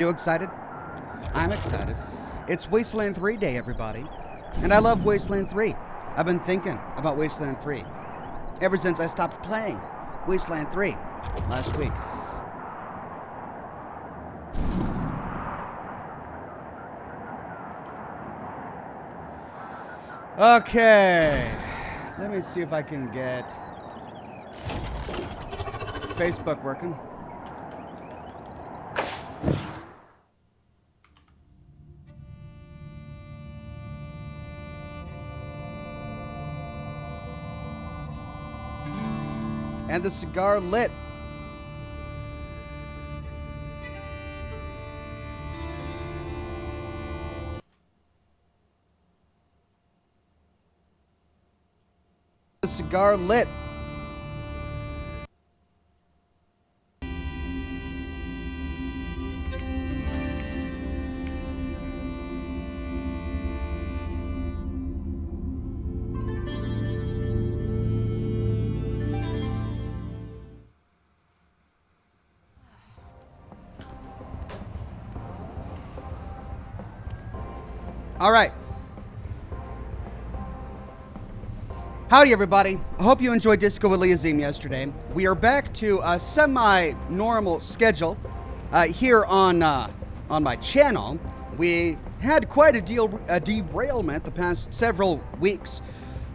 You excited? I'm excited. It's Wasteland 3 day, everybody. And I love Wasteland 3. I've been thinking about Wasteland 3 ever since I stopped playing Wasteland 3 last week. Okay. Let me see if I can get Facebook working. And the cigar lit. The cigar lit. All right. Howdy, everybody. I hope you enjoyed Disco Elysium yesterday. We are back to a semi-normal schedule here on my channel. We had quite a derailment the past several weeks.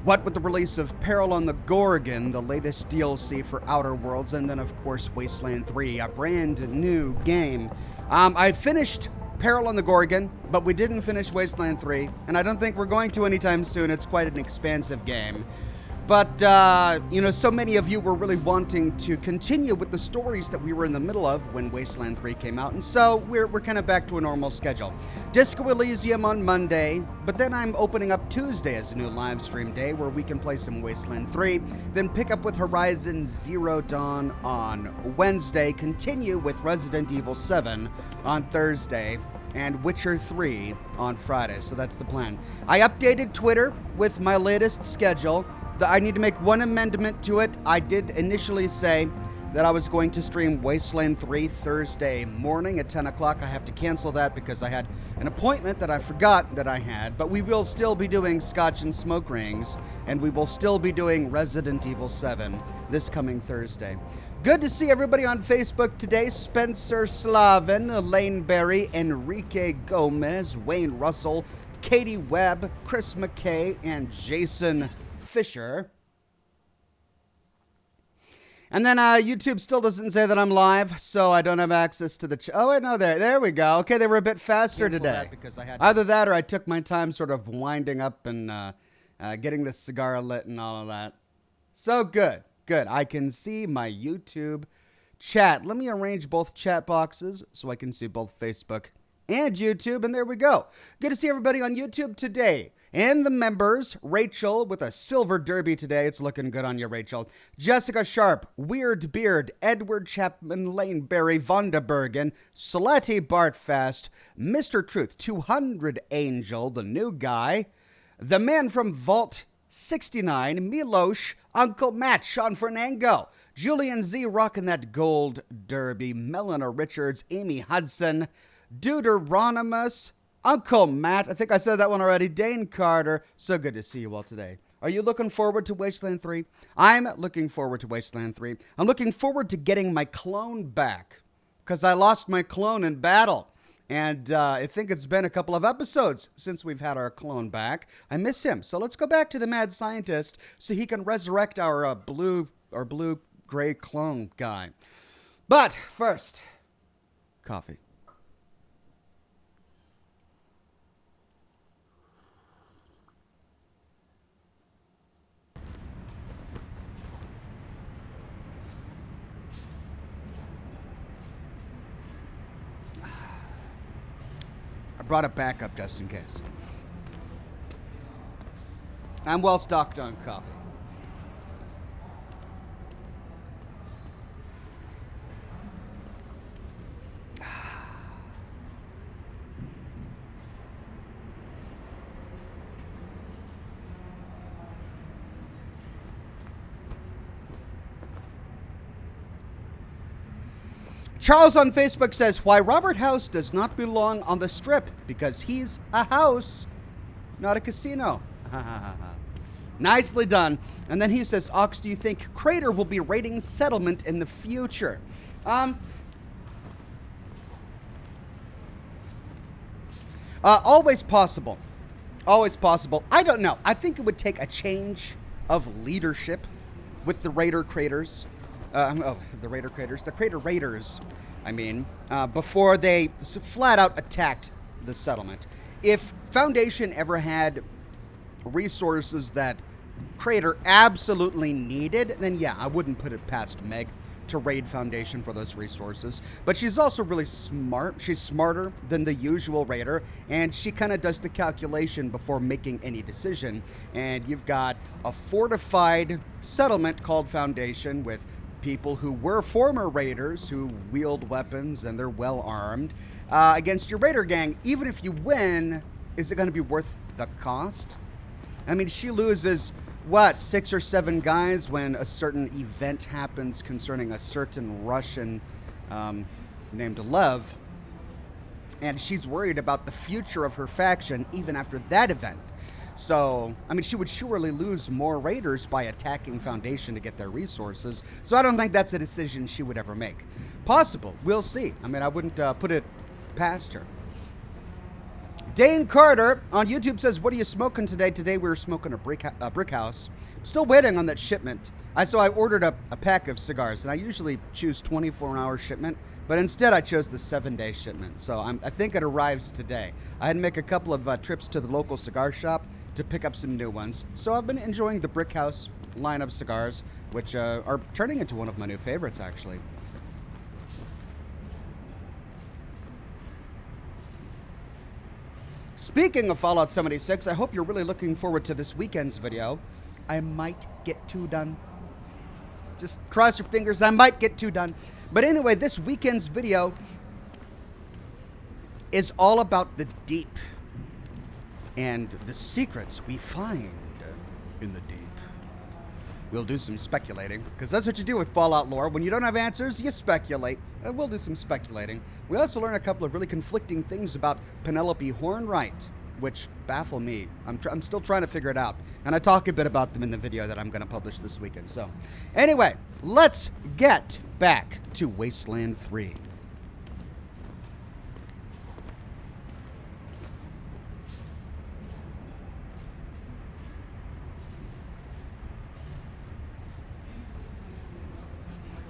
What with the release of Peril on the Gorgon, the latest DLC for Outer Worlds, and then, of course, Wasteland 3, a brand new game. I finished Peril on the Gorgon, but we didn't finish Wasteland 3, and I don't think we're going to anytime soon. It's quite an expansive game. But, so many of you were really wanting to continue with the stories that we were in the middle of when Wasteland 3 came out, and so we're kind of back to a normal schedule. Disco Elysium on Monday, but then I'm opening up Tuesday as a new live stream day where we can play some Wasteland 3, then pick up with Horizon Zero Dawn on Wednesday, continue with Resident Evil 7 on Thursday, and Witcher 3 on Friday, so that's the plan. I updated Twitter with my latest schedule. I need to make one amendment to it. I did initially say that I was going to stream Wasteland 3 Thursday morning at 10 o'clock. I have to cancel that because I had an appointment that I forgot that I had. But we will still be doing Scotch and Smoke Rings, and we will still be doing Resident Evil 7 this coming Thursday. Good to see everybody on Facebook today. Spencer Slavin, Elaine Berry, Enrique Gomez, Wayne Russell, Katie Webb, Chris McKay, and Jason Fisher. And then YouTube still doesn't say that I'm live, so I don't have access to the oh, wait, no, there we go. Okay, they were a bit faster today. Either that or I took my time sort of winding up and getting the cigar lit and all of that. So good. I can see my YouTube chat. Let me arrange both chat boxes so I can see both Facebook and YouTube, and there we go. Good to see everybody on YouTube today. And the members, Rachel with a silver derby today. It's looking good on you, Rachel. Jessica Sharp, Weird Beard, Edward Chapman, Lane Berry, Vonda Bergen, Slutty Bartfast, Mr. Truth, 200 Angel, the new guy, the man from Vault 69, Milosh, Uncle Matt, Sean Fernango, Julian Z rocking that gold derby, Melina Richards, Amy Hudson, Deuteronomus, Uncle Matt, I think I said that one already, Dane Carter. So good to see you all today. Are you looking forward to Wasteland 3? I'm looking forward to Wasteland 3. I'm looking forward to getting my clone back because I lost my clone in battle. And I think it's been a couple of episodes since we've had our clone back. I miss him. So let's go back to the mad scientist so he can resurrect our blue-gray clone guy. But first, coffee. Brought a backup just in case. I'm well stocked on coffee. Charles on Facebook says, why Robert House does not belong on the strip, because he's a house, not a casino. Nicely done. And then he says, Ox, do you think Crater will be raiding settlement in the future? Always possible. Always possible. I don't know. I think it would take a change of leadership with the Raider Craters. The Crater Raiders, before they flat out attacked the settlement. If Foundation ever had resources that Crater absolutely needed, then yeah, I wouldn't put it past Meg to raid Foundation for those resources. But she's also really smart. She's smarter than the usual raider, and she kind of does the calculation before making any decision. And you've got a fortified settlement called Foundation with people who were former raiders who wield weapons and they're well armed against your raider gang. Even if you win, is it going to be worth the cost? I mean, she loses, what, 6 or 7 guys when a certain event happens concerning a certain Russian named Lev. And she's worried about the future of her faction even after that event. So, I mean, she would surely lose more raiders by attacking Foundation to get their resources. So I don't think that's a decision she would ever make. Possible. We'll see. I mean, I wouldn't put it past her. Dane Carter on YouTube says, what are you smoking today? Today we were smoking a brick house. Still waiting on that shipment. So I ordered a pack of cigars, and I usually choose 24-hour shipment, but instead I chose the 7-day shipment. So I think it arrives today. I had to make a couple of trips to the local cigar shop to pick up some new ones. So I've been enjoying the Brick House line of cigars, which are turning into one of my new favorites, actually. Speaking of Fallout 76, I hope you're really looking forward to this weekend's video. I might get 2 done. Just cross your fingers, I might get 2 done. But anyway, this weekend's video is all about the deep and the secrets we find in the deep. We'll do some speculating, because that's what you do with Fallout lore. When you don't have answers, you speculate. And we'll do some speculating. We also learn a couple of really conflicting things about Penelope Hornwright, which baffle me. I'm still trying to figure it out. And I talk a bit about them in the video that I'm going to publish this weekend. So, anyway, let's get back to Wasteland 3.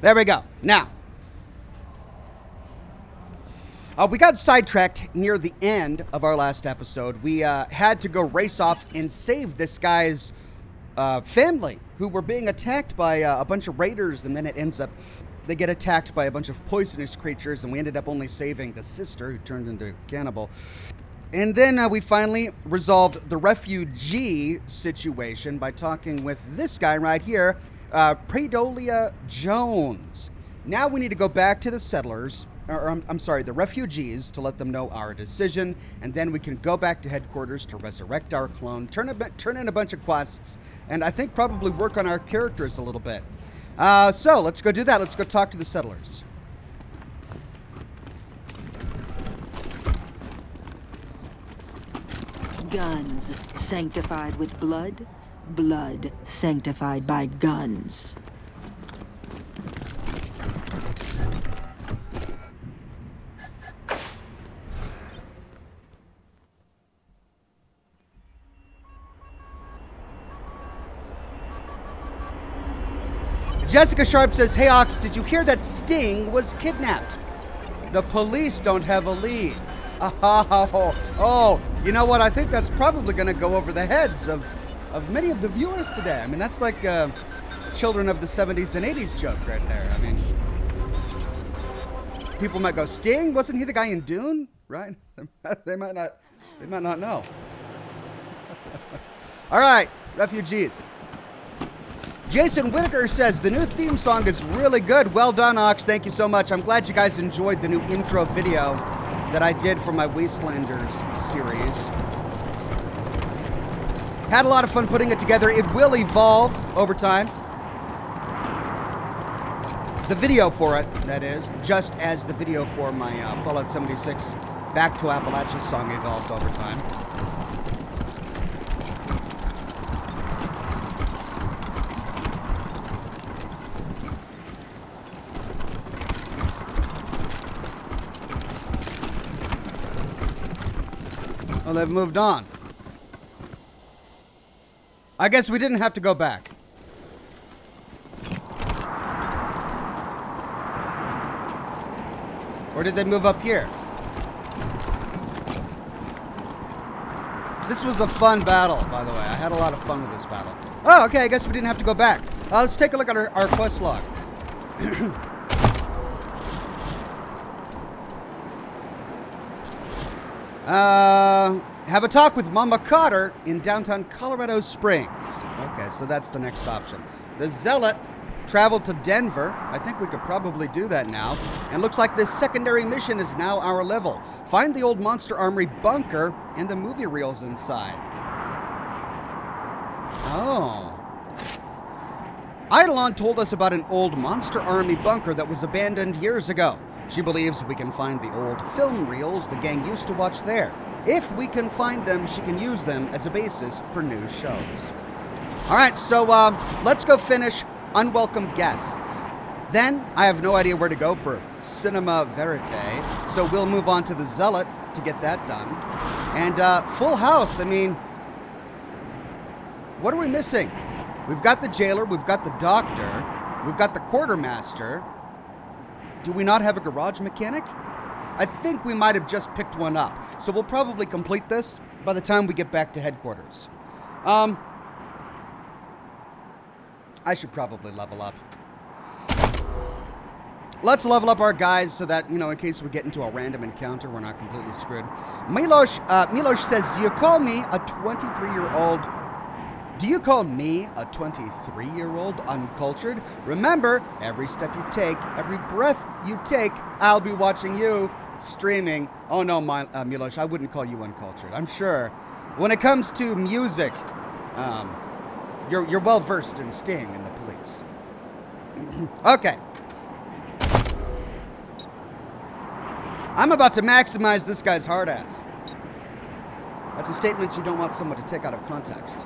There we go. Now, we got sidetracked near the end of our last episode. We had to go race off and save this guy's family who were being attacked by a bunch of raiders, and then it ends up they get attacked by a bunch of poisonous creatures, and we ended up only saving the sister who turned into a cannibal. And then we finally resolved the refugee situation by talking with this guy right here, Predolia Jones. Now we need to go back to the settlers, the refugees, to let them know our decision, and then we can go back to headquarters to resurrect our clone, turn in a bunch of quests, and I think probably work on our characters a little bit. So let's go do that. Let's go talk to the settlers. Guns sanctified with blood, blood sanctified by guns. Jessica Sharp says, hey Ox, did you hear that Sting was kidnapped? The police don't have a lead. Oh, you know what? I think that's probably going to go over the heads of many of the viewers today. I mean, that's like children of the 70s and 80s joke right there. I mean, people might go, Sting? Wasn't he the guy in Dune? Right? They might not know. All right, refugees. Jason Whitaker says, the new theme song is really good. Well done, Ox. Thank you so much. I'm glad you guys enjoyed the new intro video that I did for my Wastelanders series. Had a lot of fun putting it together. It will evolve over time. The video for it, that is, just as the video for my Fallout 76 Back to Appalachia song evolved over time. Well, they've moved on. I guess we didn't have to go back. Or did they move up here? This was a fun battle, by the way. I had a lot of fun with this battle. Oh, okay, I guess we didn't have to go back. Let's take a look at our quest log. Have a talk with Mama Cotter in downtown Colorado Springs. Okay, so that's the next option. The Zealot traveled to Denver. I think we could probably do that now. And looks like this secondary mission is now our level. Find the old Monster Armory bunker and the movie reels inside. Oh. Eidolon told us about an old Monster Army bunker that was abandoned years ago. She believes we can find the old film reels the gang used to watch there. If we can find them, she can use them as a basis for new shows. All right, so let's go finish Unwelcome Guests. Then, I have no idea where to go for Cinema Verite, so we'll move on to the Zealot to get that done. And Full House, I mean, what are we missing? We've got the jailer, we've got the doctor, we've got the quartermaster. Do we not have a garage mechanic? I think we might have just picked one up, so we'll probably complete this by the time we get back to headquarters. I should probably level up. Let's level up our guys so that, you know, in case we get into a random encounter, we're not completely screwed. Milosh says, do you call me a 23-year-old? Do you call me a 23-year-old uncultured? Remember, every step you take, every breath you take, I'll be watching you streaming. Oh no, Milosh, I wouldn't call you uncultured. I'm sure when it comes to music, you're well versed in Sting and the Police. Okay. I'm about to maximize this guy's hard ass. That's a statement you don't want someone to take out of context.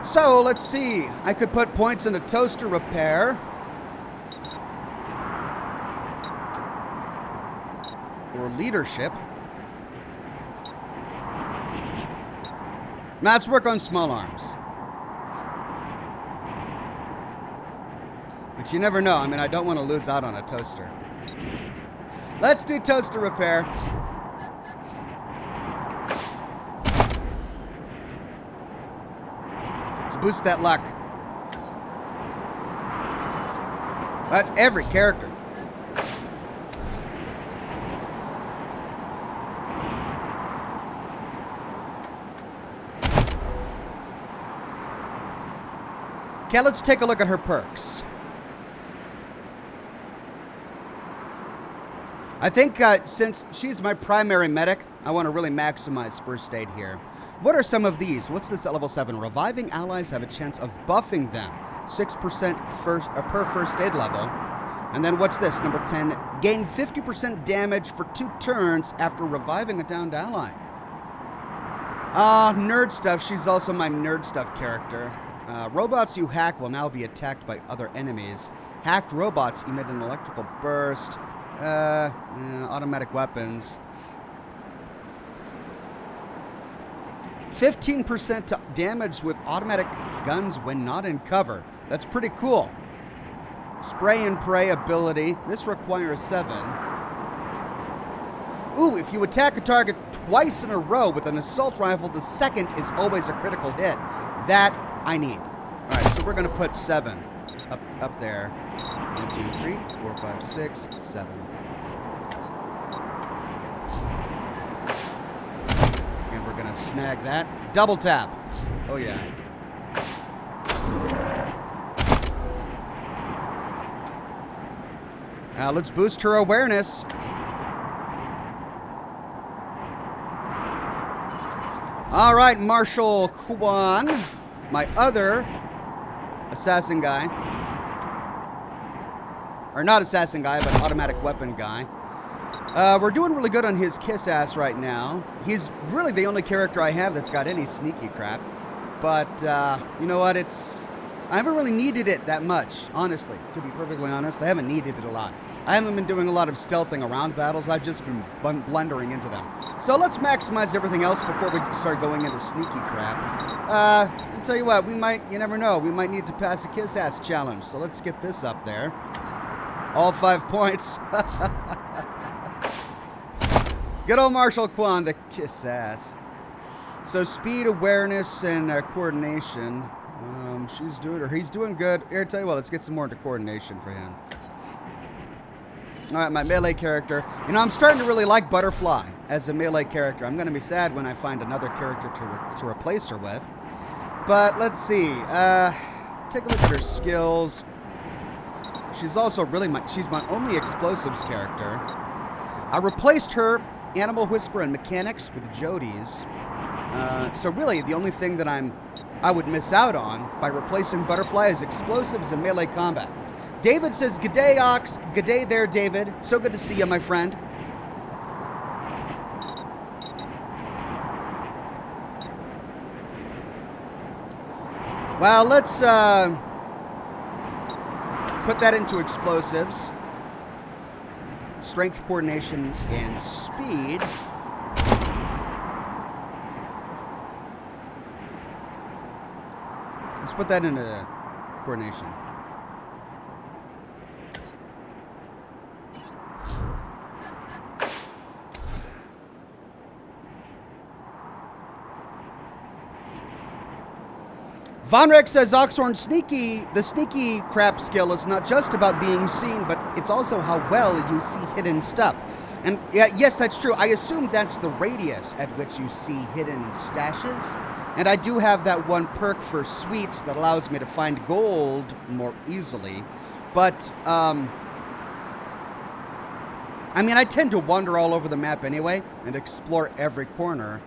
So, let's see. I could put points into toaster repair. Or leadership. Now, let's work on small arms. But you never know. I mean, I don't want to lose out on a toaster. Let's do toaster repair. Let's boost that luck. That's every character. Okay, let's take a look at her perks. I think since she's my primary medic, I want to really maximize first aid here. What are some of these? What's this at level 7? Reviving allies have a chance of buffing them. 6% per first aid level. And then what's this? Number 10. Gain 50% damage for 2 turns after reviving a downed ally. Nerd stuff. She's also my nerd stuff character. Robots you hack will now be attacked by other enemies. Hacked robots emit an electrical burst. Automatic weapons. 15% damage with automatic guns when not in cover. That's pretty cool. Spray and pray ability. This requires 7. Ooh, if you attack a target twice in a row with an assault rifle, the second is always a critical hit. That I need. All right, so we're going to put 7 up there. 1, 2, 3, 4, 5, 6, 7. And we're going to snag that. Double tap. Oh, yeah. Now let's boost her awareness. All right, Marshal Kwan, my other assassin guy. Or not assassin guy, but automatic weapon guy. We're doing really good on his kiss ass right now. He's really the only character I have that's got any sneaky crap. But, you know what, I haven't really needed it that much, honestly. To be perfectly honest, I haven't needed it a lot. I haven't been doing a lot of stealthing around battles. I've just been blundering into them. So let's maximize everything else before we start going into sneaky crap. I'll tell you what, you never know, we might need to pass a kiss ass challenge. So let's get this up there. All 5 points. Good old Marshall Quan, the kiss ass. So speed, awareness, and coordination. She's doing, or he's doing good. Here, tell you what, let's get some more into coordination for him. All right, my melee character. You know, I'm starting to really like Butterfly as a melee character. I'm going to be sad when I find another character to replace her with. But let's see. Take a look at her skills. She's also really she's my only explosives character. I replaced her Animal Whisper and Mechanics with Jody's. So really, the only thing that I would miss out on by replacing Butterfly is explosives and melee combat. David says, "G'day, Ox. G'day there, David. So good to see you, my friend." Well, let's put that into explosives. Strength, coordination, and speed. Let's put that into coordination. Vonrek says Oxhorn the sneaky crap skill is not just about being seen, but it's also how well you see hidden stuff. And yeah, yes, that's true. I assume that's the radius at which you see hidden stashes. And I do have that one perk for sweets that allows me to find gold more easily. But, I mean, I tend to wander all over the map anyway and explore every corner.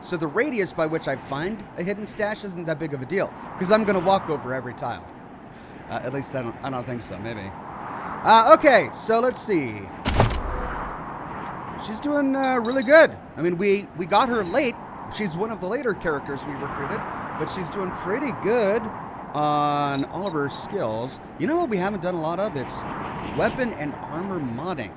So the radius by which I find a hidden stash isn't that big of a deal, because I'm going to walk over every tile. At least I don't think so, maybe. Okay, so let's see. She's doing really good. I mean, we got her late. She's one of the later characters we recruited, but she's doing pretty good on all of her skills. You know what we haven't done a lot of? It's weapon and armor modding.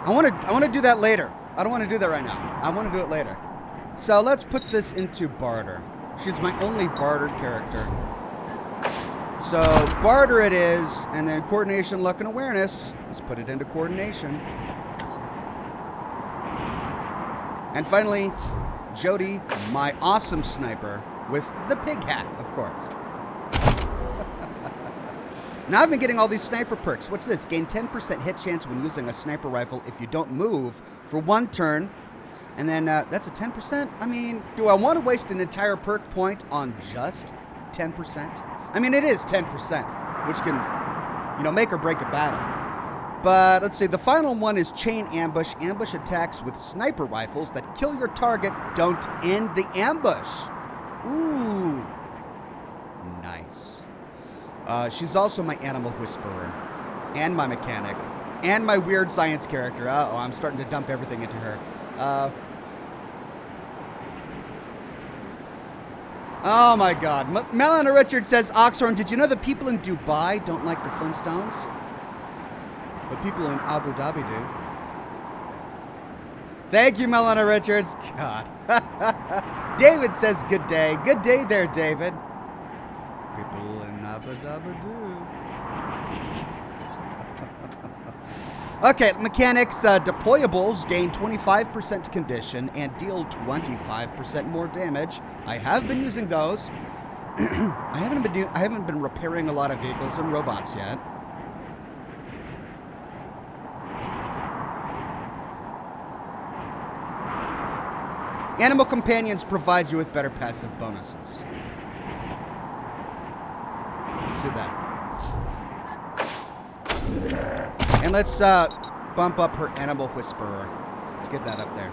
I want to do that later. I don't want to do that right now. I want to do it later. So let's put this into barter. She's my only bartered character. So barter it is, and then coordination, luck, and awareness. Let's put it into coordination. And finally, Jody, my awesome sniper, with the pig hat, of course. Now I've been getting all these sniper perks. What's this? Gain 10% hit chance when using a sniper rifle if you don't move for 1 turn. And then that's a 10%? I mean, do I want to waste an entire perk point on just 10%? I mean, it is 10%, which can, you know, make or break a battle. But let's see, the final one is chain ambush. Ambush attacks with sniper rifles that kill your target don't end the ambush. Ooh. Nice. She's also my animal whisperer, and my mechanic, and my weird science character. Uh-oh, I'm starting to dump everything into her. Oh my god. Melana Richard says, Oxhorn, did you know that people in Dubai don't like the Flintstones? But people in Abu Dhabi do. Thank you, Melana Richards. God. David says, good day. Good day there, David. People in Abu Dhabi do. Okay, mechanics, deployables gain 25% condition and deal 25% more damage. I have been using those. I haven't been repairing a lot of vehicles and robots yet. Animal companions provide you with better passive bonuses. Let's do that. And let's bump up her animal whisperer. Let's get that up there.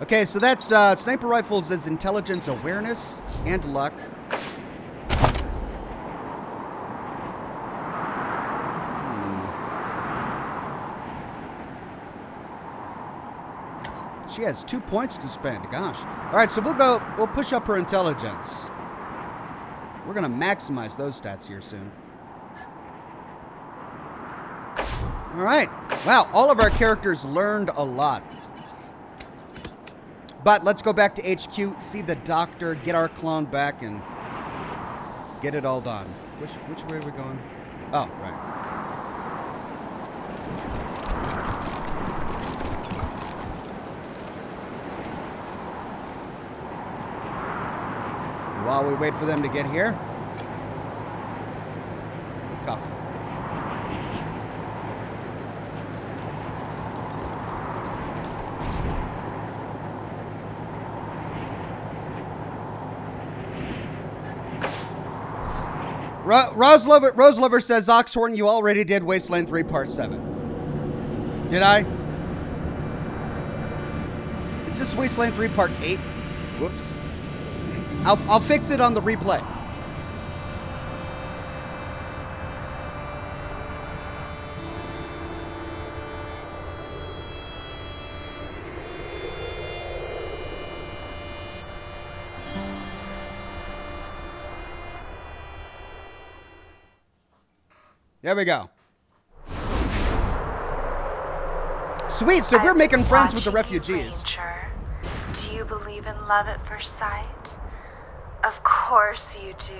Okay, so that's sniper rifles as intelligence, awareness, and luck. She has 2 points to spend. Gosh. All right, so we'll push up her intelligence. We're going to maximize those stats here soon. All right. Wow, all of our characters learned a lot. But let's go back to HQ, see the doctor, get our clone back, and get it all done. Which way are we going? Oh, right. While we wait for them to get here, coffee. Rose Lover says, Oxhorn, you already did Wasteland 3 Part 7. Did I? Is this Wasteland 3 Part 8? Whoops. I'll fix it on the replay. There we go. Sweet, so we're making friends with the refugees. Ranger. Do you believe in love at first sight? Of course you do.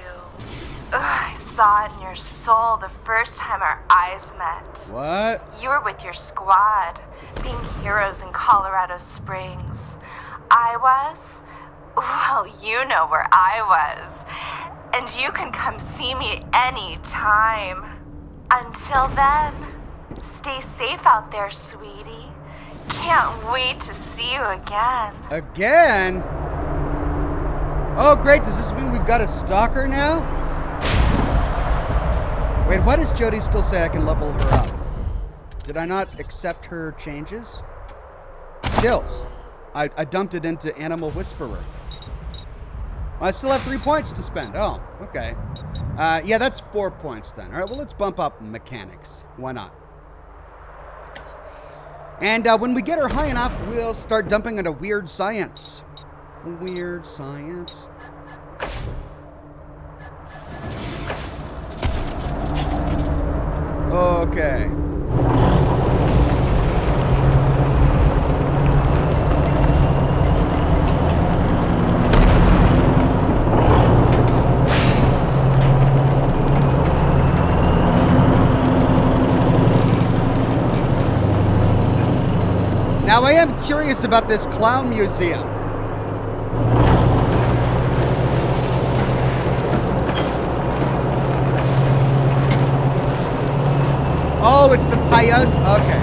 Ugh, I saw it in your soul the first time our eyes met. What? You were with your squad, being heroes in Colorado Springs. I was? Well, you know where I was. And you can come see me any time. Until then, stay safe out there, sweetie. Can't wait to see you again. Again? Oh, great. Does this mean we've got a stalker now? Wait, why does Jody still say I can level her up? Did I not accept her changes? Skills. I dumped it into Animal Whisperer. I still have 3 points to spend. Oh, okay. Yeah, that's 4 points then. All right, well, let's bump up mechanics. Why not? And when we get her high enough, we'll start dumping into weird science. Weird science. Okay. Now, I am curious about this clown museum. Oh, it's the payas? Okay.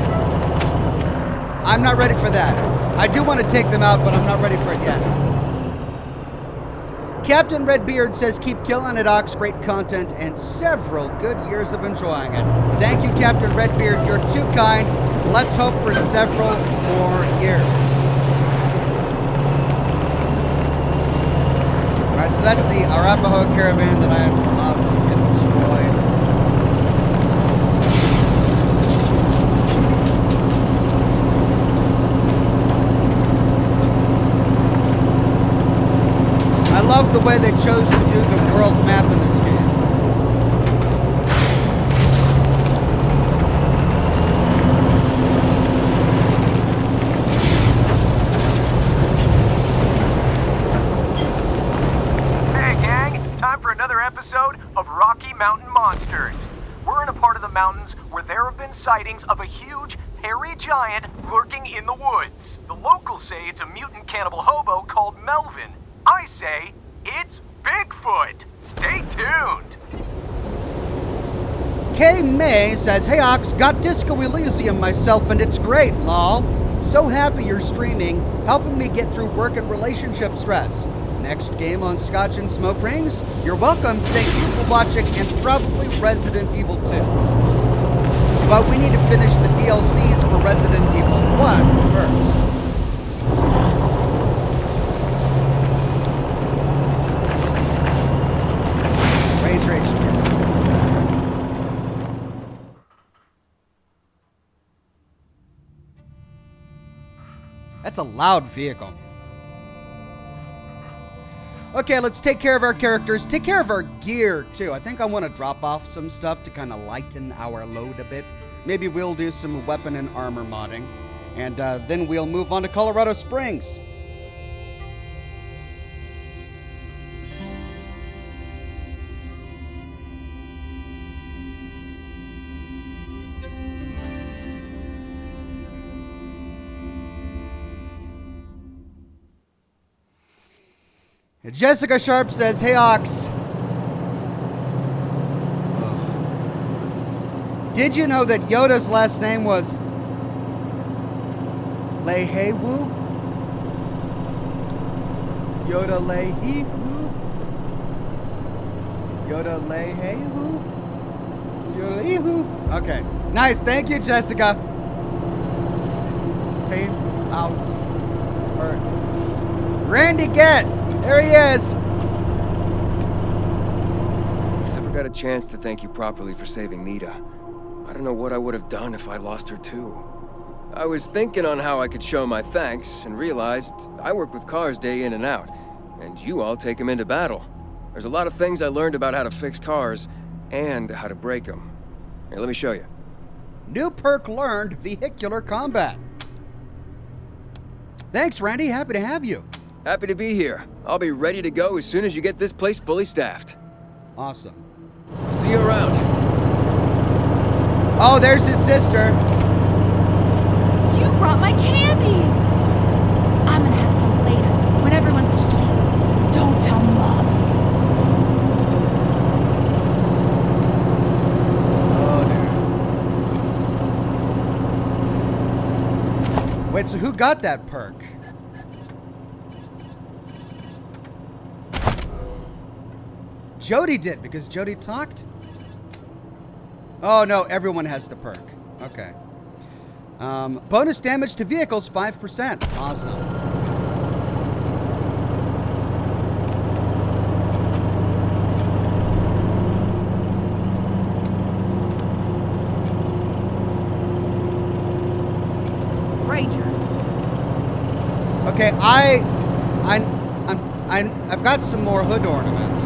I'm not ready for that. I do want to take them out, but I'm not ready for it yet. Captain Redbeard says, keep killing it, Ox. Great content and several good years of enjoying it. Thank you, Captain Redbeard. You're too kind. Let's hope for several more years. All right, so that's the Arapaho caravan that I had allowed to get destroyed. I love the way they chose to do the world map in this game. Hey gang, time for another episode of Rocky Mountain Monsters. We're in a part of the mountains where there have been sightings of a huge, hairy giant lurking in the woods. The locals say it's a mutant cannibal hobo called Melvin. I say, it's Bigfoot. Stay tuned. K May says, hey Ox, got Disco Elysium myself and it's great, lol. So happy you're streaming, helping me get through work and relationship stress. Next game on Scotch and Smoke Rings? You're welcome, thank you for watching, and probably Resident Evil 2. But we need to finish the DLCs for Resident Evil 1 first. That's a loud vehicle. Okay, let's take care of our characters. Take care of our gear, too. I think I want to drop off some stuff to kind of lighten our load a bit. Maybe we'll do some weapon and armor modding. And then we'll move on to Colorado Springs. Jessica Sharp says, "Hey, Ox. Did you know that Yoda's last name was Lehewu? Yoda Lehewu? Yoda Lehewu? Yoda Lehewu?" Okay. Nice. Thank you, Jessica. Pain out. Spurts. Randy Gett. There he is. Never got a chance to thank you properly for saving Nita. I don't know what I would have done if I lost her too. I was thinking on how I could show my thanks and realized I work with cars day in and out, and you all take them into battle. There's a lot of things I learned about how to fix cars and how to break them. Here, let me show you. New perk learned, vehicular combat. Thanks, Randy. Happy to have you. Happy to be here. I'll be ready to go as soon as you get this place fully staffed. Awesome. See you around. Oh, there's his sister. You brought my candies! I'm gonna have some later, when everyone's asleep. Don't tell Mom. Oh, dude. Wait, so who got that perk? Jody did, because Jody talked? Oh, no, everyone has the perk. Okay. Bonus damage to vehicles, 5%. Awesome. Rangers. Okay, I've got some more hood ornaments.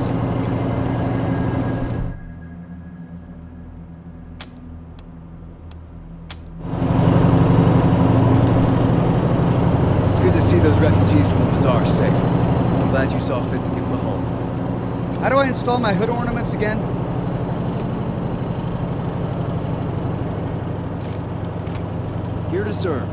See those refugees from the bazaar safe. I'm glad you saw fit to give them a home. How do I install my hood ornaments again? Here to serve.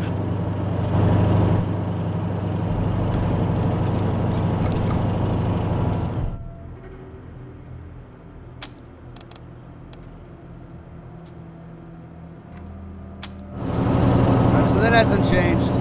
So that hasn't changed.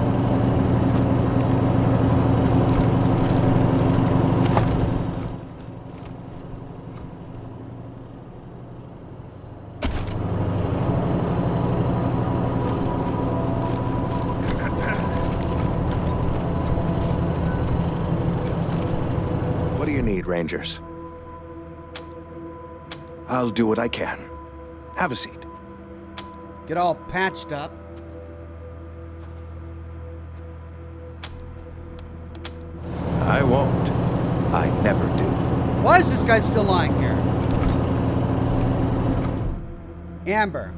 What do you need, Rangers? I'll do what I can. Have a seat. Get all patched up. I won't. I never do. Why is this guy still lying here? Amber.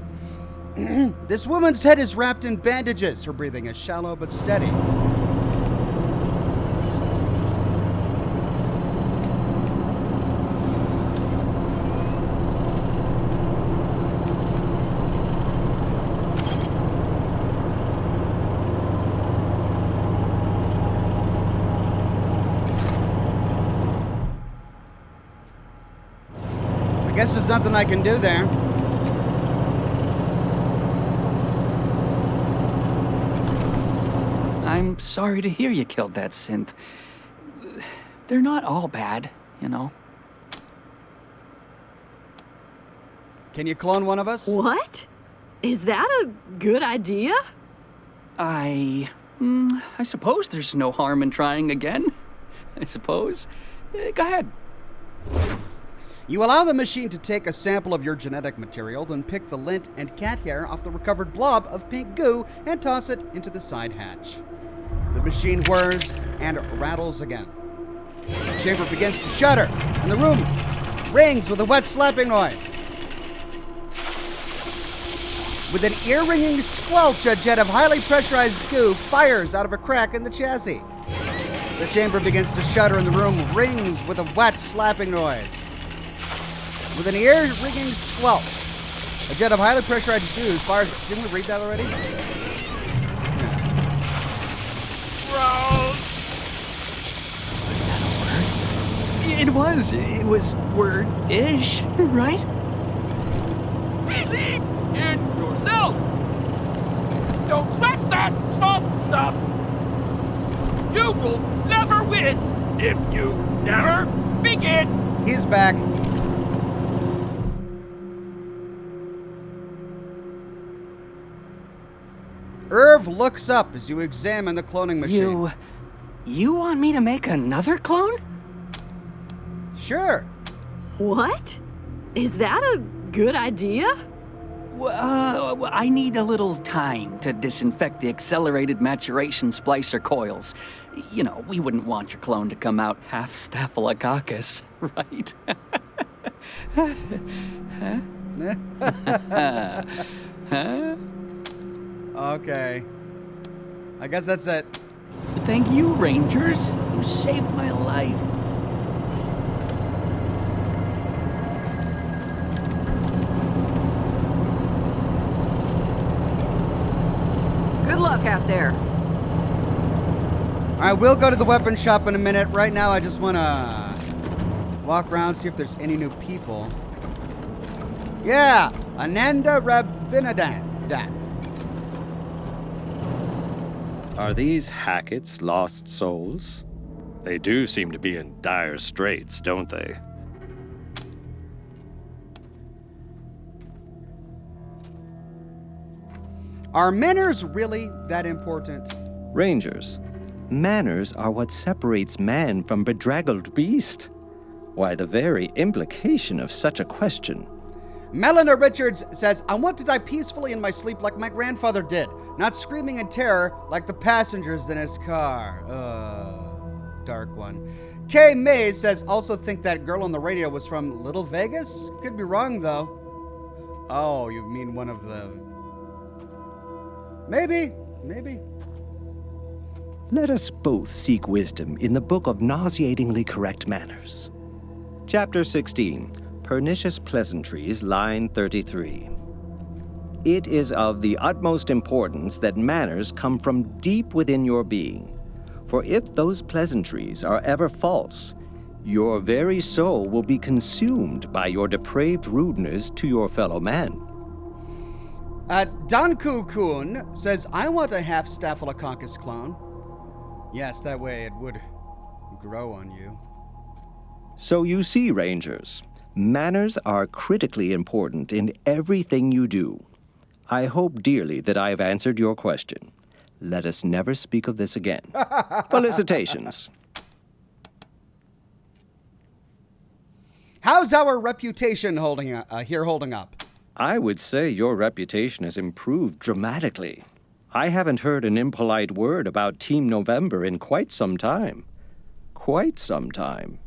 This woman's head is wrapped in bandages. Her breathing is shallow but steady. I guess there's nothing I can do there. I'm sorry to hear you killed that synth. They're not all bad, you know. Can you clone one of us? What? Is that a good idea? I suppose there's no harm in trying again. I suppose. Go ahead. You allow the machine to take a sample of your genetic material, then pick the lint and cat hair off the recovered blob of pink goo and toss it into the side hatch. The machine whirs and rattles again. The chamber begins to shudder, and the room rings with a wet slapping noise. With an ear-ringing squelch, a jet of highly pressurized goo fires out of a crack in the chassis. The chamber begins to shudder, and the room rings with a wet slapping noise. With an ear-ringing squelch, a jet of highly pressurized goo fires... Didn't we read that already? Was that a word? It was. It was word-ish, right? Believe in yourself! Don't sweat that soft stuff! You will never win if you never begin! He's back. Irv looks up as you examine the cloning machine. You want me to make another clone? Sure. What? Is that a good idea? Well, I need a little time to disinfect the accelerated maturation splicer coils. You know, we wouldn't want your clone to come out half Staphylococcus, right? Huh? Okay. I guess that's it. Thank you, Rangers. You saved my life. Good luck out there. All right, we'll go to the weapon shop in a minute. Right now, I just want to walk around, see if there's any new people. Yeah, Ananda Rabinadan. Are these Hackett's lost souls? They do seem to be in dire straits, don't they? Are manners really that important? Rangers, manners are what separates man from bedraggled beast. Why, the very implication of such a question. Melina Richards says, I want to die peacefully in my sleep like my grandfather did, not screaming in terror like the passengers in his car. Dark one. Kay Mays says, also think that girl on the radio was from Little Vegas? Could be wrong, though. Oh, you mean one of the... Maybe. Let us both seek wisdom in the book of nauseatingly correct manners. Chapter 16, Pernicious Pleasantries, line 33. It is of the utmost importance that manners come from deep within your being. For if those pleasantries are ever false, your very soul will be consumed by your depraved rudeness to your fellow man. Danku-kun says, I want a half Staphylococcus clone. Yes, that way it would grow on you. So you see, Rangers, manners are critically important in everything you do. I hope dearly that I have answered your question. Let us never speak of this again. Felicitations. How's our reputation holding up? I would say your reputation has improved dramatically. I haven't heard an impolite word about Team November in quite some time. Quite some time.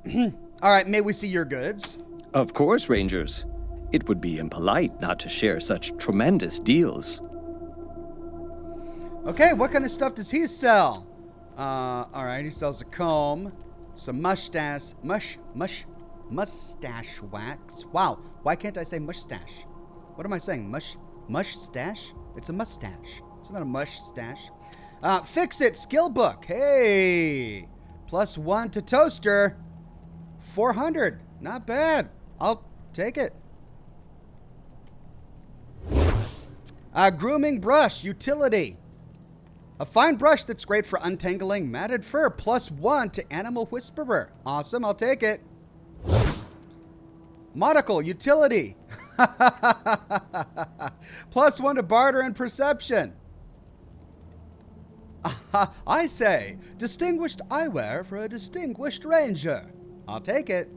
All right, may we see your goods? Of course, Rangers. It would be impolite not to share such tremendous deals. Okay, what kind of stuff does he sell? All right, he sells a comb, some mustache wax. Wow, why can't I say mustache? What am I saying? Mustache? It's a mustache. It's not a mustache. Fix-It skill book. Hey, +1 to toaster. 400. Not bad. I'll take it. Grooming brush utility. A fine brush that's great for untangling matted fur. +1 to animal whisperer. Awesome. I'll take it. Monocle utility. +1 to barter and perception. I say, distinguished eyewear for a distinguished ranger. I'll take it.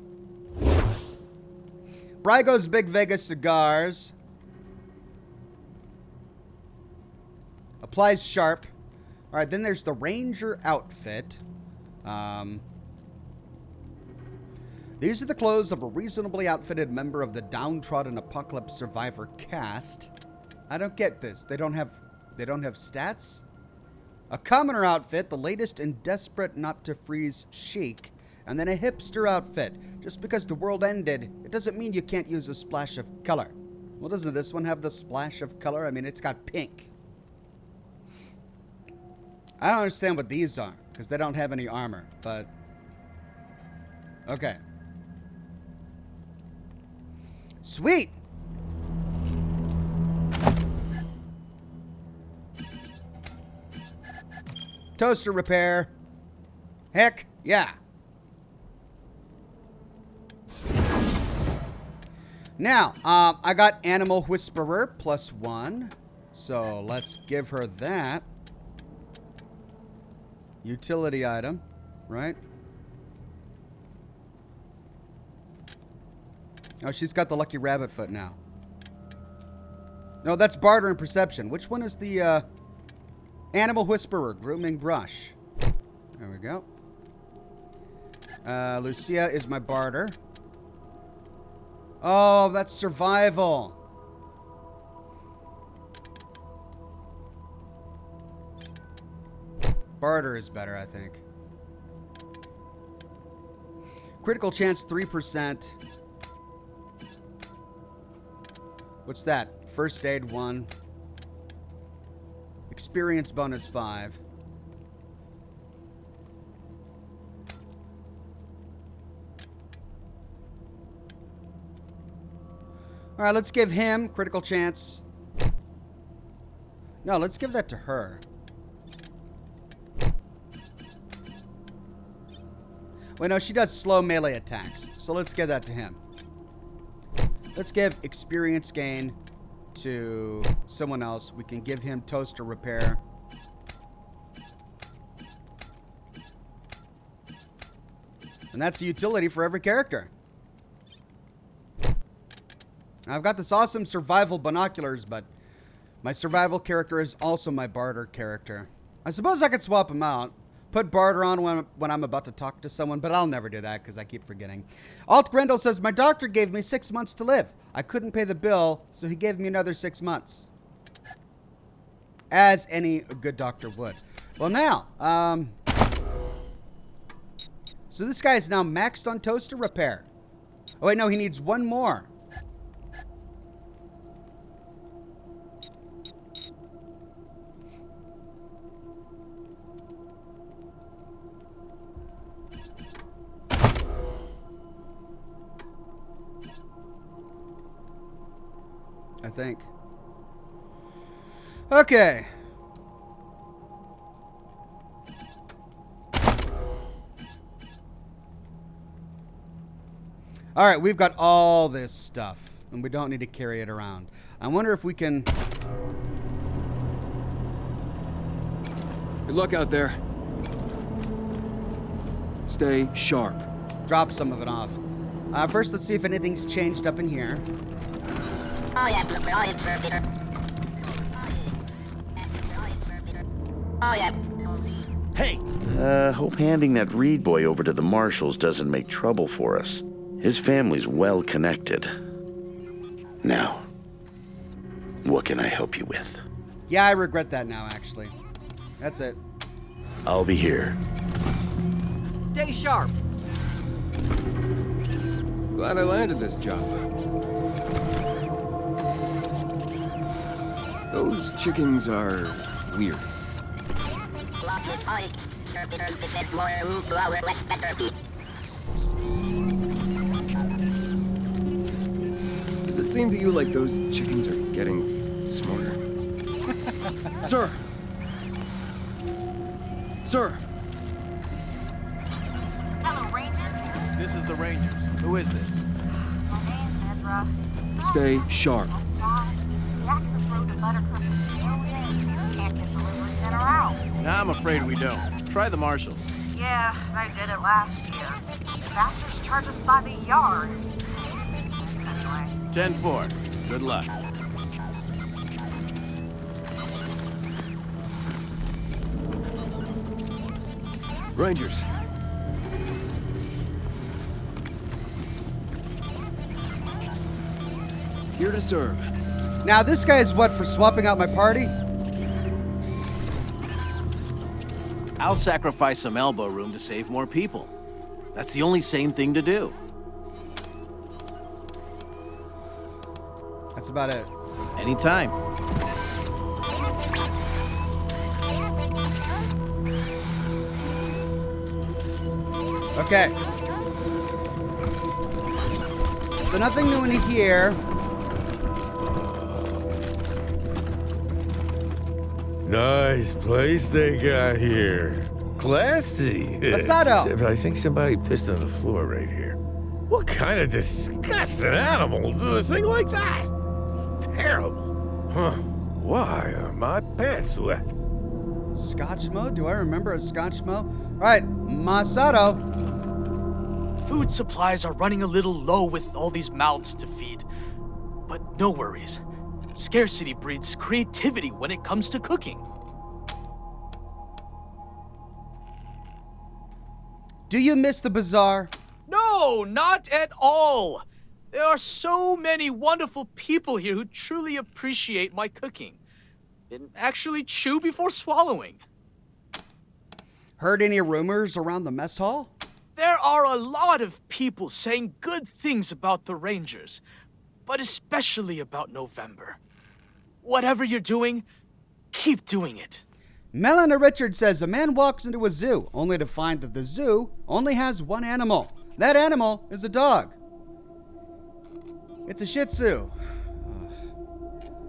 Brygo's Big Vegas cigars. Applies sharp. All right, then there's the Ranger outfit. These are the clothes of a reasonably outfitted member of the downtrodden apocalypse survivor cast. I don't get this. They don't have stats? A commoner outfit, the latest and desperate not to freeze chic, and then a hipster outfit. Just because the world ended, it doesn't mean you can't use a splash of color. Well, doesn't this one have the splash of color? I mean, it's got pink. I don't understand what these are, because they don't have any armor, but... Okay. Sweet! Toaster repair. Heck, yeah. Now, I got Animal Whisperer +1, so let's give her that. Utility item, right? Oh, she's got the lucky rabbit foot now. No, that's barter and perception. Which one is the Animal Whisperer grooming brush? There we go. Lucia is my barter. Oh, that's survival. Barter is better, I think. Critical chance 3%. What's that? First aid 1. Experience bonus 5. All right, let's give him critical chance. No, let's give that to her. Wait, no, she does slow melee attacks. So let's give that to him. Let's give experience gain to someone else. We can give him toaster repair. And that's a utility for every character. I've got this awesome survival binoculars, but my survival character is also my barter character. I suppose I could swap them out. Put barter on when I'm about to talk to someone, but I'll never do that because I keep forgetting. Alt Grendel says, my doctor gave me 6 months to live. I couldn't pay the bill, so he gave me another 6 months. As any good doctor would. Well, now, so this guy is now maxed on toaster repair. Oh, wait, no, he needs one more. I think. Okay. All right, we've got all this stuff, and we don't need to carry it around. I wonder if we can... Good luck out there. Stay sharp. Drop some of it off. First, let's see if anything's changed up in here. Hey! Hope handing that Reed boy over to the marshals doesn't make trouble for us. His family's well connected. Now, what can I help you with? Yeah, I regret that now, actually. That's it. I'll be here. Stay sharp. Glad I landed this job. Those chickens are weird. Does it seem to you like those chickens are getting smarter? Sir! Sir! Hello, Rangers. This is the Rangers. Who is this? My name's Edra. Stay sharp. The access road to Buttercup is sealed in. Can't get deliveries in or out. Nah, I'm afraid we don't. Try the marshals. Yeah, I did it last year. Bastards charge us by the yard. Anyway. 10-4. Good luck. Rangers. Here to serve. Now, this guy is what, for swapping out my party? I'll sacrifice some elbow room to save more people. That's the only sane thing to do. That's about it. Anytime. Okay. So nothing new in here. Nice place they got here. Classy. Masato. Except I think somebody pissed on the floor right here. What kind of disgusting animal would do a thing like that? It's terrible. Huh. Why are my pants wet? Scotchmo? Do I remember a Scotchmo? All right, Masato. Food supplies are running a little low with all these mouths to feed. But no worries. Scarcity breeds creativity when it comes to cooking. Do you miss the bazaar? No, not at all. There are so many wonderful people here who truly appreciate my cooking and actually chew before swallowing. Heard any rumors around the mess hall? There are a lot of people saying good things about the Rangers, but especially about November. Whatever you're doing, keep doing it. Melina Richards says a man walks into a zoo only to find that the zoo only has one animal. That animal is a dog. It's a Shih Tzu.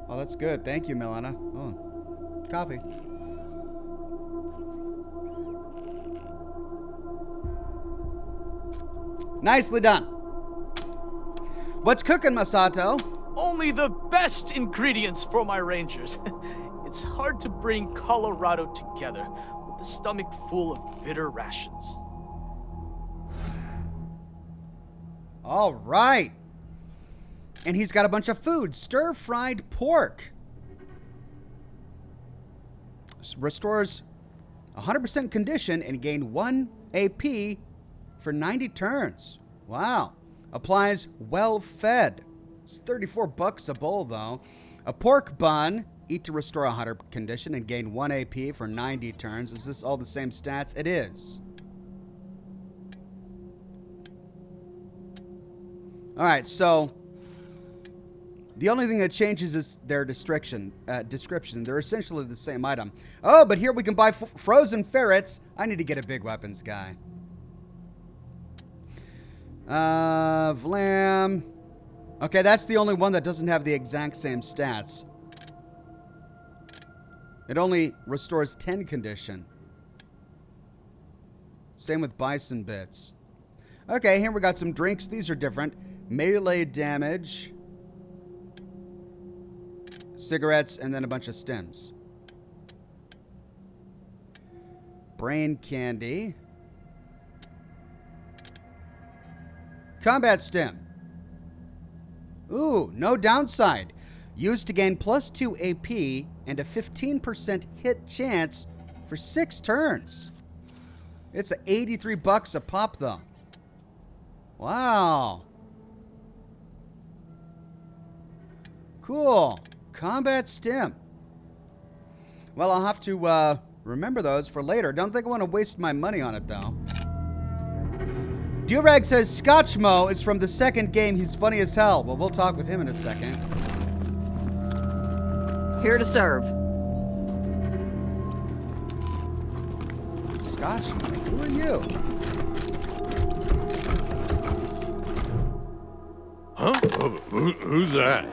Oh, that's good. Thank you, Melina. Oh, coffee. Nicely done. What's cooking, Masato? Only the best ingredients for my Rangers. It's hard to bring Colorado together with the stomach full of bitter rations. All right. And he's got a bunch of food. Stir-fried pork. Restores 100% condition and gain 1 AP for 90 turns. Wow. Applies well-fed. It's $34 a bowl, though. A pork bun. Eat to restore 100 condition and gain 1 AP for 90 turns. Is this all the same stats? It is. All right, so the only thing that changes is their description. They're essentially the same item. Oh, but here we can buy frozen ferrets. I need to get a big weapons guy. Vlam. Okay, that's the only one that doesn't have the exact same stats. It only restores 10 condition. Same with bison bits. Okay, here we got some drinks. These are different. Melee damage. Cigarettes, and then a bunch of stems. Brain candy. Combat stem. Ooh, no downside. Used to gain +2 AP and a 15% hit chance for 6 turns. It's $83 a pop, though. Wow. Cool. Combat stem. Well, I'll have to remember those for later. Don't think I want to waste my money on it, though. Durag says Scotchmo is from the second game. He's funny as hell. Well, we'll talk with him in a second. Here to serve. Scotchmo, who are you? Huh? Who's that?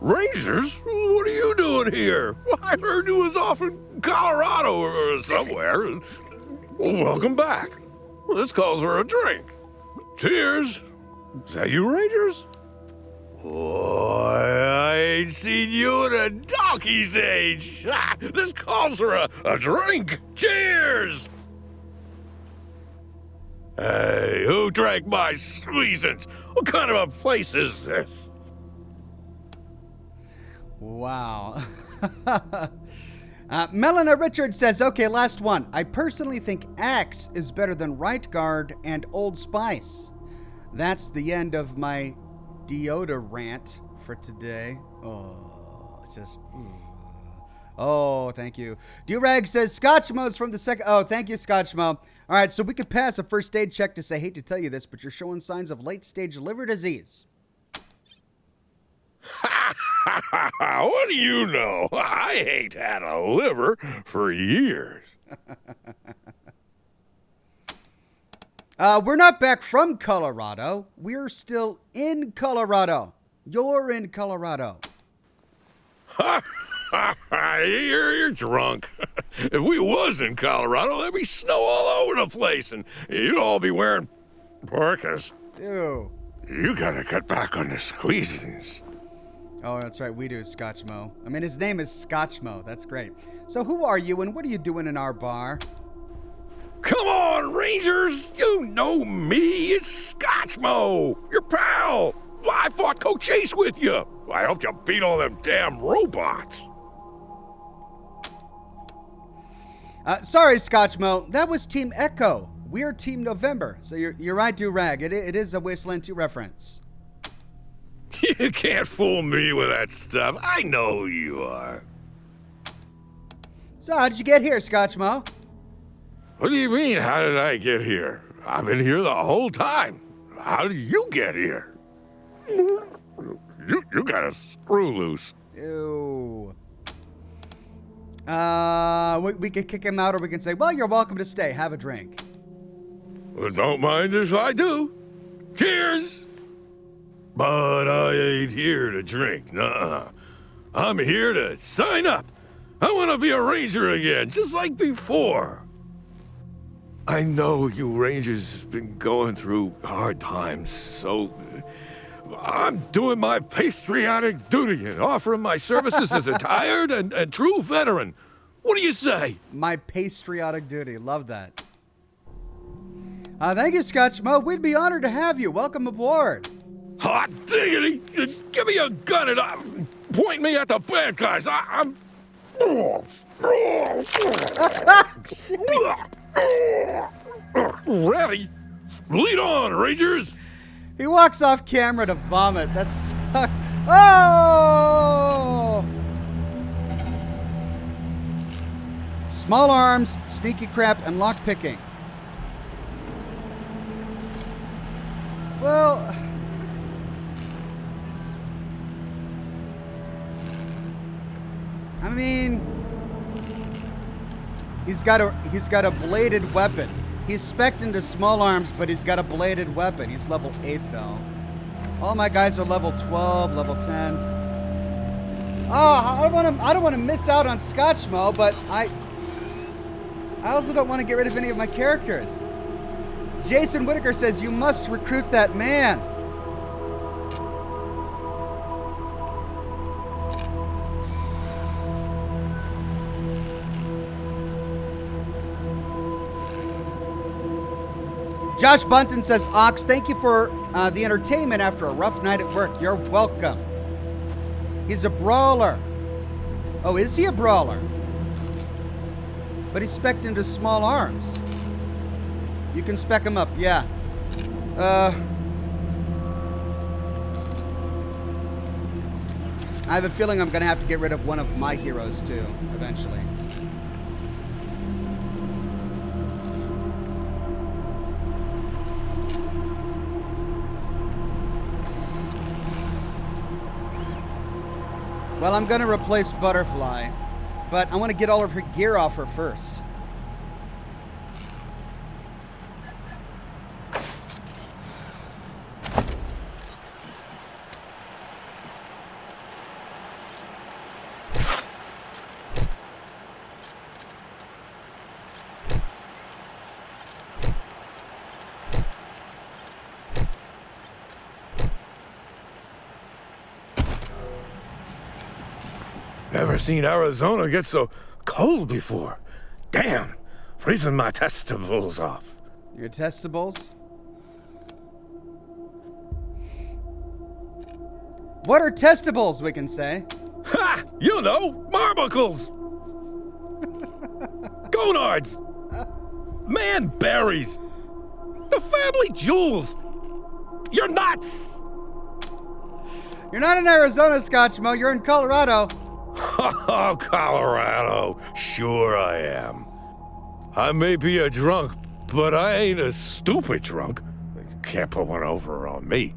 Rangers? What are you doing here? Well, I heard you was off in Colorado or somewhere. Well, welcome back. Well, this calls for a drink. Cheers. Is that you, Rangers? Boy, I ain't seen you in a donkey's age. This calls for a drink. Cheers. Hey, who drank my squeezins? What kind of a place is this? Wow. Melina Richards says, okay, last one. I personally think Axe is better than Right Guard and Old Spice. That's the end of my Deoda rant for today. Oh, thank you. Durag says, Scotchmo's from the second. Oh, thank you, Scotchmo. All right, so we could pass a first aid check to say, hate to tell you this, but you're showing signs of late-stage liver disease. What do you know? I ain't had a liver for years. We're not back from Colorado. We're still in Colorado. You're in Colorado. You're drunk. If we was in Colorado, there'd be snow all over the place, and you'd all be wearing parkas. Ew. You gotta cut back on the squeezings. Oh, that's right. We do, Scotchmo. I mean, his name is Scotchmo. That's great. So who are you, and what are you doing in our bar? Come on, Rangers! You know me! It's Scotchmo! Your pal! I fought Coach Chase with you! I helped you beat all them damn robots! Sorry, Scotchmo. That was Team Echo. We're Team November. So you're right, Durag. It is a Wasteland 2 reference. You can't fool me with that stuff. I know who you are. So how did you get here, Scotchmo? What do you mean, how did I get here? I've been here the whole time. How did you get here? You got a screw loose. Ew. We could kick him out, or we can say, well, you're welcome to stay. Have a drink. Well, don't mind if I do. Cheers! But I ain't here to drink, nuh-uh. I'm here to sign up. I want to be a ranger again, just like before. I know you Rangers have been going through hard times, so I'm doing my patriotic duty and offering my services as a tired and true veteran. What do you say? My patriotic duty. Love that. Thank you, Scotchmo. We'd be honored to have you. Welcome aboard. Hot diggity! Give me a gun and point me at the bad guys. I'm... Ready? Lead on, Rangers! He walks off camera to vomit. That's... Oh! Small arms, sneaky crap, and lockpicking. Well... I mean, he's got a bladed weapon. He's spec'd into small arms, but he's got a bladed weapon. He's level 8 though. All my guys are level 12, level 10. Oh, I don't want to miss out on Scotchmo, but I also don't want to get rid of any of my characters. Jason Whitaker says you must recruit that man. Josh Bunton says, Ox, thank you for the entertainment after a rough night at work. You're welcome. He's a brawler. Oh, is he a brawler? But he's spec'd into small arms. You can spec him up, yeah. I have a feeling I'm going to have to get rid of one of my heroes, too, eventually. Well, I'm going to replace Butterfly, but I want to get all of her gear off her first. Never seen Arizona get so cold before. Damn, freezing my testicles off. Your testicles? What are testables, we can say? Ha! You know, marbacles! Bonards! Man berries! The family jewels! You're nuts! You're not in Arizona, Scotchmo. You're in Colorado. Oh, Colorado. Sure I am. I may be a drunk, but I ain't a stupid drunk. You can't put one over on me.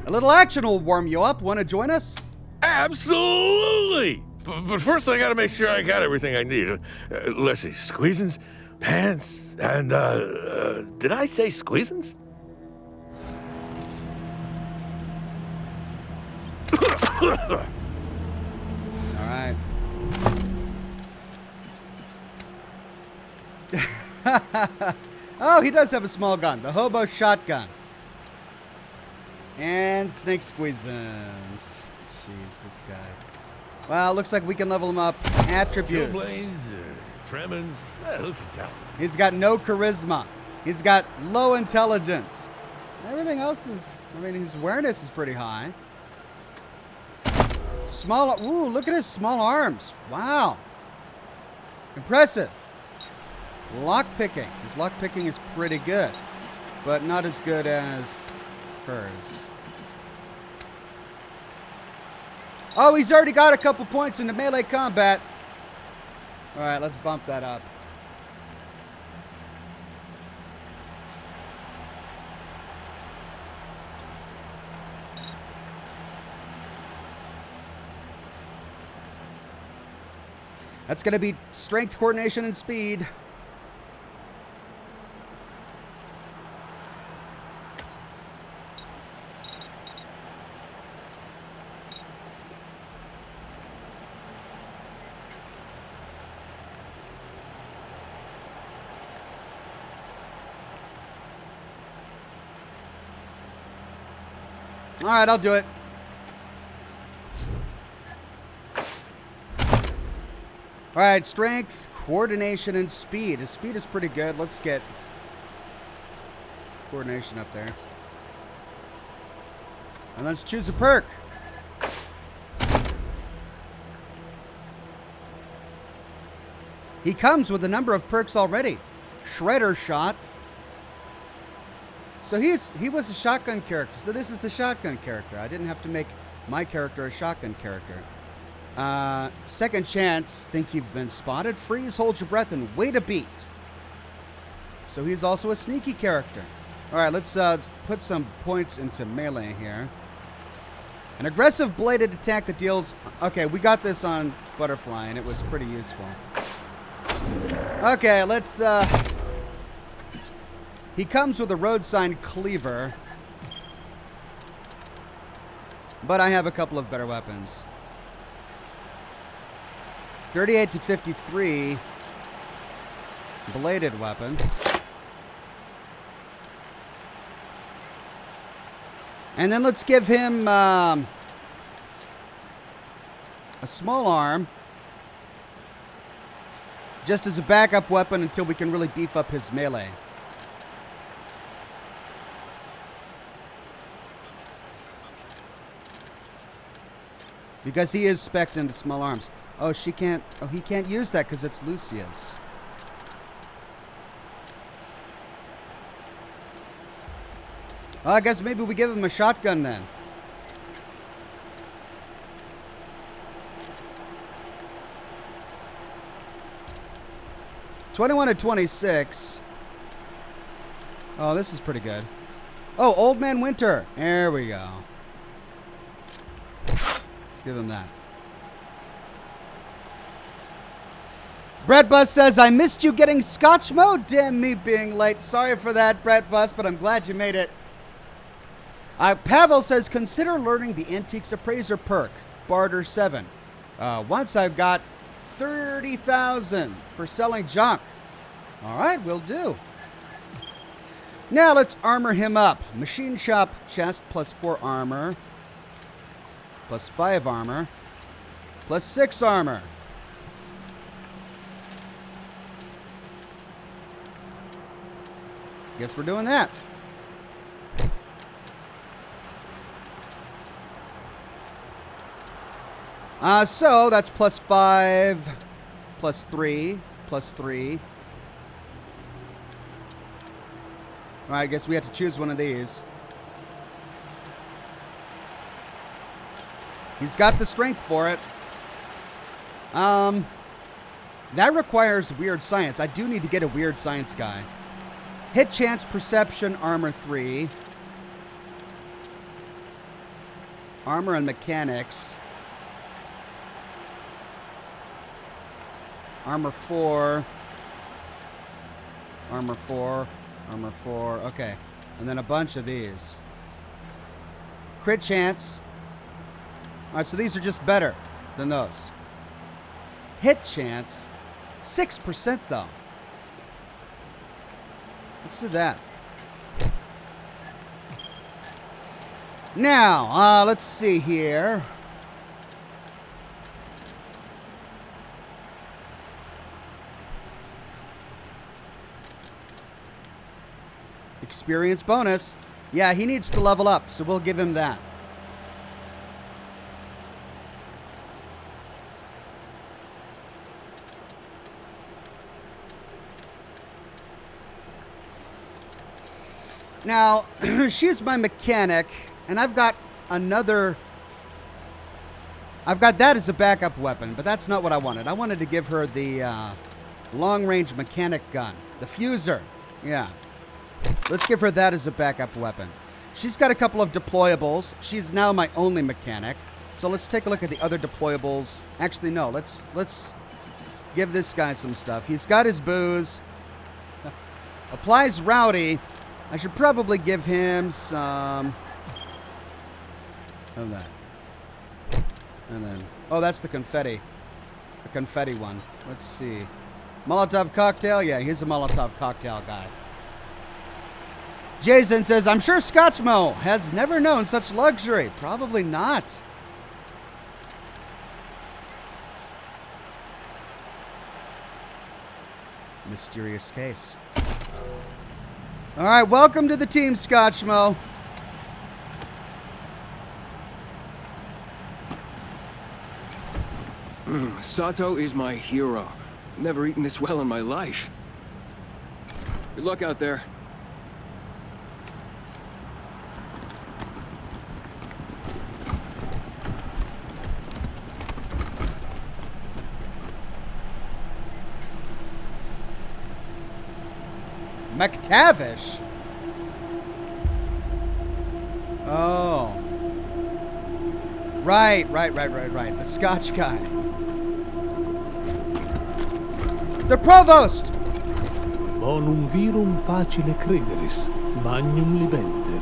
A little action will warm you up. Want to join us? Absolutely! But first I gotta make sure I got everything I need. Let's see, squeezins, pants, and, did I say squeezins? All right. Oh, he does have a small gun. The hobo shotgun. And snake squeezins. Jeez, this guy. Well, looks like we can level him up. Attributes. Blades, tremens, who can tell? He's got no charisma. He's got low intelligence. Everything else is, I mean, his awareness is pretty high. Small, ooh, look at his small arms. Wow. Impressive. Lock picking. His lock picking is pretty good, but not as good as hers. Oh, he's already got a couple points in the melee combat. All right, let's bump that up. That's going to be strength, coordination, and speed. All right, I'll do it. All right, strength, coordination, and speed. His speed is pretty good. Let's get coordination up there. And let's choose a perk. He comes with a number of perks already. Shredder shot. So he was a shotgun character. So this is the shotgun character. I didn't have to make my character a shotgun character. Second chance, think you've been spotted. Freeze, hold your breath, and wait a beat. So he's also a sneaky character. All right, let's put some points into melee here. An aggressive bladed attack that deals... Okay, we got this on Butterfly, and it was pretty useful. Okay, let's... He comes with a road sign cleaver. But I have a couple of better weapons. 38 to 53. Bladed weapon. And then let's give him a small arm. Just as a backup weapon until we can really beef up his melee. Because he is spec'd into small arms. Oh, she can't... Oh, he can't use that because it's Lucia's. Well, I guess maybe we give him a shotgun then. $21 to 26. Oh, this is pretty good. Oh, Old Man Winter. There we go. Give him that. Brett Bus says, I missed you getting Scotch mode. Damn me being late. Sorry for that, Brett Bus, but I'm glad you made it. Pavel says, consider learning the Antiques Appraiser perk. Barter 7. Once I've got 30,000 for selling junk. All right, will do. Now let's armor him up. Machine shop chest plus 4 armor. Plus 5 armor. Plus 6 armor. Guess we're doing that. So that's plus 5 +3, +3. All right, I guess we have to choose one of these. He's got the strength for it. That requires weird science. I do need to get a weird science guy. Hit chance, perception, armor 3. Armor and mechanics. Armor 4. Armor 4. Armor 4. Okay. And then a bunch of these. Crit chance. Alright, so these are just better than those. Hit chance. 6% though. Let's do that. Now, let's see here. Experience bonus. Yeah, he needs to level up, so we'll give him that. Now, she's my mechanic, and I've got another... I've got that as a backup weapon, but that's not what I wanted. I wanted to give her the long-range mechanic gun. The fuser. Yeah. Let's give her that as a backup weapon. She's got a couple of deployables. She's now my only mechanic. So let's take a look at the other deployables. Actually, no. Let's give this guy some stuff. He's got his booze. Applies rowdy. I should probably give him some of that. And then, oh, that's the confetti. The confetti one. Let's see. Molotov cocktail? Yeah, he's a Molotov cocktail guy. Jason says, I'm sure Scotchmo has never known such luxury. Probably not. Mysterious case. All right, welcome to the team, Scotchmo. Sato is my hero. Never eaten this well in my life. Good luck out there. McTavish? Oh. Right. The Scotch guy. The Provost! Bonum virum facile crederis, magnum libenter.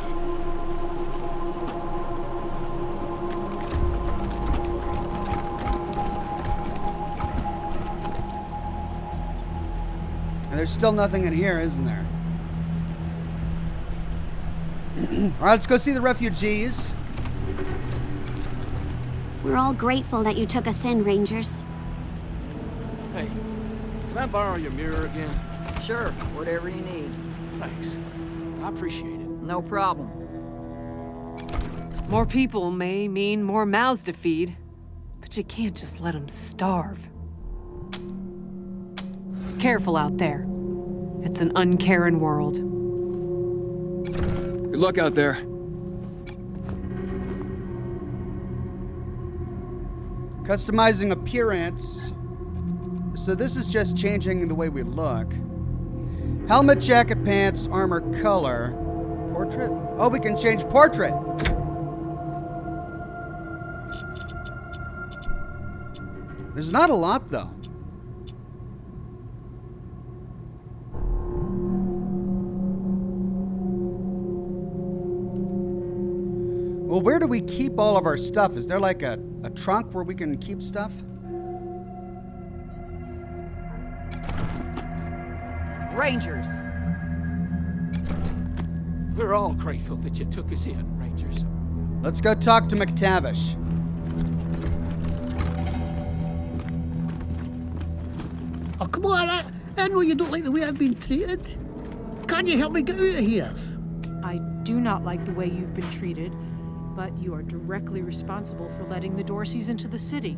And there's still nothing in here, isn't there? All right, let's go see the refugees. We're all grateful that you took us in, Rangers. Hey, can I borrow your mirror again? Sure, whatever you need. Thanks. I appreciate it. No problem. More people may mean more mouths to feed, but you can't just let them starve. Careful out there. It's an uncaring world. Good luck out there. Customizing appearance. So this is just changing the way we look. Helmet, jacket, pants, armor, color. Portrait? Oh, we can change portrait. There's not a lot, though. Well, where do we keep all of our stuff? Is there like a trunk where we can keep stuff? Rangers. We're all grateful that you took us in, Rangers. Let's go talk to McTavish. Oh, come on. I know you don't like the way I've been treated. Can you help me get out of here? I do not like the way you've been treated, but you are directly responsible for letting the Dorseys into the city.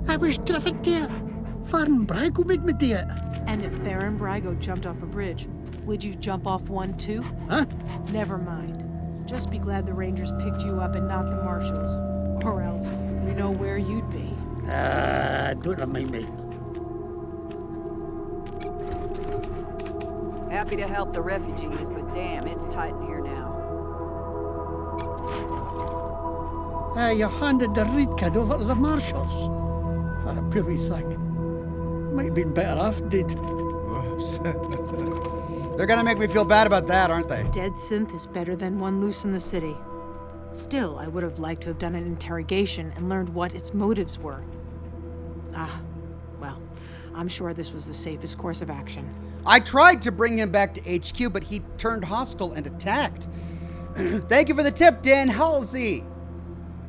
I was trafficked there. Farm Brago made me do it. And if Baron Brago jumped off a bridge, would you jump off one too? Huh? Never mind. Just be glad the Rangers picked you up and not the Marshals. Or else, we know where you'd be. Don't remind me. Happy to help the refugees, but damn, it's tight in here now. You handed the reed kid over to the Marshals. A poor wee thing. Might have been better off dead. Whoops. They're gonna make me feel bad about that, aren't they? Dead synth is better than one loose in the city. Still, I would have liked to have done an interrogation and learned what its motives were. Well, I'm sure this was the safest course of action. I tried to bring him back to HQ, but he turned hostile and attacked. Thank you for the tip, Dan Halsey.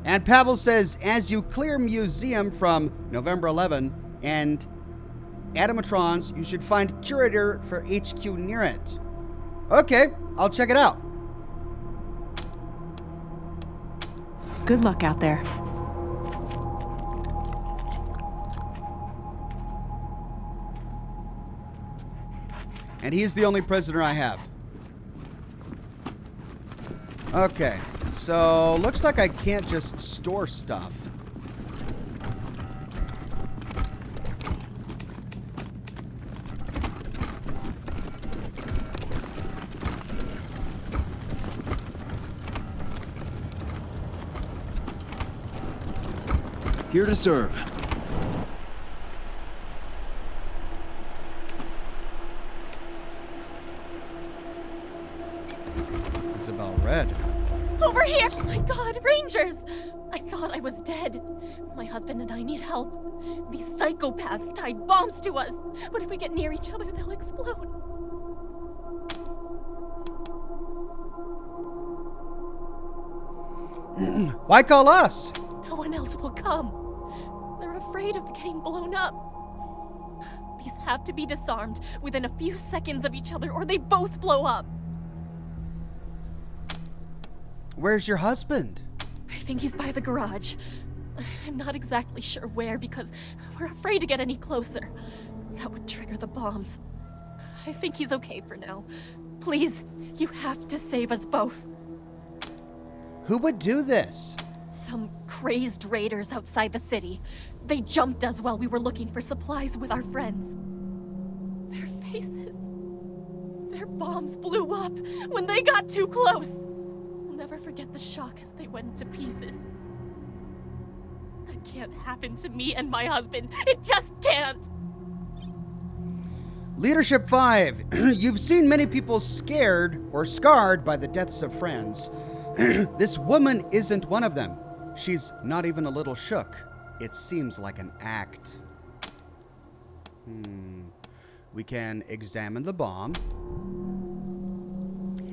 And Pavel says, as you clear museum from November 11 and animatrons, you should find curator for HQ near it. Okay, I'll check it out. Good luck out there. And he's the only prisoner I have. Okay, so looks like I can't just store stuff. Here to serve. Isabel Red. Over here! Oh my god, Rangers! I thought I was dead. My husband and I need help. These psychopaths tied bombs to us. But if we get near each other, they'll explode. Why call us? No one else will come. They're afraid of getting blown up. These have to be disarmed within a few seconds of each other, or they both blow up. Where's your husband? I think he's by the garage. I'm not exactly sure where because we're afraid to get any closer. That would trigger the bombs. I think he's okay for now. Please, you have to save us both. Who would do this? Some crazed raiders outside the city. They jumped us while we were looking for supplies with our friends. Their faces. Their bombs blew up when they got too close. I'll never forget the shock as they went to pieces. That can't happen to me and my husband. It just can't. Leadership 5. You've seen many people scared or scarred by the deaths of friends. This woman isn't one of them. She's not even a little shook. It seems like an act. We can examine the bomb.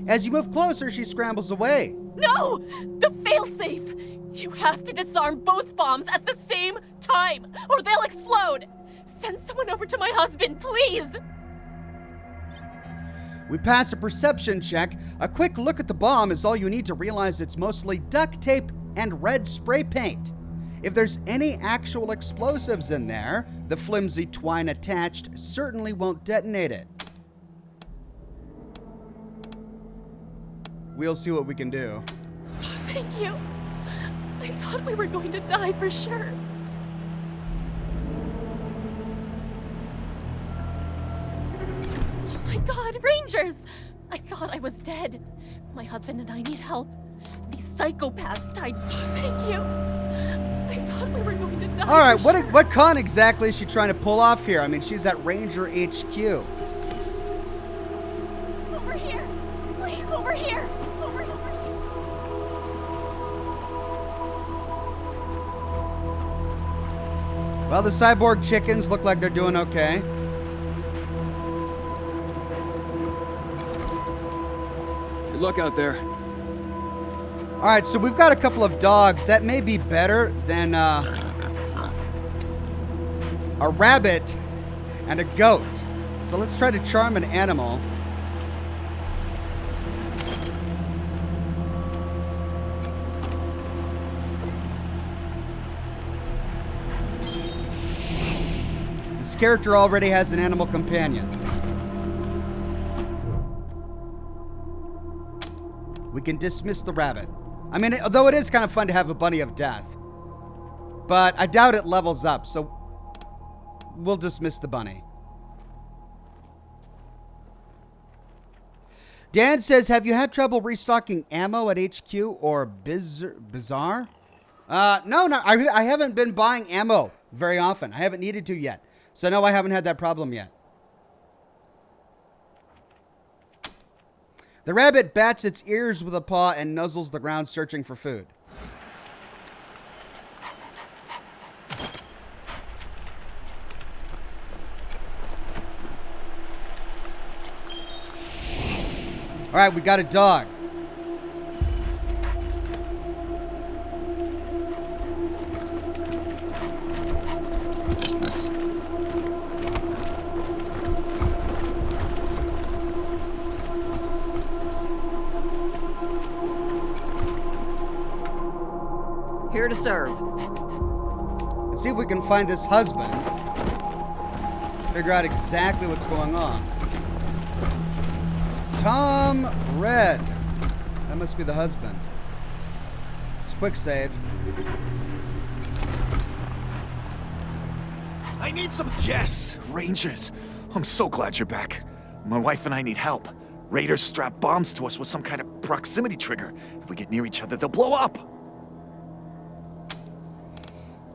As you move closer, she scrambles away. No! The failsafe! You have to disarm both bombs at the same time, or they'll explode! Send someone over to my husband, please! We pass a perception check. A quick look at the bomb is all you need to realize it's mostly duct tape and red spray paint. If there's any actual explosives in there, the flimsy twine attached certainly won't detonate it. We'll see what we can do. Thank you. I thought we were going to die for sure. Oh my god, Rangers! I thought I was dead. My husband and I need help. These psychopaths tied... Thank you. I thought we were going to die. All right, what con exactly is she trying to pull off here? I mean, she's at Ranger HQ. Over here. Please, over here. Over here. Well, the cyborg chickens look like they're doing okay. Good luck out there. All right, so we've got a couple of dogs. That may be better than a rabbit and a goat. So let's try to charm an animal. This character already has an animal companion. We can dismiss the rabbit. I mean, although it is kind of fun to have a bunny of death. But I doubt it levels up, so we'll dismiss the bunny. Dan says, have you had trouble restocking ammo at HQ or Bazaar? No, I haven't been buying ammo very often. I haven't needed to yet. So no, I haven't had that problem yet. The rabbit bats its ears with a paw and nuzzles the ground searching for food. All right, we got a dog. Here to serve. Let's see if we can find this husband. Figure out exactly what's going on. Tom Red. That must be the husband. It's quick save. I need some... Yes, Rangers. I'm so glad you're back. My wife and I need help. Raiders strap bombs to us with some kind of proximity trigger. If we get near each other, they'll blow up.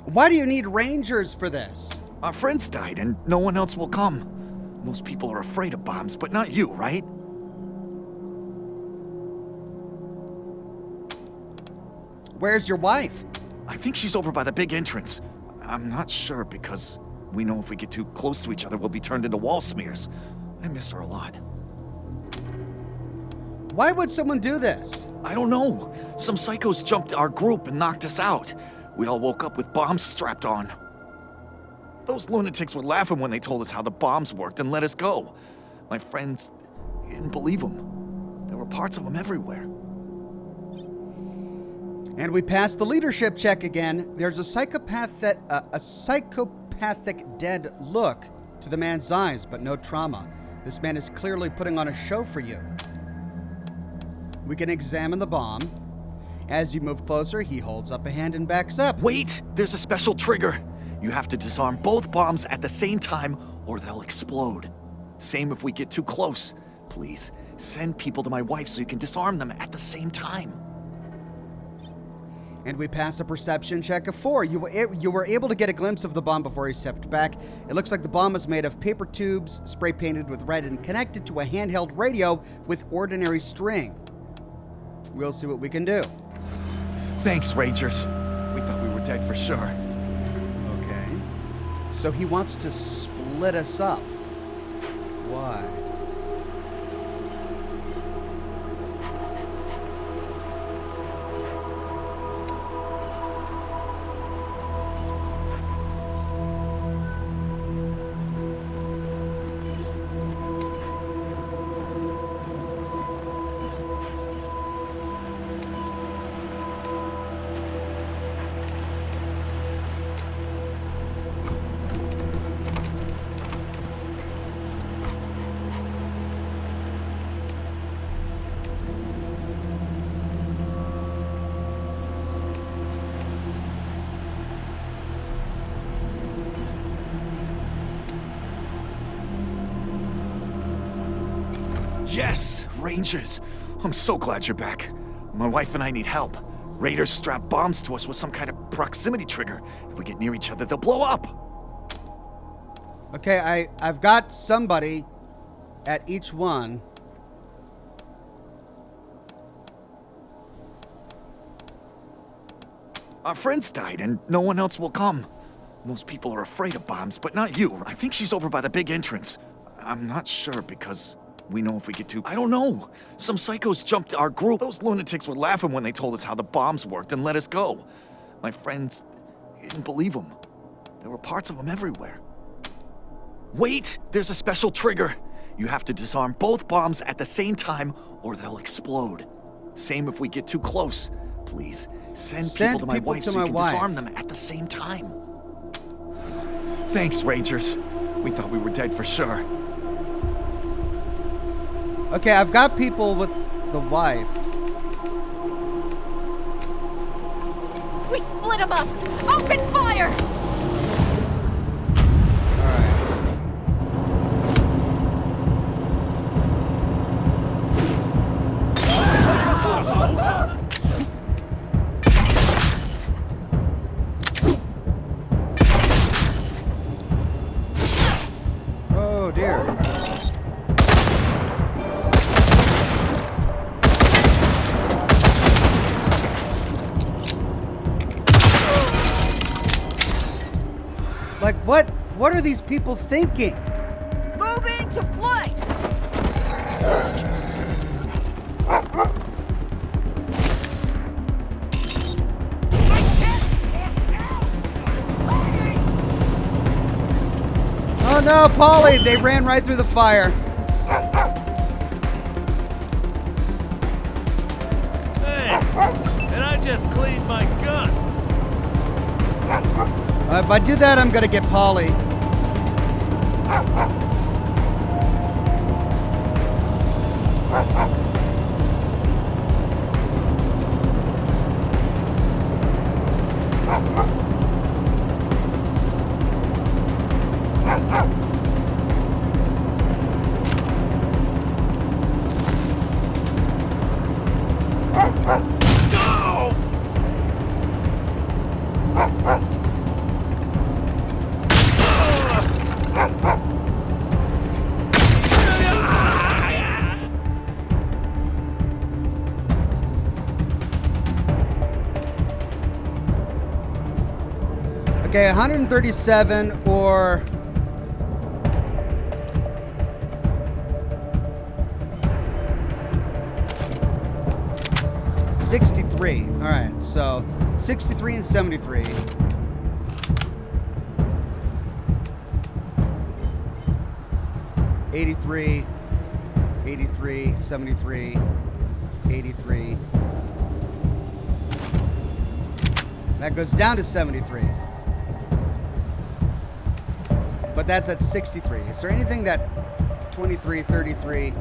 Why do you need Rangers for this? Our friends died and no one else will come. Most people are afraid of bombs, but not you, right? Where's your wife? I think she's over by the big entrance. I'm not sure because we know if we get too close to each other, we'll be turned into wall smears. I miss her a lot. Why would someone do this? I don't know. Some psychos jumped our group and knocked us out. We all woke up with bombs strapped on. Those lunatics were laughing when they told us how the bombs worked and let us go. My friends didn't believe them. There were parts of them everywhere. And we passed the leadership check again. There's a psychopathic dead look to the man's eyes, but no trauma. This man is clearly putting on a show for you. We can examine the bomb. As you move closer, he holds up a hand and backs up. Wait! There's a special trigger. You have to disarm both bombs at the same time or they'll explode. Same if we get too close. Please, send people to my wife so you can disarm them at the same time. And we pass a perception check of 4. You were able to get a glimpse of the bomb before he stepped back. It looks like the bomb is made of paper tubes, spray painted with red, and connected to a handheld radio with ordinary string. We'll see what we can do. Thanks, Rangers. We thought we were dead for sure. Okay. So he wants to split us up. Why? Yes, Rangers. I'm so glad you're back. My wife and I need help. Raiders strap bombs to us with some kind of proximity trigger. If we get near each other, they'll blow up. Okay, I've got somebody at each one. Our friends died and no one else will come. Most people are afraid of bombs, but not you. I think she's over by the big entrance. I'm not sure because we know if we get too... I don't know. Some psychos jumped our group. Those lunatics were laughing when they told us how the bombs worked and let us go. My friends didn't believe them. There were parts of them everywhere. Wait! There's a special trigger. You have to disarm both bombs at the same time or they'll explode. Same if we get too close. Please, send people to my wife so you can disarm them at the same time. Thanks, Rangers. We thought we were dead for sure. Okay, I've got people with the wife. We split them up! Open fire! Oh dear. Like, what are these people thinking? Move into flight! Oh no, Polly! They ran right through the fire. Hey, and I just cleaned my gun. If I do that, I'm gonna get Polly. Okay, 137 or... $63. All right, so 63 and 73. $83, $83, $73, $83. That goes down to 73. But that's at 63. Is there anything that 23, 33?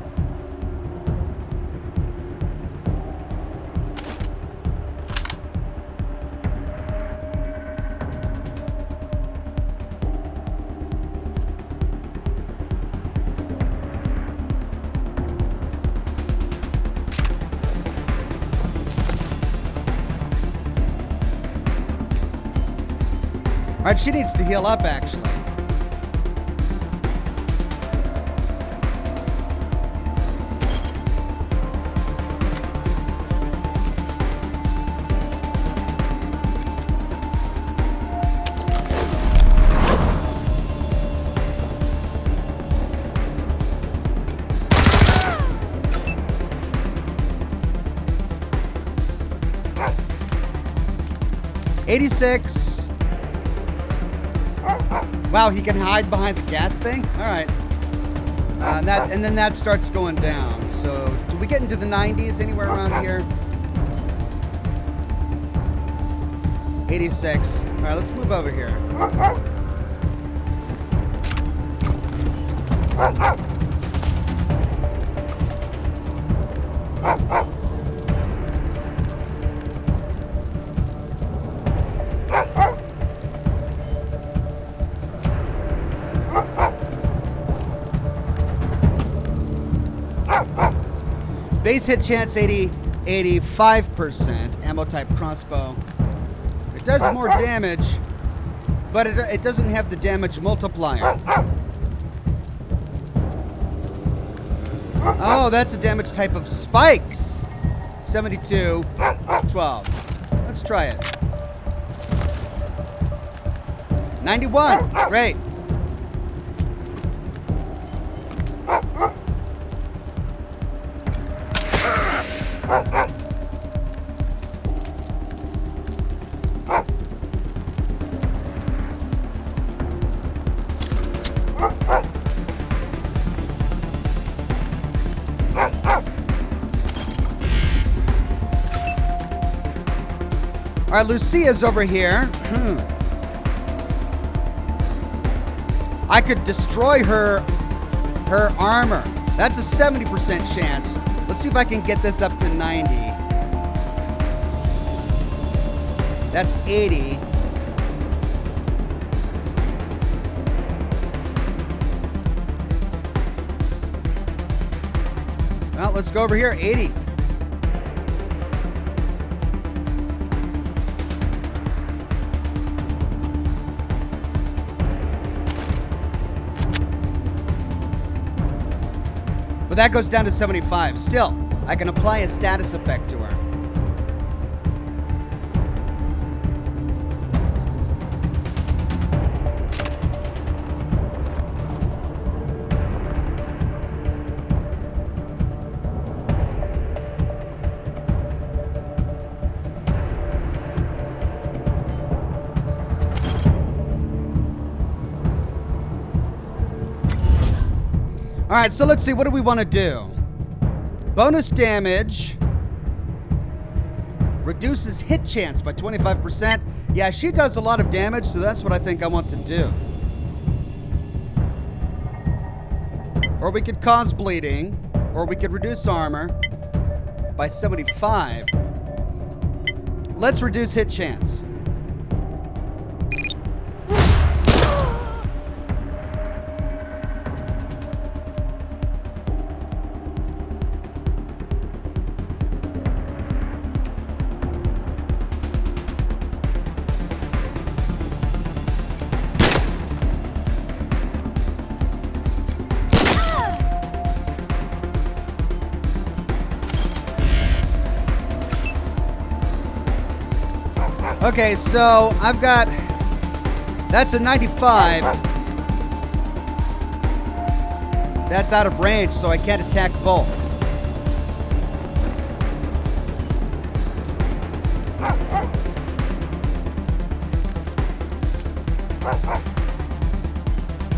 All right, she needs to heal up, actually. $86. Wow, he can hide behind the gas thing? All right. And then that starts going down. So, do we get into the 90s anywhere around here? 86. All right, let's move over here. Base hit chance 85%. Ammo type crossbow. It does more damage, but it doesn't have the damage multiplier. Oh, that's a damage type of spikes. 72, 12. Let's try it. 91. Great. All right, Lucia's over here. I could destroy her armor. That's a 70% chance. Let's see if I can get this up to 90. That's 80. Well, let's go over here. 80. But that goes down to 75. Still, I can apply a status effect to her. All right, so let's see. What do we want to do? Bonus damage reduces hit chance by 25%. Yeah, she does a lot of damage, so that's what I think I want to do. Or we could cause bleeding, or we could reduce armor by 75. Let's reduce hit chance. Okay, so I've got, that's a 95. That's out of range, so I can't attack both.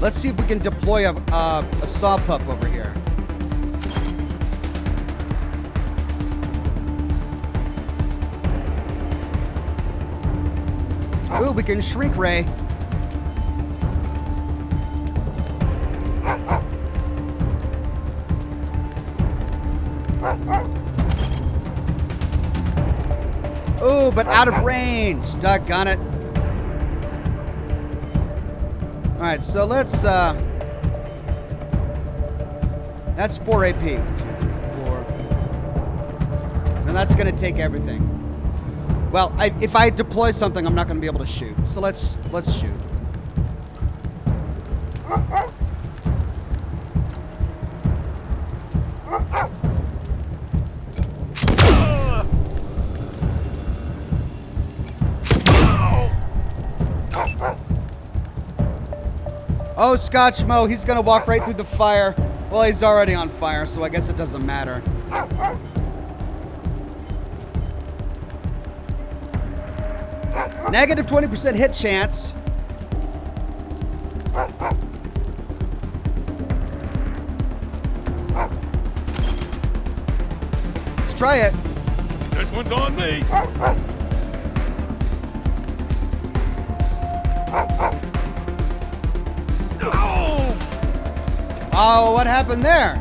Let's see if we can deploy a saw pup over here. Ooh, we can shrink ray. Ooh, but out of range. Doggone it. All right, so let's, that's 4 AP. 2, 3, 4. And that's gonna take everything. Well, if I deploy something, I'm not going to be able to shoot. So let's shoot. Oh, Scotchmo, he's going to walk right through the fire. Well, he's already on fire, so I guess it doesn't matter. Negative 20% hit chance. Let's try it. This one's on me. Oh, what happened there?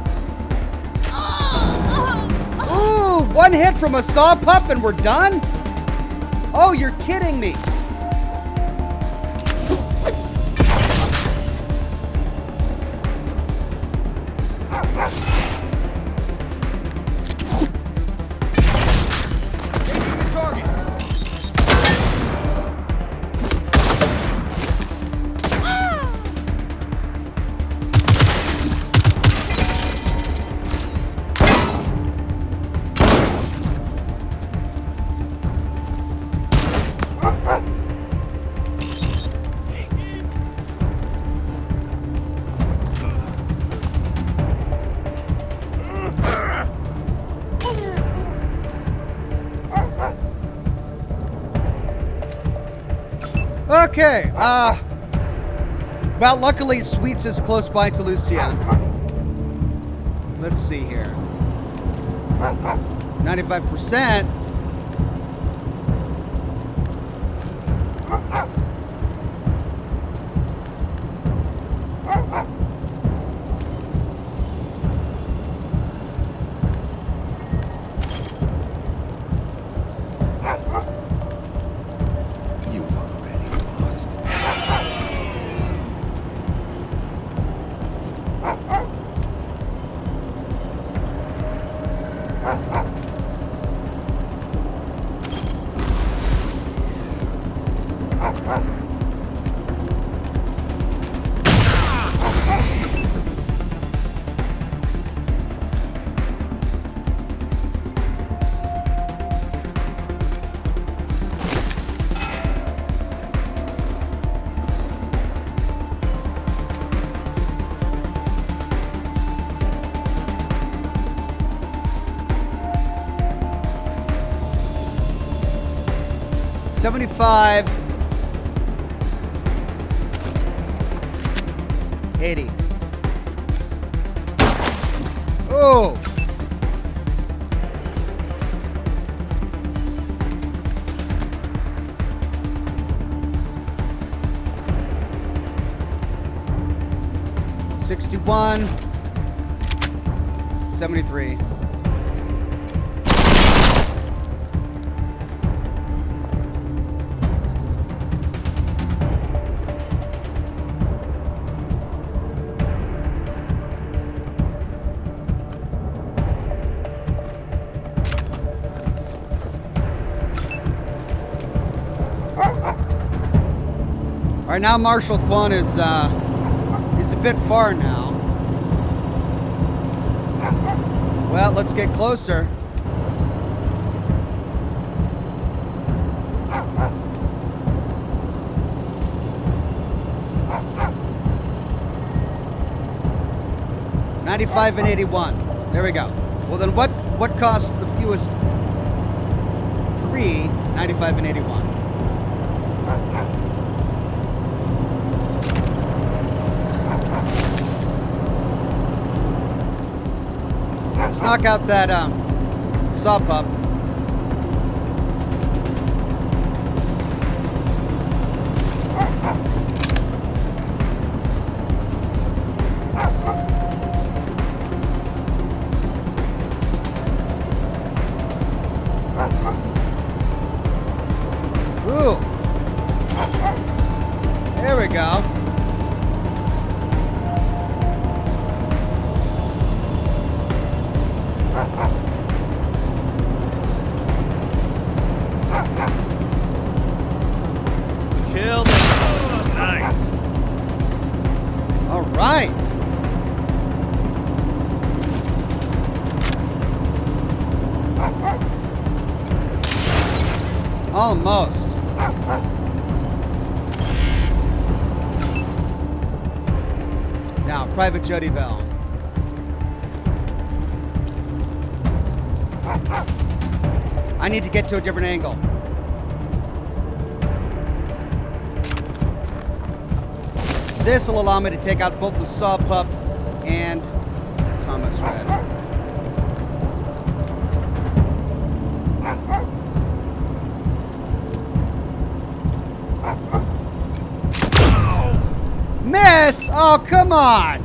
Ooh, one hit from a saw pup and we're done? Oh, you're kidding me. Engaging the targets. Okay, well, luckily Sweets is close by to Lucia. Let's see here. 95%. $75. 80. Oh! $61. 73. All right, now Marshal Quan is a bit far now. Well, let's get closer. $95 and $81. There we go. Well, then what costs the fewest? 3, $95 and $81. Let's knock out that saw pup. Ooh. There we go. Kill them. Oh, nice. All right. Almost. Now, Private Jody Bell. I need to get to a different angle. This will allow me to take out both the saw pup and Thomas Red. Miss! Oh, come on!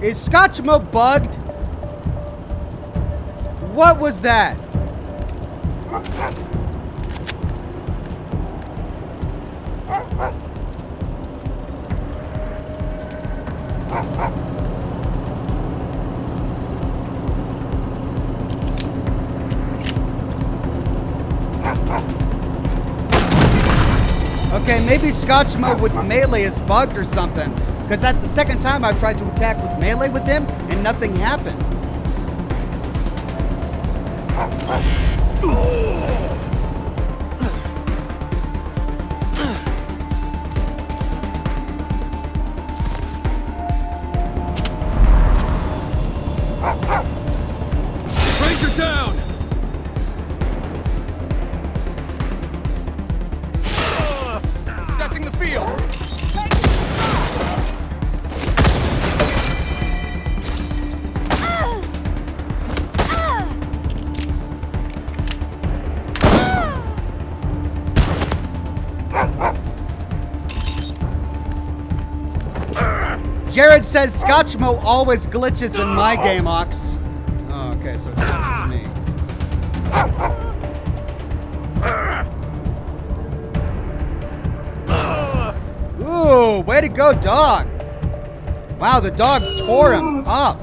Is Scotchmo bugged? What was that? Okay, maybe Scotchmo with melee is bugged or something. Because that's the second time I've tried to attack with melee with him and nothing happened. Ranger down! Assessing the field. Jared says Scotchmo always glitches in my game, Ox. Oh, okay, so it's just me. Ooh, way to go, dog. Wow, the dog tore him up.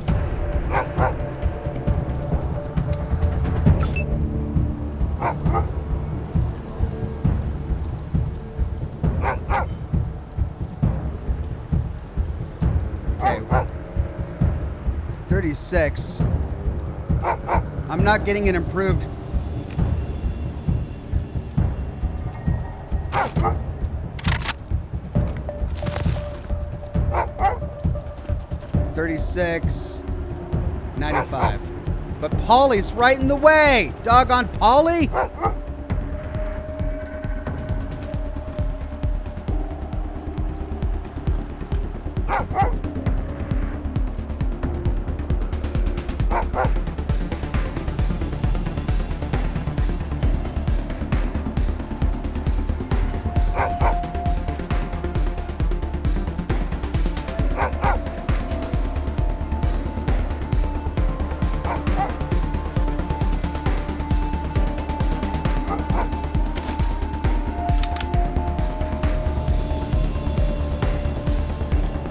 Okay. 36. I'm not getting it improved. $36, $95. But Polly's right in the way. Doggone Polly.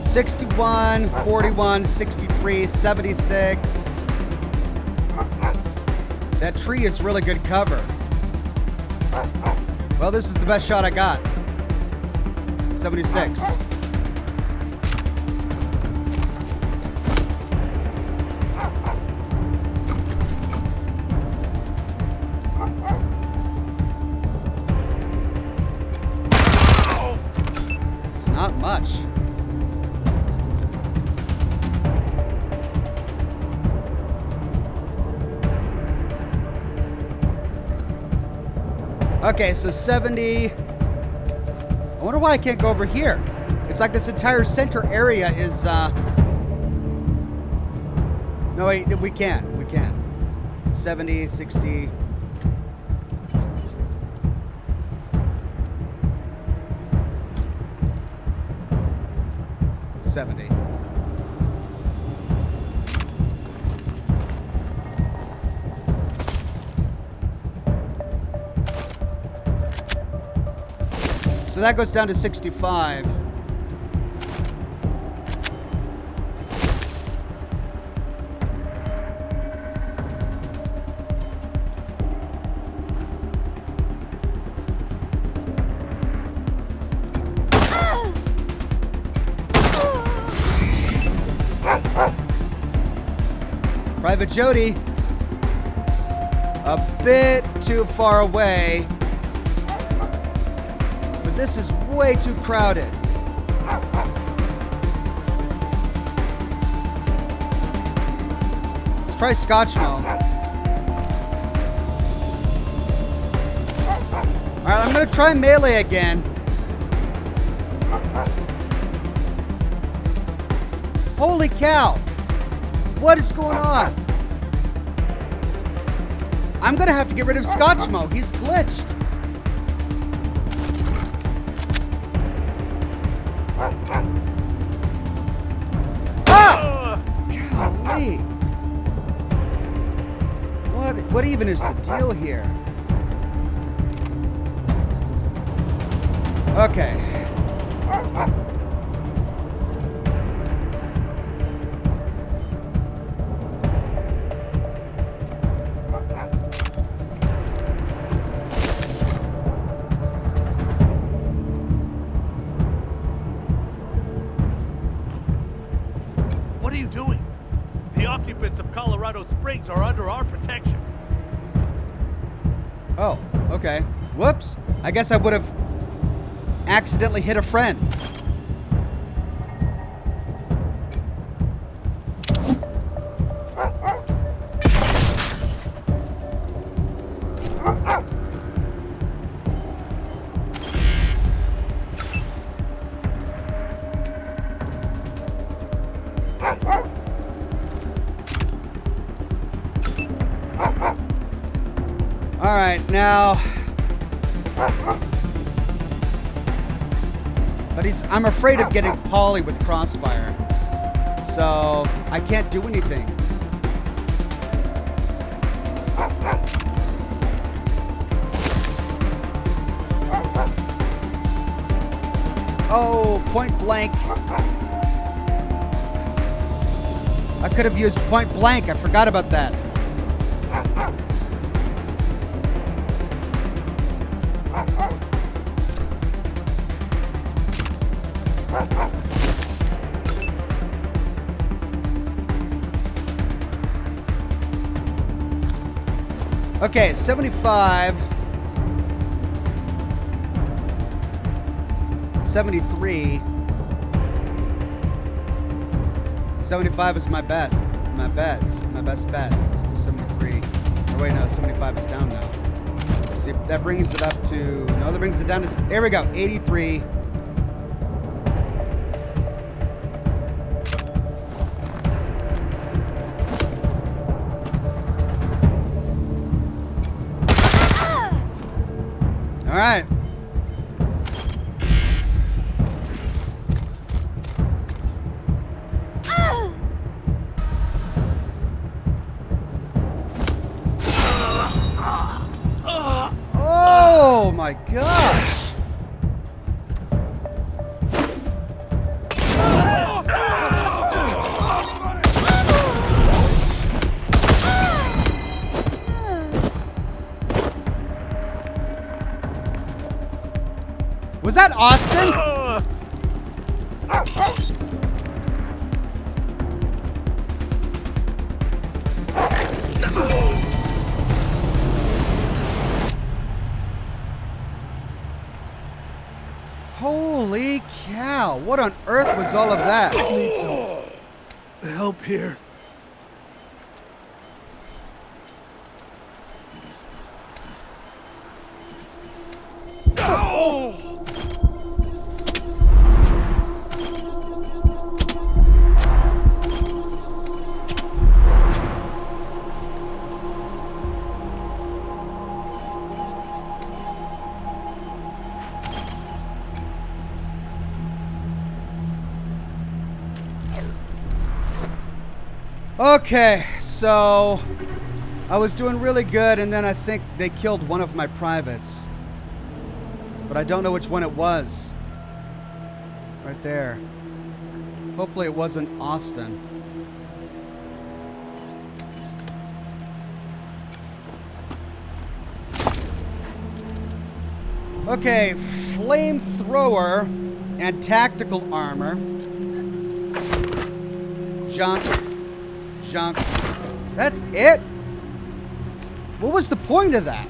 $61, $41, $63, $76. That tree is really good cover. Well, this is the best shot I got. 76. It's not much. Okay, so 70. I wonder why I can't go over here. It's like this entire center area is, no, wait, we can. 70, 60. $70. So that goes down to 65. Private Jody, a bit too far away. This is way too crowded. Let's try Scotchmo. Alright, I'm gonna try melee again. Holy cow! What is going on? I'm gonna have to get rid of Scotchmo. He's glitched. Ah! Golly. What even is the deal here? Okay. What are you doing? The occupants of Colorado Springs are under our protection. Oh, okay. Whoops. I guess I would have accidentally hit a friend. All right, now. But I'm afraid of getting Polly with Crossfire. So I can't do anything. Oh, point blank. I could have used point blank. I forgot about that. Okay, 75. 73. 75 is my best. My best bet. 73. Oh wait, no, 75 is down now. See, that brings it up to, no, that brings it down to, there we go, 83. All right. Oh my gosh. Was that Austin? Holy cow, what on earth was all of that? I need some help here. Okay, so I was doing really good, and then I think they killed one of my privates. But I don't know which one it was. Right there. Hopefully it wasn't Austin. Okay, flamethrower and tactical armor. Junk. Junk. That's it? What was the point of that?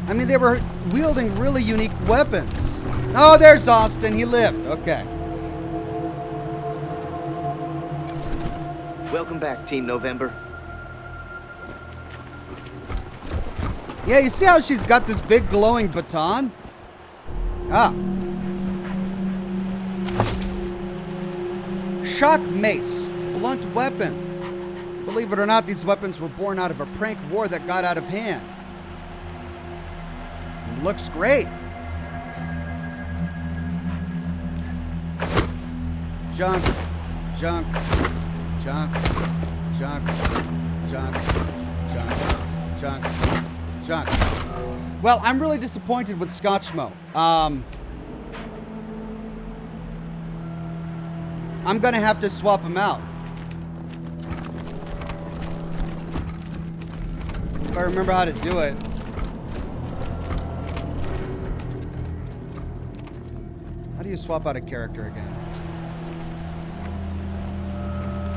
I mean, they were wielding really unique weapons. Oh, there's Austin. He lived. Okay. Welcome back, Team November. Yeah, you see how she's got this big glowing baton? Ah. Shock mace. Blunt weapon. Believe it or not, these weapons were born out of a prank war that got out of hand. Looks great. Junk. Junk. Junk. Junk. Junk. Junk. Junk. Junk. Well, I'm really disappointed with Scotchmo. I'm gonna have to swap him out. If I remember how to do it. How do you swap out a character again?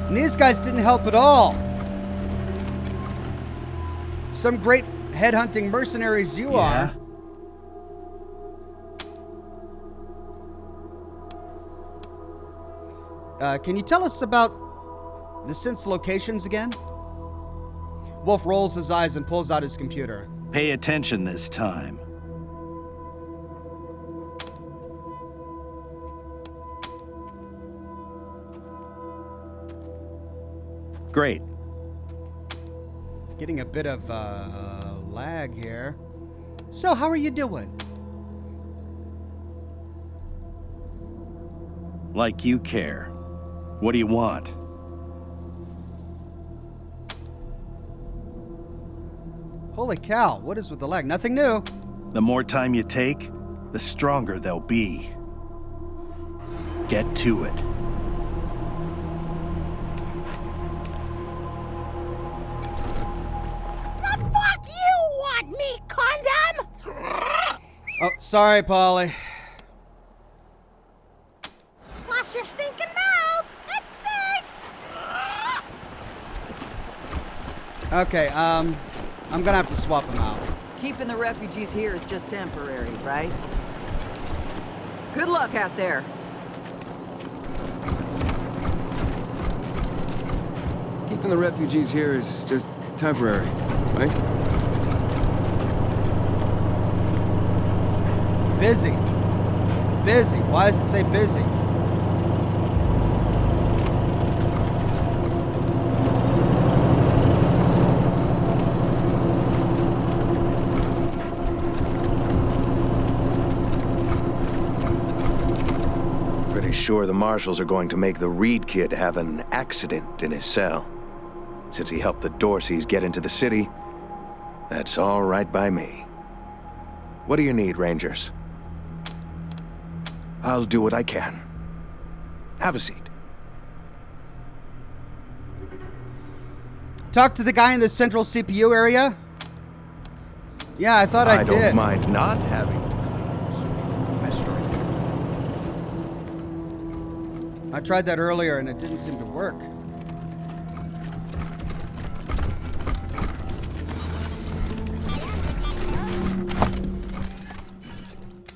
And these guys didn't help at all. Some great headhunting mercenaries you are. Can you tell us about the synth's locations again? Wolf rolls his eyes and pulls out his computer. Pay attention this time. Great. Getting a bit of lag here. So, how are you doing? Like you care. What do you want? Holy cow, what is with the lag? Nothing new. The more time you take, the stronger they'll be. Get to it. Sorry, Polly. Wash your stinking mouth! It stinks! Okay, I'm gonna have to swap them out. Keeping the refugees here is just temporary, right? Good luck out there. Keeping the refugees here is just temporary, right? Busy. Busy. Why does it say busy? Pretty sure the marshals are going to make the Reed kid have an accident in his cell. Since he helped the Dorseys get into the city, that's all right by me. What do you need, Rangers? I'll do what I can. Have a seat. Talk to the guy in the central CPU area? Yeah, I thought I did. I don't mind not having festering. I tried that earlier and it didn't seem to work.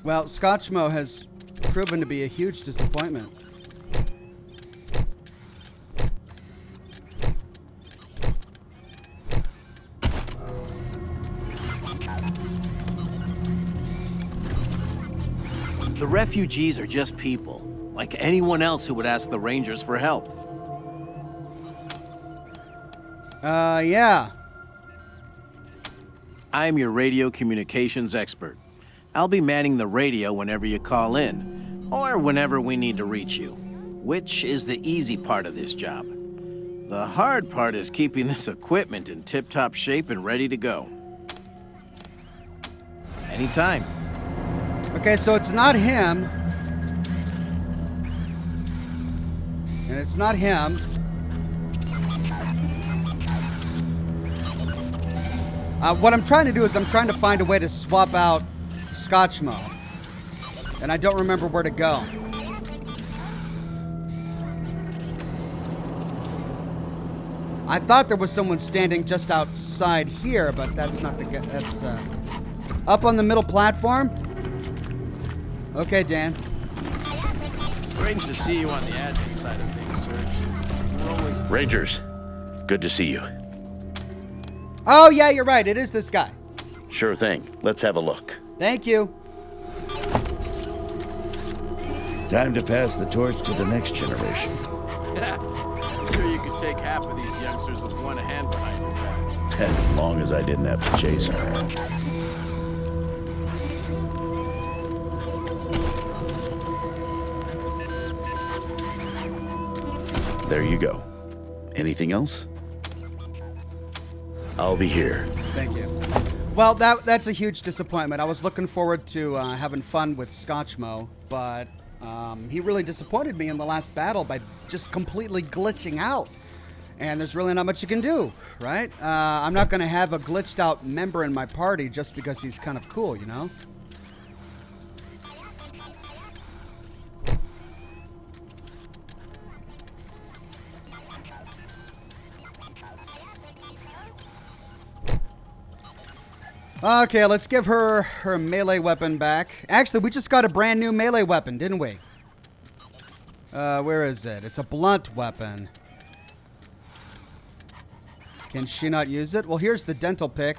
Well, Scotchmo has proven to be a huge disappointment. The refugees are just people, like anyone else who would ask the Rangers for help. Yeah. I'm your radio communications expert. I'll be manning the radio whenever you call in, or whenever we need to reach you, which is the easy part of this job. The hard part is keeping this equipment in tip-top shape and ready to go. Anytime. Okay, so it's not him. And it's not him. What I'm trying to do is I'm trying to find a way to swap out Scotchmo. And I don't remember where to go. I thought there was someone standing just outside here, but that's not the guy. That's up on the middle platform. Okay, Dan. Strange to see you on the admin side of things, sir. Rangers, good to see you. Oh, yeah, you're right. It is this guy. Sure thing. Let's have a look. Thank you. Time to pass the torch to the next generation. I'm sure you could take half of these youngsters with one hand behind your back. As long as I didn't have to chase her. There you go. Anything else? I'll be here. Thank you. Well, that's a huge disappointment. I was looking forward to having fun with Scotchmo, but he really disappointed me in the last battle by just completely glitching out. And there's really not much you can do, right? I'm not going to have a glitched out member in my party just because he's kind of cool, you know? Okay, let's give her her melee weapon back. Actually, we just got a brand new melee weapon, didn't we? Where is it? It's a blunt weapon. Can she not use it? Well, here's the dental pick.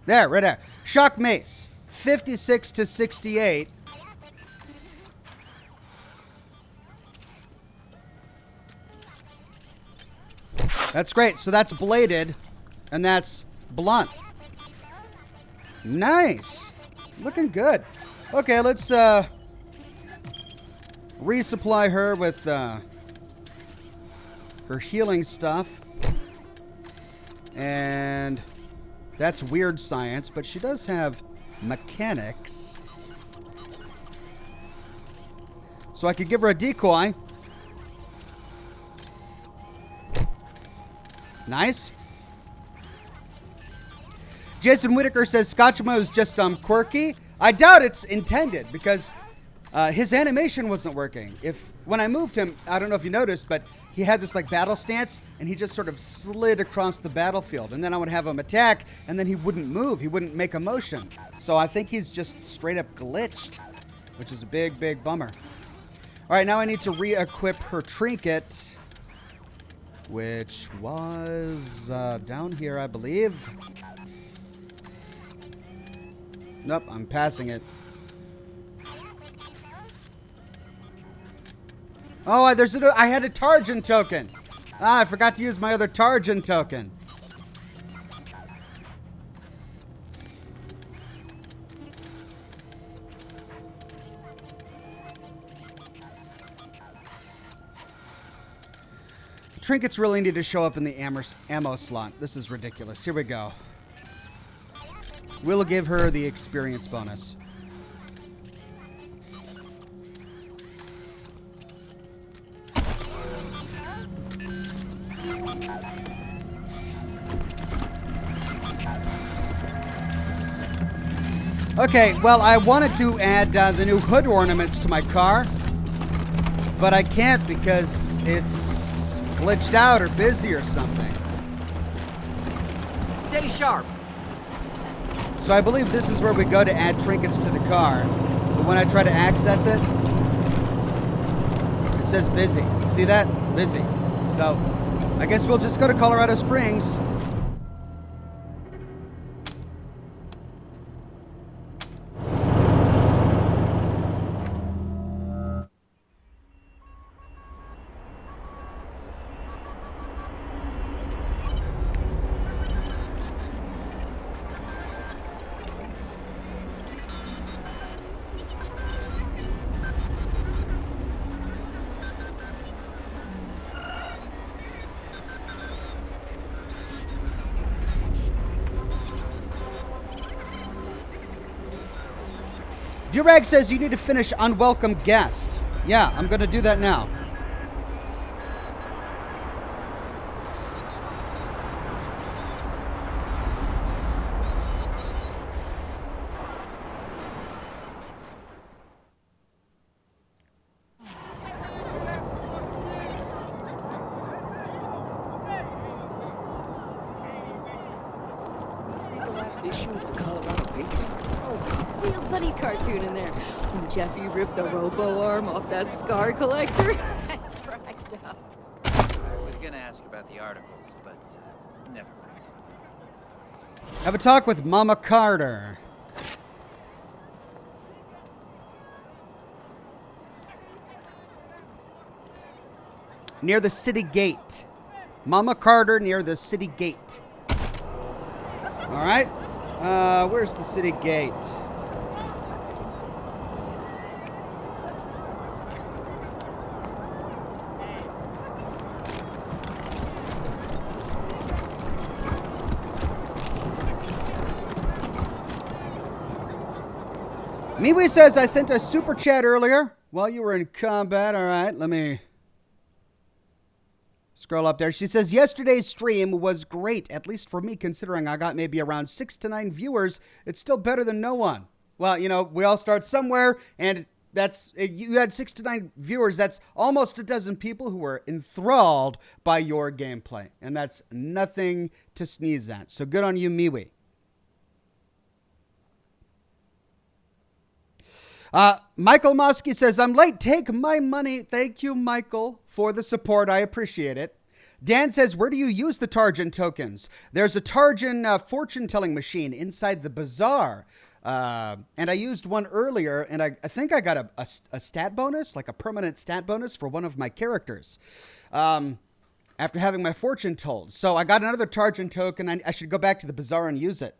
There, right there. Shock mace. 56 to 68. That's great. So that's bladed, and that's blunt. Nice. Looking good. Okay, let's resupply her with her healing stuff. And that's weird science, but she does have mechanics. So I could give her a decoy. Nice. Jason Whitaker says Scotchmo is just quirky. I doubt it's intended because his animation wasn't working. When I moved him, I don't know if you noticed, but he had this like battle stance and he just sort of slid across the battlefield. And then I would have him attack and then he wouldn't move. He wouldn't make a motion. So I think he's just straight up glitched, which is a big, big bummer. All right, now I need to re-equip her trinket, which was down here, I believe. Nope, I'm passing it. Oh, I had a Tarjan token. I forgot to use my other Tarjan token. Trinkets really need to show up in the ammo slot. This is ridiculous. Here we go. We'll give her the experience bonus. Okay, well, I wanted to add the new hood ornaments to my car, but I can't because it's glitched out or busy or something. Stay sharp. So I believe this is where we go to add trinkets to the car. But when I try to access it, it says busy. See that? Busy. So I guess we'll just go to Colorado Springs. Durag says you need to finish Unwelcome Guest. Yeah, I'm going to do that now. Read the last issue of the Colorado paper. Oh, real funny cartoon in there. When Jeffy ripped the robo arm off that scar collector. I cracked up. I was gonna ask about the articles, but never mind. Have a talk with Mama Carter. Near the city gate. Mama Carter near the city gate. All right. Where's the city gate? Miwi says I sent a super chat earlier while you were in combat. All right, let me scroll up there. She says, yesterday's stream was great, at least for me, considering I got maybe around 6 to 9 viewers. It's still better than no one. Well, you know, we all start somewhere, and you had 6 to 9 viewers. That's almost a dozen people who were enthralled by your gameplay, and that's nothing to sneeze at. So good on you, Miwi. Michael Mosky says, I'm late. Take my money. Thank you, Michael, for the support. I appreciate it. Dan says, where do you use the Tarjan tokens? There's a Tarjan fortune-telling machine inside the bazaar. And I used one earlier, and I think I got a stat bonus, like a permanent stat bonus for one of my characters after having my fortune told. So I got another Tarjan token. I should go back to the bazaar and use it.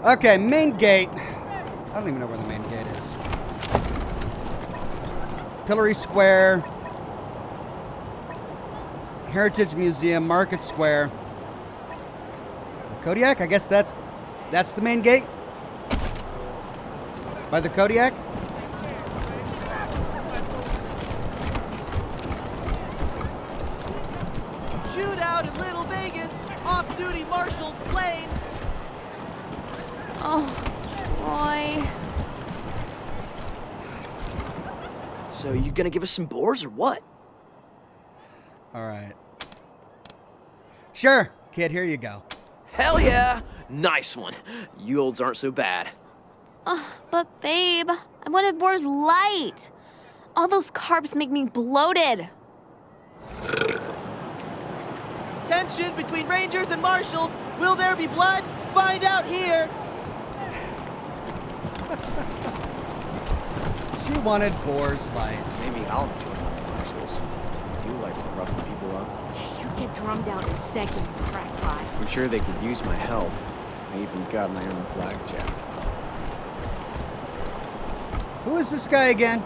Okay, main gate. I don't even know where the main gate is. Pillory Square. Heritage Museum, Market Square. The Kodiak? I guess that's the main gate? By the Kodiak? off-duty marshal slain! Oh, boy. So you gonna give us some boars or what? All right. Sure, kid, here you go. Hell yeah! Nice one. You olds aren't so bad. But babe, I wanted boar's light. All those carbs make me bloated. Tension between rangers and marshals. Will there be blood? Find out here. She wanted boar's light. Maybe I'll join the marshals. I do like roughing people up. You get drummed out a second, you crack pie. I'm sure they could use my help. I even got my own blackjack. Who is this guy again?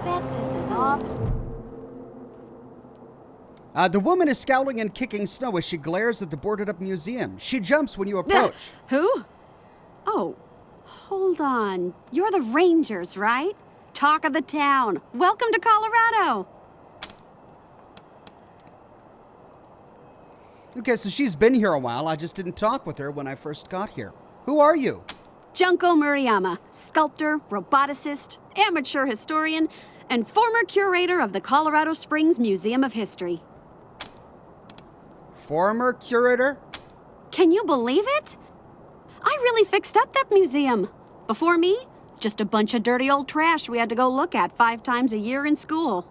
Bet this is all. The woman is scowling and kicking snow as she glares at the boarded-up museum. She jumps when you approach. Who? Oh, hold on. You're the Rangers, right? Talk of the town. Welcome to Colorado. Okay, so she's been here a while. I just didn't talk with her when I first got here. Who are you? Junko Murayama, sculptor, roboticist, amateur historian, and former curator of the Colorado Springs Museum of History. Former curator? Can you believe it? I really fixed up that museum. Before me, just a bunch of dirty old trash we had to go look at 5 times a year in school.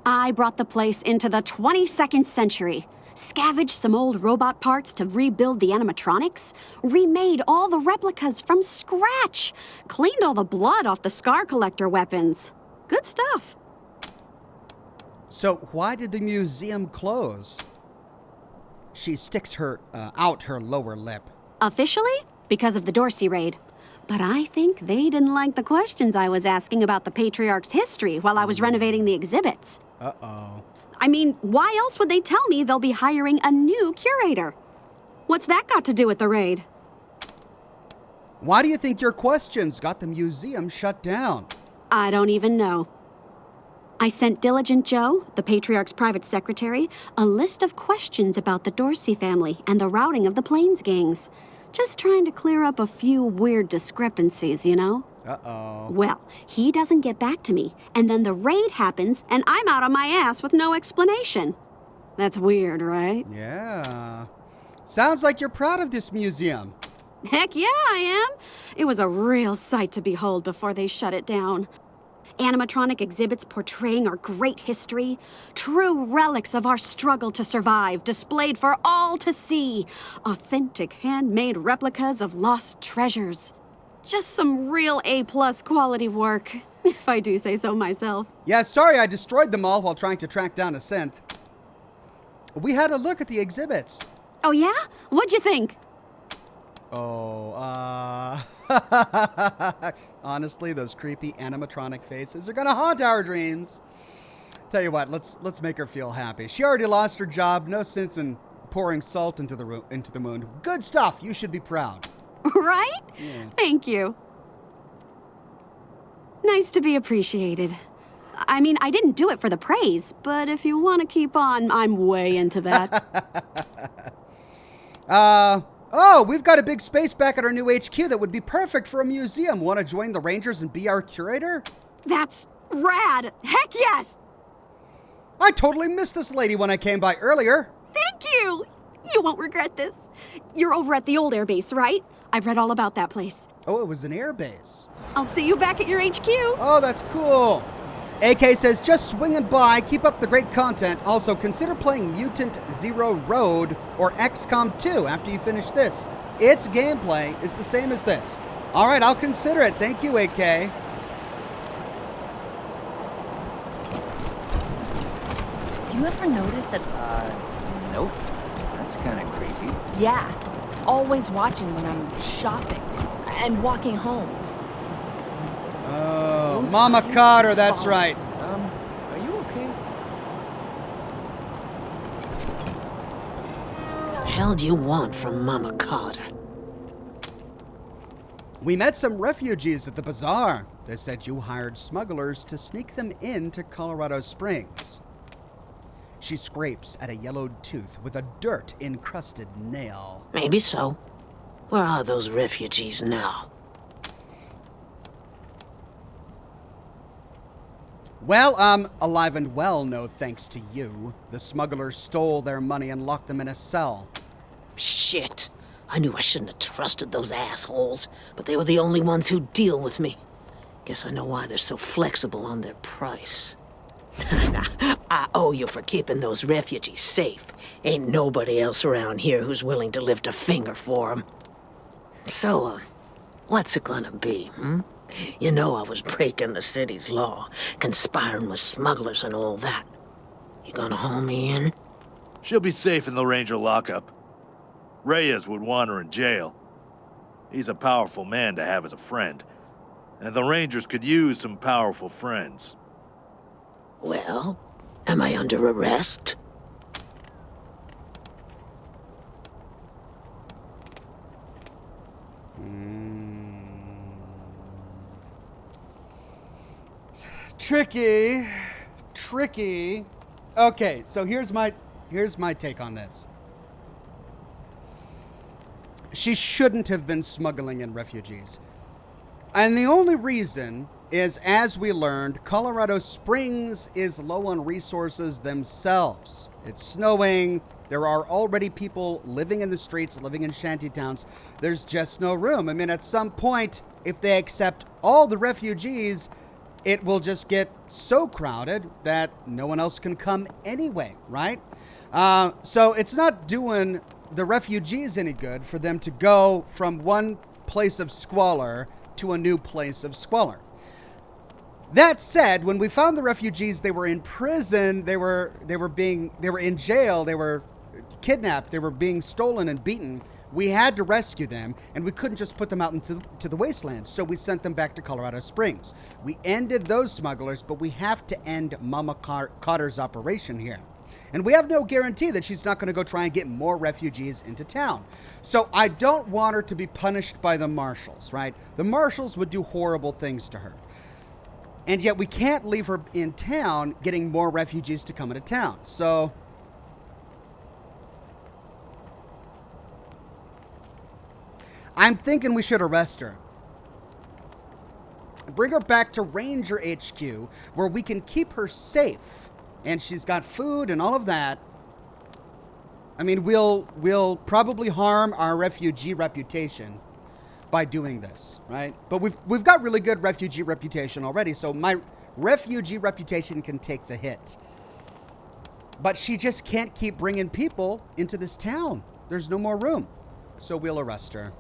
I brought the place into the 22nd century, scavenged some old robot parts to rebuild the animatronics, remade all the replicas from scratch, cleaned all the blood off the scar collector weapons. Good stuff. So why did the museum close? She sticks out her lower lip. Officially, because of the Dorsey raid. But I think they didn't like the questions I was asking about the Patriarch's history while I was renovating the exhibits. Uh-oh. I mean, why else would they tell me they'll be hiring a new curator? What's that got to do with the raid? Why do you think your questions got the museum shut down? I don't even know. I sent Diligent Joe, the Patriarch's private secretary, a list of questions about the Dorsey family and the routing of the Plains gangs. Just trying to clear up a few weird discrepancies, you know? Uh-oh. Well, he doesn't get back to me, and then the raid happens, and I'm out on my ass with no explanation. That's weird, right? Yeah. Sounds like you're proud of this museum. Heck yeah, I am. It was a real sight to behold before they shut it down. Animatronic exhibits portraying our great history, true relics of our struggle to survive, displayed for all to see. Authentic handmade replicas of lost treasures. Just some real A-plus quality work, if I do say so myself. Yeah, sorry I destroyed them all while trying to track down a synth. We had a look at the exhibits. Oh yeah? What'd you think? Honestly, those creepy animatronic faces are gonna haunt our dreams. Tell you what, let's make her feel happy. She already lost her job. No sense in pouring salt into the wound. Good stuff. You should be proud. Right? Yeah. Thank you. Nice to be appreciated. I mean, I didn't do it for the praise, but if you want to keep on, I'm way into that. Oh, we've got a big space back at our new HQ that would be perfect for a museum. Want to join the Rangers and be our curator? That's rad. Heck yes. I totally missed this lady when I came by earlier. Thank you. You won't regret this. You're over at the old airbase, right? I've read all about that place. Oh, it was an airbase. I'll see you back at your HQ. Oh, that's cool. AK says, just swinging by, keep up the great content. Also, consider playing Mutant Zero Road or XCOM 2 after you finish this. Its gameplay is the same as this. All right, I'll consider it. Thank you, AK. You ever notice that... Nope. That's kind of creepy. Yeah. Always watching when I'm shopping and walking home. It's... Oh, Mama Carter, that's right. Are you okay? What the hell do you want from Mama Carter? We met some refugees at the bazaar. They said you hired smugglers to sneak them into Colorado Springs. She scrapes at a yellowed tooth with a dirt-encrusted nail. Maybe so. Where are those refugees now? Well, alive and well, no thanks to you. The smugglers stole their money and locked them in a cell. Shit. I knew I shouldn't have trusted those assholes, but they were the only ones who'd deal with me. Guess I know why they're so flexible on their price. I owe you for keeping those refugees safe. Ain't nobody else around here who's willing to lift a finger for them. So, what's it gonna be, hmm? You know I was breaking the city's law, conspiring with smugglers and all that. You gonna haul me in? She'll be safe in the Ranger lockup. Reyes would want her in jail. He's a powerful man to have as a friend. And the Rangers could use some powerful friends. Well, am I under arrest? Tricky. Okay, so here's my take on this. She shouldn't have been smuggling in refugees. And the only reason is, as we learned, Colorado Springs is low on resources themselves. It's snowing. There are already people living in the streets, living in shantytowns. There's just no room. I mean, at some point, if they accept all the refugees, it will just get so crowded that no one else can come anyway, right? So it's not doing the refugees any good for them to go from one place of squalor to a new place of squalor. That said, when we found the refugees, they were in prison, they were in jail, they were kidnapped, they were being stolen and beaten. We had to rescue them, and we couldn't just put them out into the wasteland, so we sent them back to Colorado Springs. We ended those smugglers, but we have to end Mama Carter's operation here. And we have no guarantee that she's not going to go try and get more refugees into town. So I don't want her to be punished by the marshals, right? The marshals would do horrible things to her. And yet we can't leave her in town getting more refugees to come into town. So I'm thinking we should arrest her. Bring her back to Ranger HQ, where we can keep her safe. And she's got food and all of that. I mean, we'll probably harm our refugee reputation by doing this, right? But we've got really good refugee reputation already, so my refugee reputation can take the hit. But she just can't keep bringing people into this town. There's no more room. So we'll arrest her.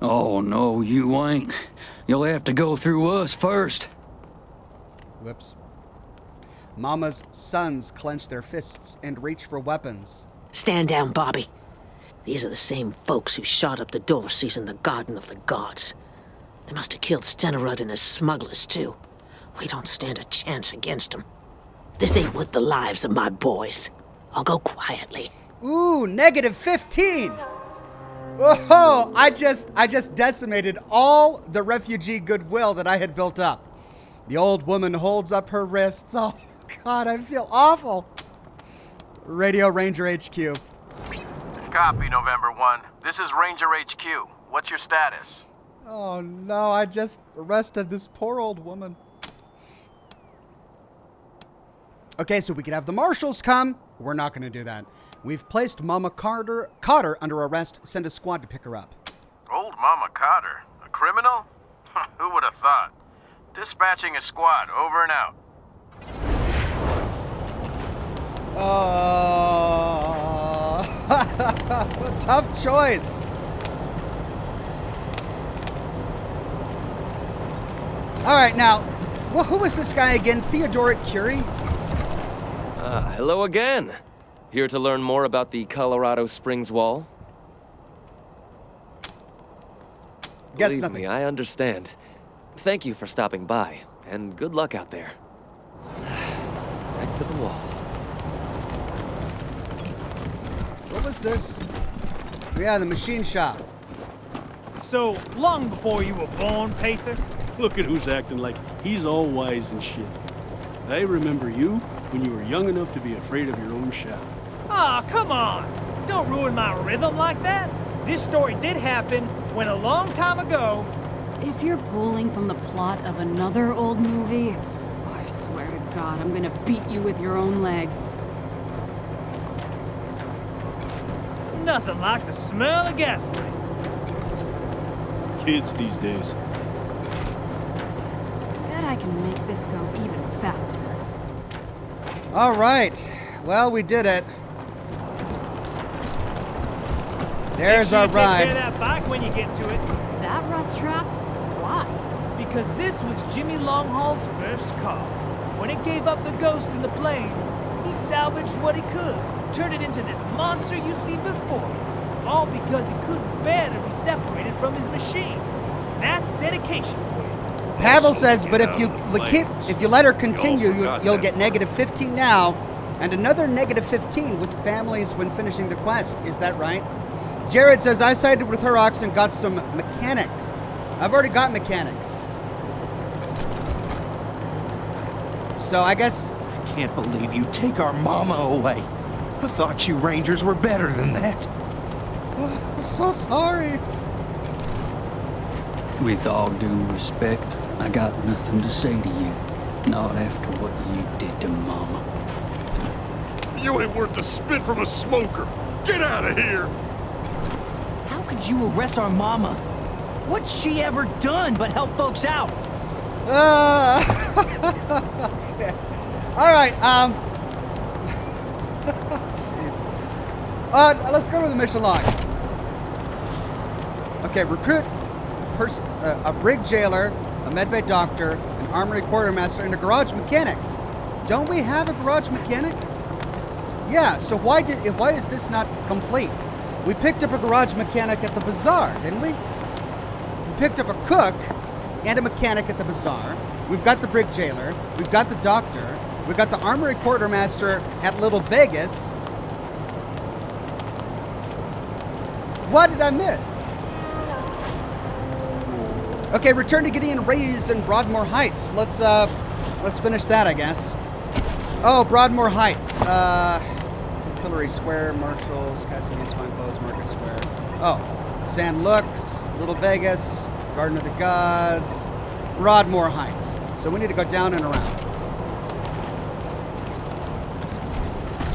Oh, no, you ain't. You'll have to go through us first. Whoops. Mama's sons clench their fists and reach for weapons. Stand down, Bobby. These are the same folks who shot up the Dorseys in the Garden of the Gods. They must have killed Stenerud and his smugglers, too. We don't stand a chance against them. This ain't worth the lives of my boys. I'll go quietly. Ooh, -15! Whoa, I just decimated all the refugee goodwill that I had built up. The old woman holds up her wrists. Oh, God, I feel awful. Radio Ranger HQ. Copy, November 1. This is Ranger HQ. What's your status? Oh, no, I just arrested this poor old woman. Okay, so we could have the marshals come. We're not going to do that. We've placed Mama Carter under arrest. Send a squad to pick her up. Old Mama Carter? A criminal? Who would have thought? Dispatching a squad, over and out. Tough choice. All right, now, who is this guy again? Theodoric Curie? Hello again. Here to learn more about the Colorado Springs Wall? Guess Believe nothing. me, I understand. Thank you for stopping by, and good luck out there. Back to the wall. What was this? Yeah, the machine shop. So, long before you were born, Pacer? Look at who's acting like he's all wise and shit. I remember you. when you were young enough to be afraid of your own shadow. Aw, come on! Don't ruin my rhythm like that! This story did happen when a long time ago... If you're pulling from the plot of another old movie, I swear to God, I'm gonna beat you with your own leg. Nothing like the smell of gasoline. Kids these days. Bet I can make this go even faster. All right. Well, we did it. There's our Make sure you take care ride. of that bike when you get to it. That rust trap? Why? Because this was Jimmy Longhaul's first car. When it gave up the ghost in the plains, he salvaged what he could, turned it into this monster you see before you. All because he couldn't bear to be separated from his machine. That's dedication for you. Pavel says, but if you let her continue, you'll get negative 15 now, and another negative 15 with families when finishing the quest. Is that right? Jared says, I sided with her ox and got some mechanics. I've already got mechanics. So I guess... I can't believe you take our mama away. I thought you Rangers were better than that. I'm so sorry. With all due respect, I got nothing to say to you. Not after what you did to Mama. You ain't worth the spit from a smoker. Get out of here! How could you arrest our mama? What's she ever done but help folks out? Okay. All right. Jeez. Let's go to the mission log. Okay, recruit a brig jailer, a medbay doctor, an armory quartermaster, and a garage mechanic. Don't we have a garage mechanic? Yeah. So why is this not complete? We picked up a garage mechanic at the bazaar, didn't we? We picked up a cook and a mechanic at the bazaar. We've got the brig jailer. We've got the doctor. We've got the armory quartermaster at Little Vegas. What did I miss? Okay, return to Gideon Rays and Broadmoor Heights. Let's finish that, I guess. Oh, Broadmoor Heights. Hillary Square, Marshalls, Cassidy's Fine Clothes, Market Square. Oh, San Lux, Little Vegas, Garden of the Gods, Broadmoor Heights. So we need to go down and around.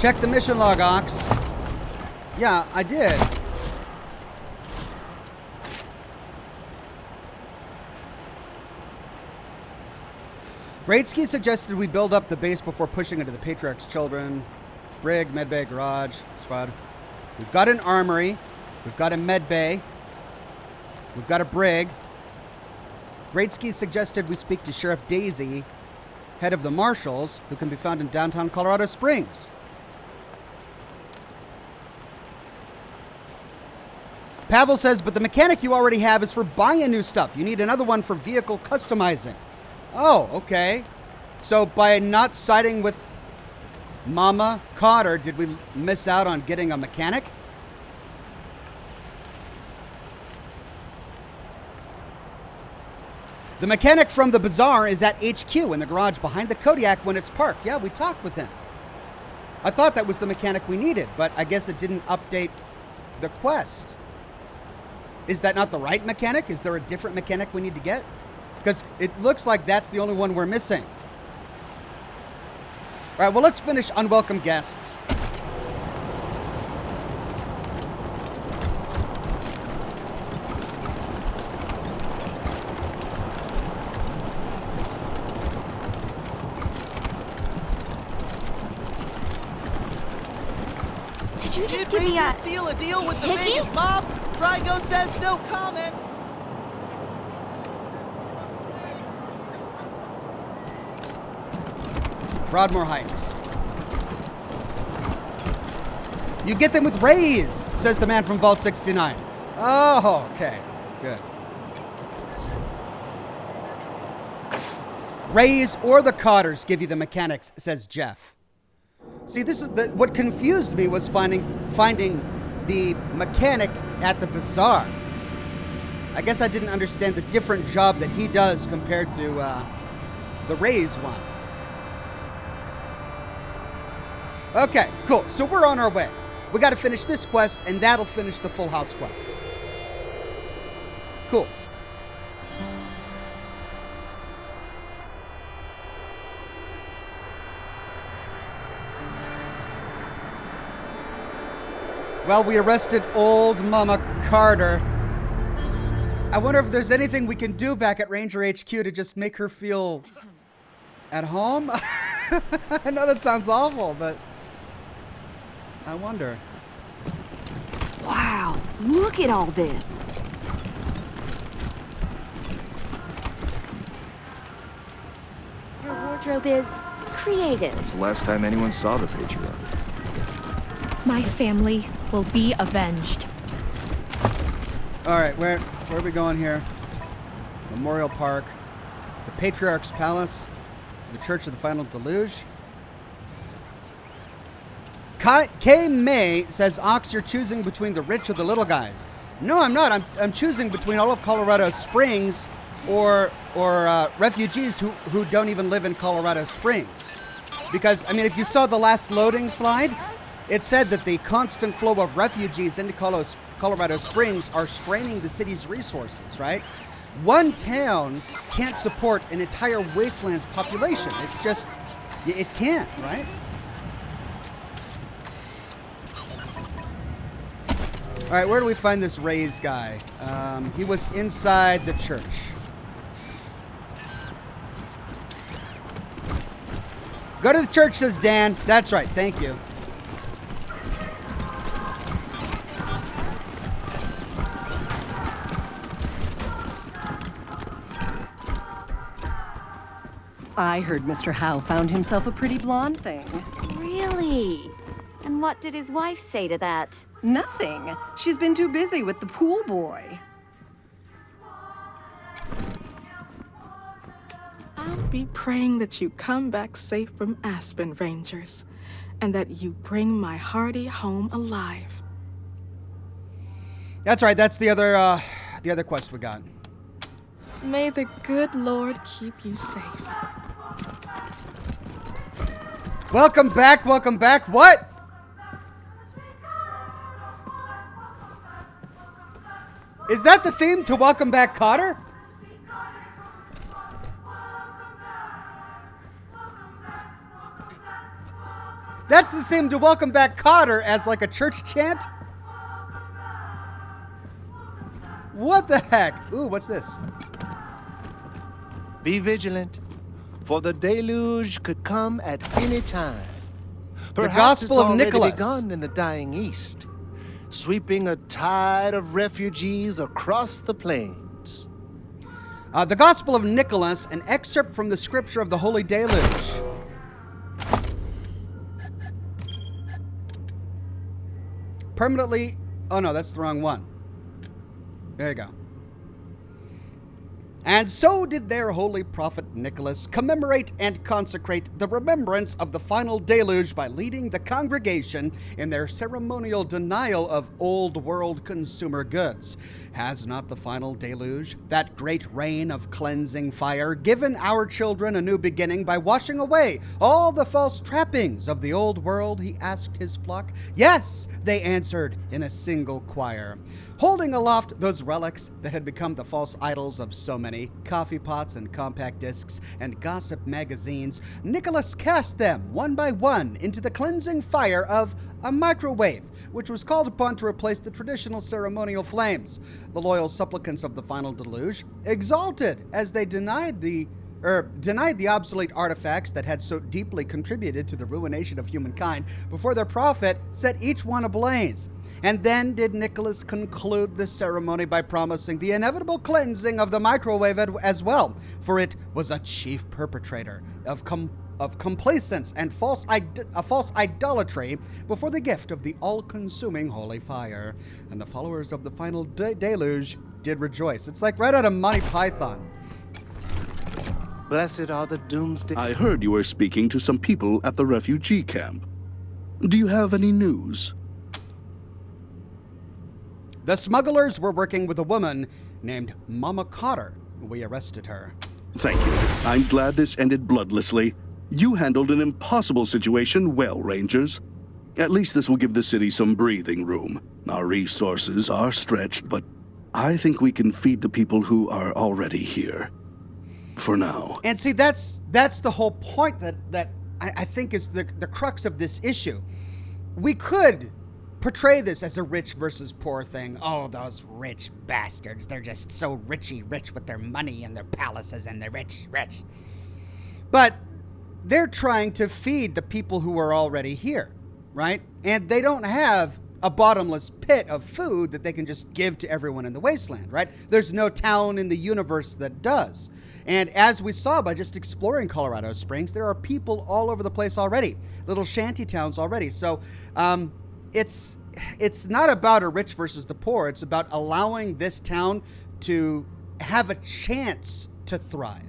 Check the mission log, Ox. Yeah, I did. Raitsky suggested we build up the base before pushing into the Patriarch's Children. Brig, medbay, garage, squad. We've got an armory. We've got a medbay. We've got a brig. Raitsky suggested we speak to Sheriff Daisy, head of the Marshals, who can be found in downtown Colorado Springs. Pavel says, but the mechanic you already have is for buying new stuff. You need another one for vehicle customizing. Oh, okay. So by not siding with Mama Cotter, did we miss out on getting a mechanic? The mechanic from the bazaar is at HQ in the garage behind the Kodiak when it's parked. Yeah, we talked with him. I thought that was the mechanic we needed, but I guess it didn't update the quest. Is that not the right mechanic? Is there a different mechanic we need to get? Because it looks like that's the only one we're missing. All right, well, let's finish Unwelcome Guests. Did you just Did give me Rangers a seal a deal with the hickey? Vegas mob? Rygo says no comment. Broadmoor Heights. You get them with rays, says the man from Vault 69. Oh, okay. Good. Rays or the Cotters give you the mechanics, says Jeff. See, this is what confused me was finding the mechanic at the bazaar. I guess I didn't understand the different job that he does compared to the Rays one. Okay, cool. So we're on our way. We got to finish this quest, and that'll finish the Full House quest. Cool. Well, we arrested old Mama Carter. I wonder if there's anything we can do back at Ranger HQ to just make her feel at home. I know that sounds awful, but I wonder. Wow, look at all this. Your wardrobe is creative. It's the last time anyone saw the patriarch. My family will be avenged. All right, where are we going here? Memorial Park, the Patriarch's Palace, the Church of the Final Deluge. K. May says, Ox, you're choosing between the rich or the little guys. No, I'm not. I'm choosing between all of Colorado Springs or refugees who don't even live in Colorado Springs. Because, I mean, if you saw the last loading slide, it said that the constant flow of refugees into Colorado Springs are straining the city's resources, right? One town can't support an entire Wasteland's population. It's just, it can't, right? All right, where do we find this Ray's guy? He was inside the church. Go to the church, says Dan. That's right, thank you. I heard Mr. Howe found himself a pretty blonde thing. Really? And what did his wife say to that? Nothing. She's been too busy with the pool boy. I'll be praying that you come back safe from Aspen, Rangers, and that you bring my Hardy home alive. That's right. That's the other quest we got. May the good Lord keep you safe. Welcome back. Welcome back. What? Is that the theme to Welcome Back, Cotter? That's the theme to Welcome Back, Cotter as like a church chant? What the heck? Ooh, what's this? Be vigilant, for the deluge could come at any time. Perhaps Gospel it's of already Nicholas. begun in the dying east, sweeping a tide of refugees across the plains. The Gospel of Nicholas, an excerpt from the scripture of the Holy Deluge. Permanently... Oh, no, that's the wrong one. There you go. And so did their holy prophet Nicholas commemorate and consecrate the remembrance of the final deluge by leading the congregation in their ceremonial denial of old world consumer goods. Has not the final deluge, that great rain of cleansing fire, given our children a new beginning by washing away all the false trappings of the old world? He asked his flock. Yes, they answered in a single choir. Holding aloft those relics that had become the false idols of so many, coffee pots and compact discs and gossip magazines, Nicholas cast them one by one into the cleansing fire of a microwave, which was called upon to replace the traditional ceremonial flames. The loyal supplicants of the final deluge exulted as they denied the obsolete artifacts that had so deeply contributed to the ruination of humankind before their prophet set each one ablaze. And then did Nicholas conclude the ceremony by promising the inevitable cleansing of the microwave as well, for it was a chief perpetrator of complacence and false idolatry before the gift of the all-consuming holy fire. And the followers of the final deluge did rejoice. It's like right out of Monty Python. Blessed are the doomsday. I heard you were speaking to some people at the refugee camp. Do you have any news? The smugglers were working with a woman named Mama Cotter. We arrested her. Thank you. I'm glad this ended bloodlessly. You handled an impossible situation well, Rangers. At least this will give the city some breathing room. Our resources are stretched, but I think we can feed the people who are already here. For now. And see, that's the whole point that I think is the crux of this issue. We could portray this as a rich versus poor thing. Oh, those rich bastards. They're just so rich with their money and their palaces and they're rich. But they're trying to feed the people who are already here, right? And they don't have a bottomless pit of food that they can just give to everyone in the Wasteland, right? There's no town in the universe that does. And as we saw by just exploring Colorado Springs, there are people all over the place already, little shanty towns already. So it's not about a rich versus the poor. It's about allowing this town to have a chance to thrive.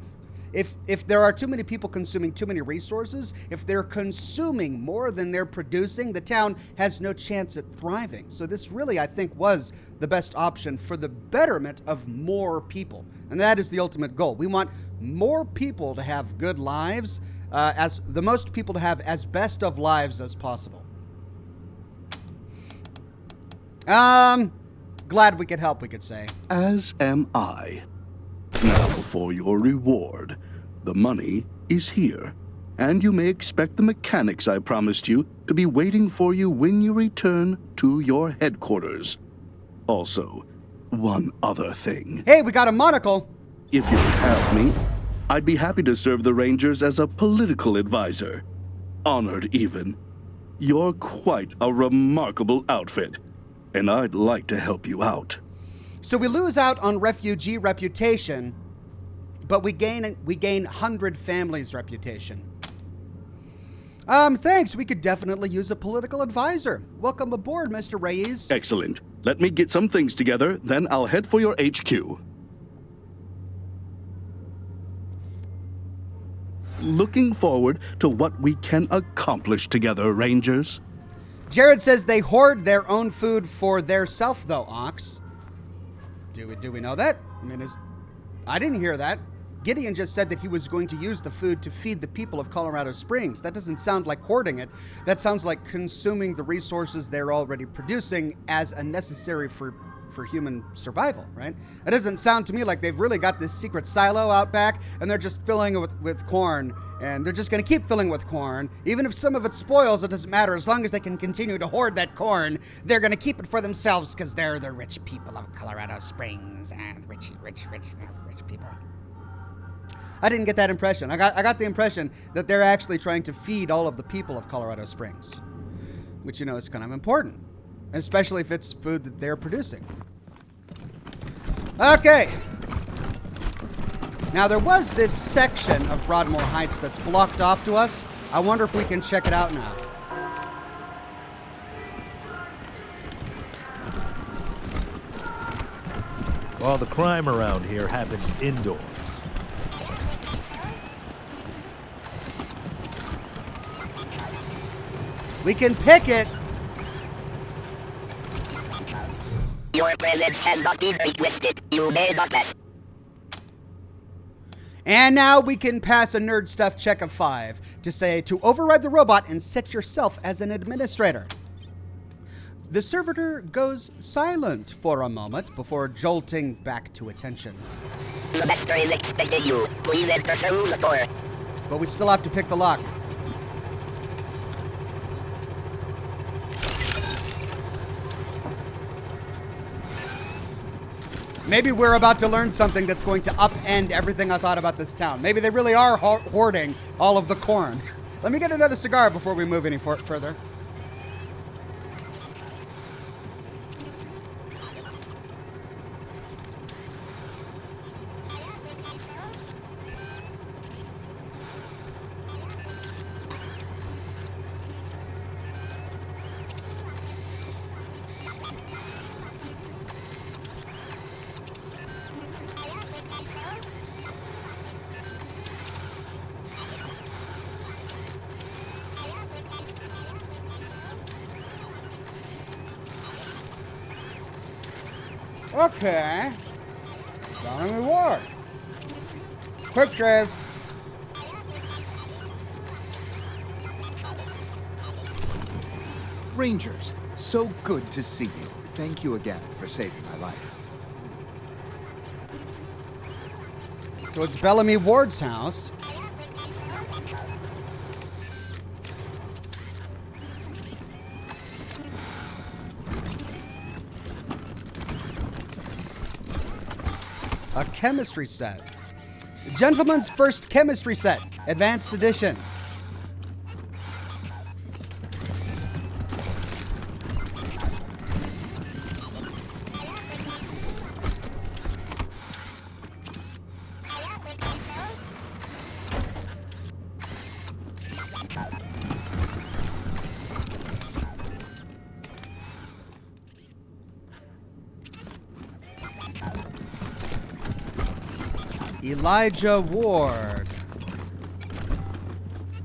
If there are too many people consuming too many resources, if they're consuming more than they're producing, the town has no chance at thriving. So this really, I think, was the best option for the betterment of more people. And that is the ultimate goal. We want more people to have good lives, as the most people to have as best of lives as possible. Glad we could help, we could say. As am I. Now, for your reward, the money is here, and you may expect the mechanics I promised you to be waiting for you when you return to your headquarters. Also, one other thing. Hey, we got a monocle! If you have me, I'd be happy to serve the Rangers as a political advisor. Honored, even. You're quite a remarkable outfit, and I'd like to help you out. So we lose out on refugee reputation, but we gain 100 families reputation. Thanks. We could definitely use a political advisor. Welcome aboard, Mr. Reyes. Excellent. Let me get some things together, then I'll head for your HQ. Looking forward to what we can accomplish together, Rangers. Jared says they hoard their own food for their self, though, Ox. Do we know that? I mean, I didn't hear that. Gideon just said that he was going to use the food to feed the people of Colorado Springs. That doesn't sound like hoarding it. That sounds like consuming the resources they're already producing as a necessary for human survival, right? It doesn't sound to me like they've really got this secret silo out back and they're just filling it with corn, and they're just going to keep filling with corn. Even if some of it spoils, it doesn't matter. As long as they can continue to hoard that corn, they're going to keep it for themselves because they're the rich people of Colorado Springs and rich people. I didn't get that impression. I got the impression that they're actually trying to feed all of the people of Colorado Springs, which, you know, is kind of important, especially if it's food that they're producing. Okay. Now, there was this section of Broadmoor Heights that's blocked off to us. I wonder if we can check it out now. All the crime around here happens indoors. We can pick it. Your presence has not been requested. You may not pass. And now we can pass a nerd stuff check of 5 to say to override the robot and set yourself as an administrator. The servitor goes silent for a moment before jolting back to attention. The master is expecting you. Please enter through the door. But we still have to pick the lock. Maybe we're about to learn something that's going to upend everything I thought about this town. Maybe they really are hoarding all of the corn. Let me get another cigar before we move any further. Okay. Down reward. Quick save. Rangers, so good to see you. Thank you again for saving my life. So it's Bellamy Ward's house. A chemistry set. Gentleman's First Chemistry Set, Advanced Edition. Elijah Ward.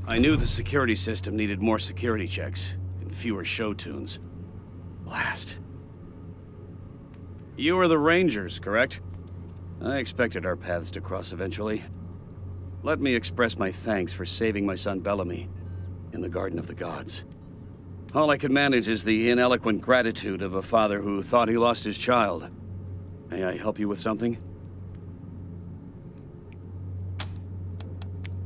I knew the security system needed more security checks and fewer show tunes. Blast. You are the Rangers, correct? I expected our paths to cross eventually. Let me express my thanks for saving my son Bellamy in the Garden of the Gods. All I can manage is the ineloquent gratitude of a father who thought he lost his child. May I help you with something?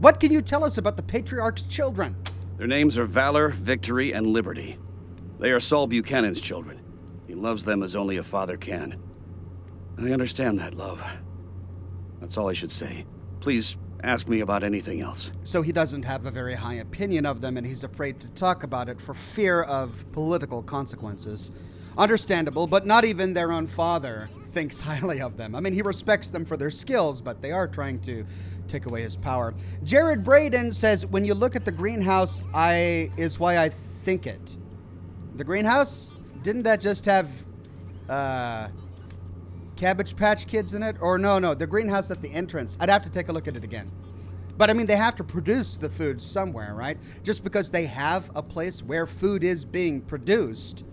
What can you tell us about the Patriarch's children? Their names are Valor, Victory, and Liberty. They are Saul Buchanan's children. He loves them as only a father can. I understand that, love. That's all I should say. Please ask me about anything else. So he doesn't have a very high opinion of them, and he's afraid to talk about it for fear of political consequences. Understandable, but not even their own father thinks highly of them. I mean, he respects them for their skills, but they are trying to take away his power. Jared Braden says, when you look at the greenhouse, is why I think it. The greenhouse? Didn't that just have Cabbage Patch Kids in it? Or no, the greenhouse at the entrance. I'd have to take a look at it again. But I mean, they have to produce the food somewhere, right? Just because they have a place where food is being produced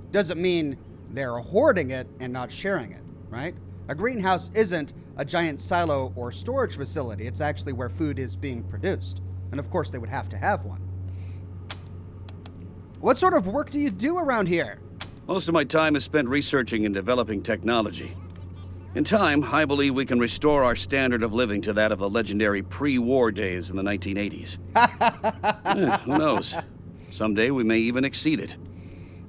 doesn't mean they're hoarding it and not sharing it, right? A greenhouse isn't a giant silo or storage facility. It's actually where food is being produced. And of course, they would have to have one. What sort of work do you do around here? Most of my time is spent researching and developing technology. In time, I believe we can restore our standard of living to that of the legendary pre-war days in the 1980s. Who knows? Someday we may even exceed it.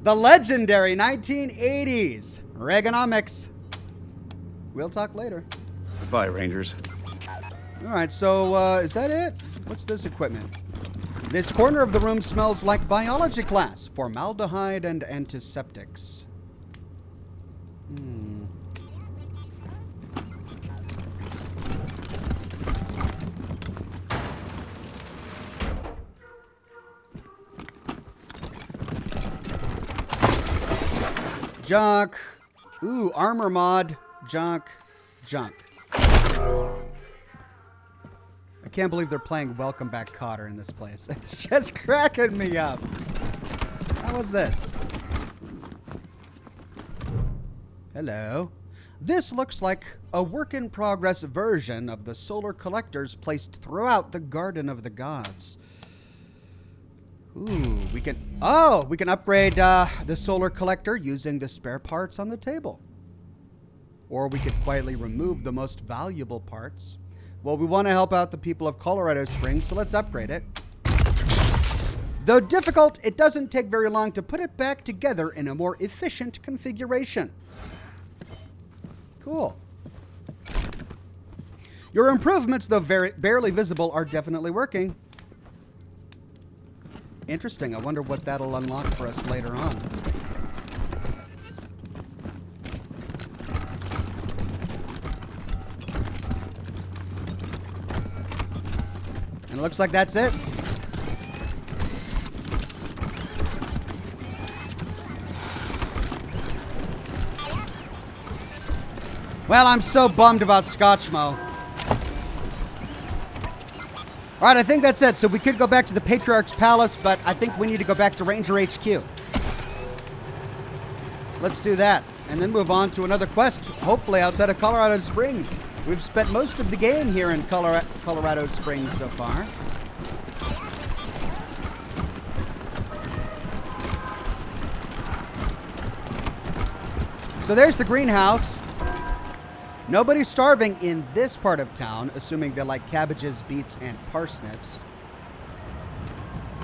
The legendary 1980s. Reaganomics. We'll talk later. Bye, Rangers. All right, so is that it? What's this equipment? This corner of the room smells like biology class. Formaldehyde and antiseptics. Junk. Ooh, armor mod. Junk. I can't believe they're playing Welcome Back, Kotter in this place. It's just cracking me up. How was this? Hello. This looks like a work-in-progress version of the solar collectors placed throughout the Garden of the Gods. Ooh, we can upgrade the solar collector using the spare parts on the table. Or we could quietly remove the most valuable parts. Well, we want to help out the people of Colorado Springs, so let's upgrade it. Though difficult, it doesn't take very long to put it back together in a more efficient configuration. Cool. Your improvements, though barely visible, are definitely working. Interesting. I wonder what that'll unlock for us later on. And it looks like that's it. Well, I'm so bummed about Scotchmo. All right, I think that's it. So we could go back to the Patriarch's Palace, but I think we need to go back to Ranger HQ. Let's do that, and then move on to another quest, hopefully outside of Colorado Springs. We've spent most of the game here in Colorado Springs so far. So there's the greenhouse. Nobody's starving in this part of town, assuming they like cabbages, beets, and parsnips.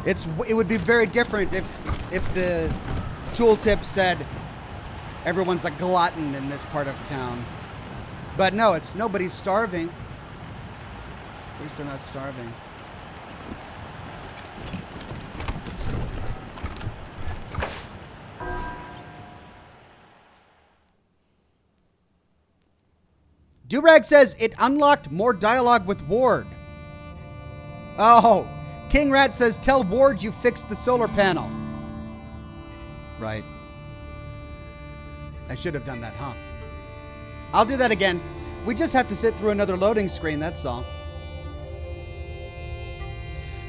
It would be very different if the tooltip said everyone's a glutton in this part of town. But no, it's nobody's starving. At least they're not starving. Durag says it unlocked more dialogue with Ward. Oh, King Rat says tell Ward you fixed the solar panel. Right. I should have done that, huh? I'll do that again. We just have to sit through another loading screen, that's all.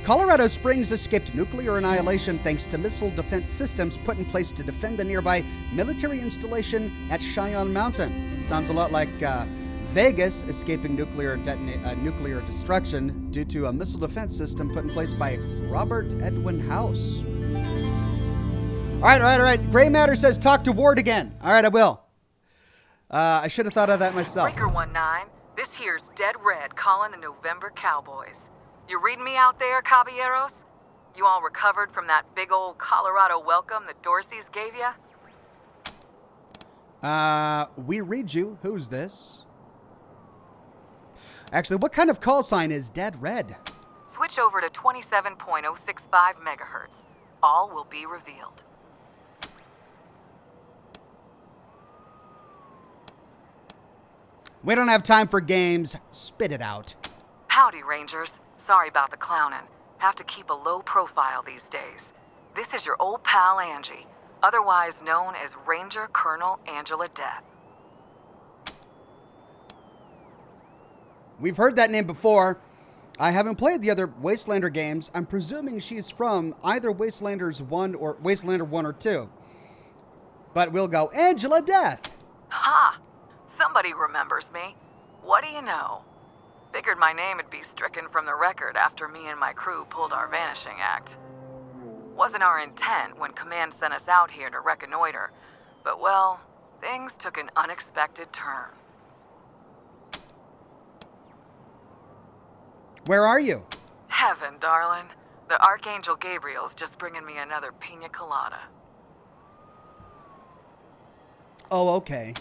Colorado Springs escaped nuclear annihilation thanks to missile defense systems put in place to defend the nearby military installation at Cheyenne Mountain. Sounds a lot like Vegas escaping nuclear destruction due to a missile defense system put in place by Robert Edwin House. All right. Gray Matter says talk to Ward again. All right, I will. I should have thought of that myself. Breaker 19, this here's Dead Red calling the November Cowboys. You reading me out there, caballeros? You all recovered from that big old Colorado welcome that Dorsey's gave ya? We read you. Who's this? Actually, what kind of call sign is Dead Red? Switch over to 27.065 megahertz. All will be revealed. We don't have time for games. Spit it out. Howdy, Rangers. Sorry about the clowning. Have to keep a low profile these days. This is your old pal Angie, otherwise known as Ranger Colonel Angela Death. We've heard that name before. I haven't played the other Wastelander games. I'm presuming she's from either Wastelanders 1 or Wastelander 1 or 2. But we'll go Angela Death. Ha! Somebody remembers me. What do you know? Figured my name would be stricken from the record after me and my crew pulled our vanishing act. Wasn't our intent when Command sent us out here to reconnoiter, but well, things took an unexpected turn. Where are you? Heaven, darling. The Archangel Gabriel's just bringing me another pina colada. Oh, okay.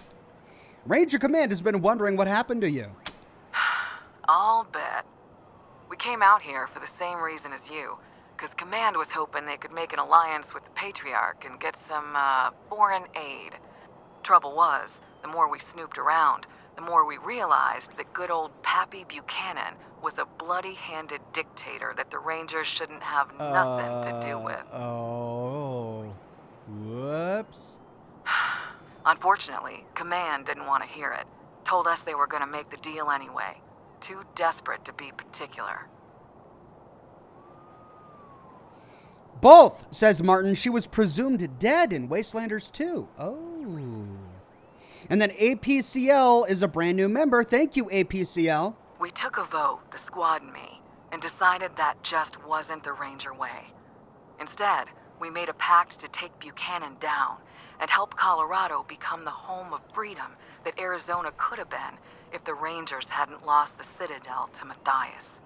Ranger Command has been wondering what happened to you. I'll bet. We came out here for the same reason as you, because Command was hoping they could make an alliance with the Patriarch and get some, foreign aid. Trouble was, the more we snooped around, the more we realized that good old Pappy Buchanan was a bloody-handed dictator that the Rangers shouldn't have nothing to do with. Oh. Whoops. Unfortunately, Command didn't want to hear it. Told us they were going to make the deal anyway. Too desperate to be particular. Both, says Martin. She was presumed dead in Wastelanders 2. Oh. And then APCL is a brand new member. Thank you, APCL. We took a vote, the squad and me, and decided that just wasn't the Ranger way. Instead, we made a pact to take Buchanan down and help Colorado become the home of freedom that Arizona could have been if the Rangers hadn't lost the Citadel to Matthias.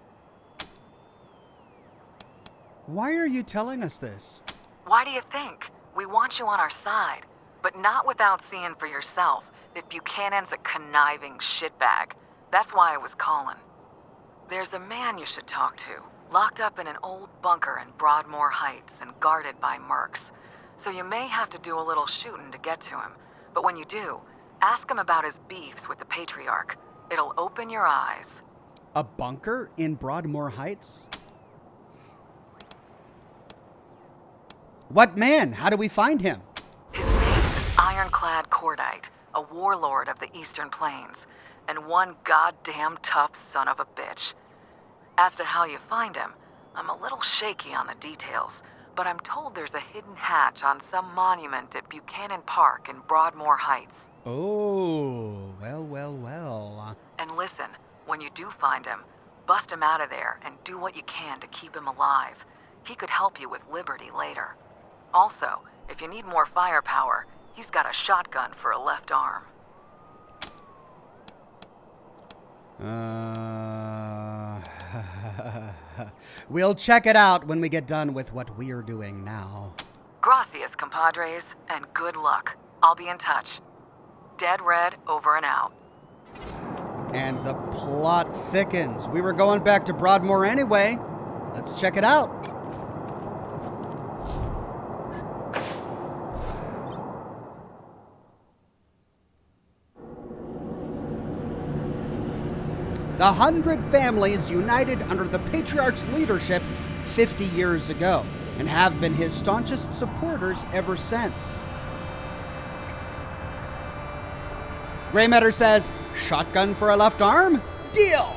Why are you telling us this? Why do you think? We want you on our side, but not without seeing for yourself that Buchanan's a conniving shitbag. That's why I was calling. There's a man you should talk to, locked up in an old bunker in Broadmoor Heights and guarded by mercs. So you may have to do a little shooting to get to him, but when you do, ask him about his beefs with the Patriarch. It'll open your eyes. A bunker in Broadmoor Heights? What man? How do we find him? His name is Ironclad Cordite, a warlord of the Eastern Plains, and one goddamn tough son of a bitch. As to how you find him, I'm a little shaky on the details, but I'm told there's a hidden hatch on some monument at Buchanan Park in Broadmoor Heights. Oh, well. And listen, when you do find him, bust him out of there and do what you can to keep him alive. He could help you with Liberty later. Also, if you need more firepower, He's got a shotgun for a left arm. We'll check it out when we get done with what we're doing now. Gracias, compadres, and good luck. I'll be in touch. Dead Red, over and out. And the plot thickens. We were going back to Broadmoor anyway. Let's check it out. The 100 families united under the Patriarch's leadership 50 years ago and have been his staunchest supporters ever since. Grey Matter says, shotgun for a left arm? Deal!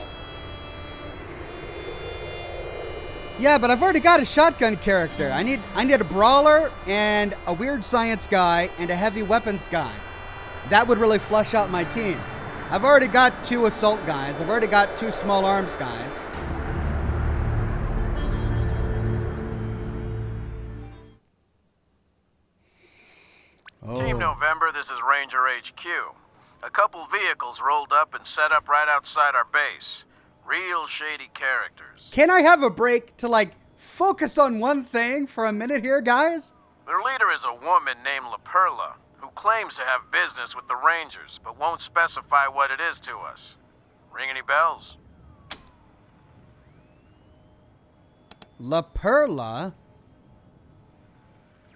Yeah, but I've already got a shotgun character. I need a brawler and a weird science guy and a heavy weapons guy. That would really flush out my team. I've already got 2 assault guys. I've already got 2 small arms guys. Team November, this is Ranger HQ. A couple vehicles rolled up and set up right outside our base. Real shady characters. Can I have a break to, like, focus on one thing for a minute here, guys? Their leader is a woman named La Perla, who claims to have business with the Rangers, but won't specify what it is to us. Ring any bells? La Perla?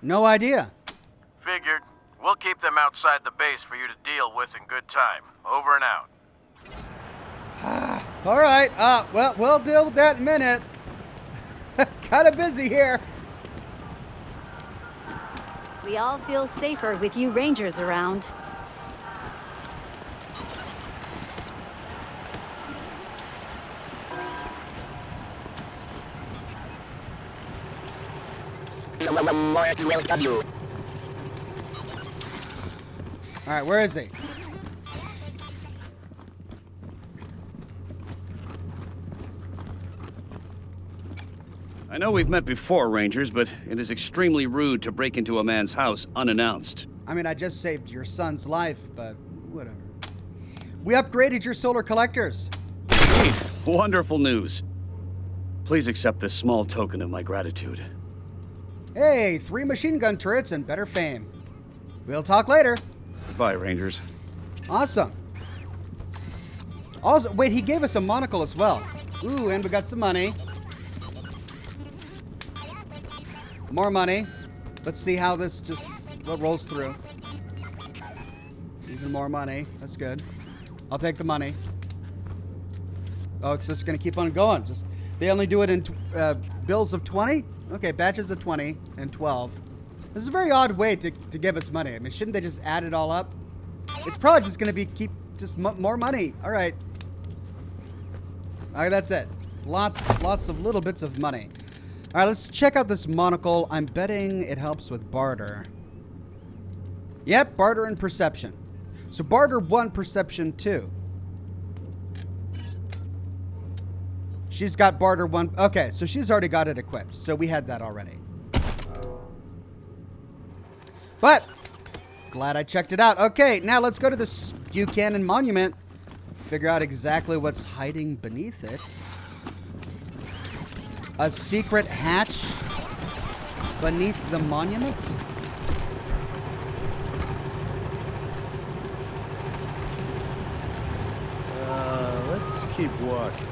No idea. Figured. We'll keep them outside the base for you to deal with in good time. Over and out. All right. Well, we'll deal with that in a minute. Kind of busy here. We all feel safer with you Rangers around. All right, where is he? I know we've met before, Rangers, but it is extremely rude to break into a man's house unannounced. I mean, I just saved your son's life, but whatever. We upgraded your solar collectors. Sweet. Wonderful news. Please accept this small token of my gratitude. Hey, 3 machine gun turrets and better fame. We'll talk later. Bye, Rangers. Awesome. Also, wait, he gave us a monocle as well. Ooh, and we got some money. More money. Let's see how this what rolls through. Even more money. That's good. I'll take the money. Oh, it's just going to keep on going. They only do it in bills of 20? Okay, batches of 20 and 12. This is a very odd way to give us money. I mean, shouldn't they just add it all up? It's probably just going to be more money. All right. All right, that's it. Lots of little bits of money. All right, let's check out this monocle. I'm betting it helps with barter. Yep, barter and perception. So barter 1, perception 2. She's got barter 1. Okay, so she's already got it equipped. So we had that already. But glad I checked it out. Okay, now let's go to the Buchanan Monument. Figure out exactly what's hiding beneath it. A secret hatch beneath the monument? Let's keep walking.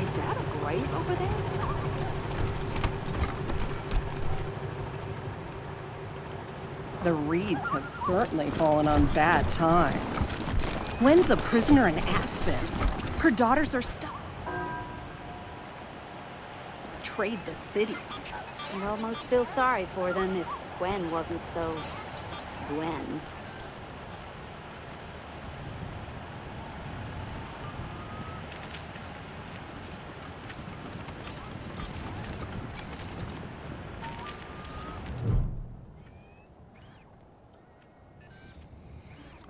Is that a grave over there? The Reeds have certainly fallen on bad times. Gwen's a prisoner in Aspen. Her daughters are stuck. Betrayed the city. I'd almost feel sorry for them if Gwen wasn't so Gwen.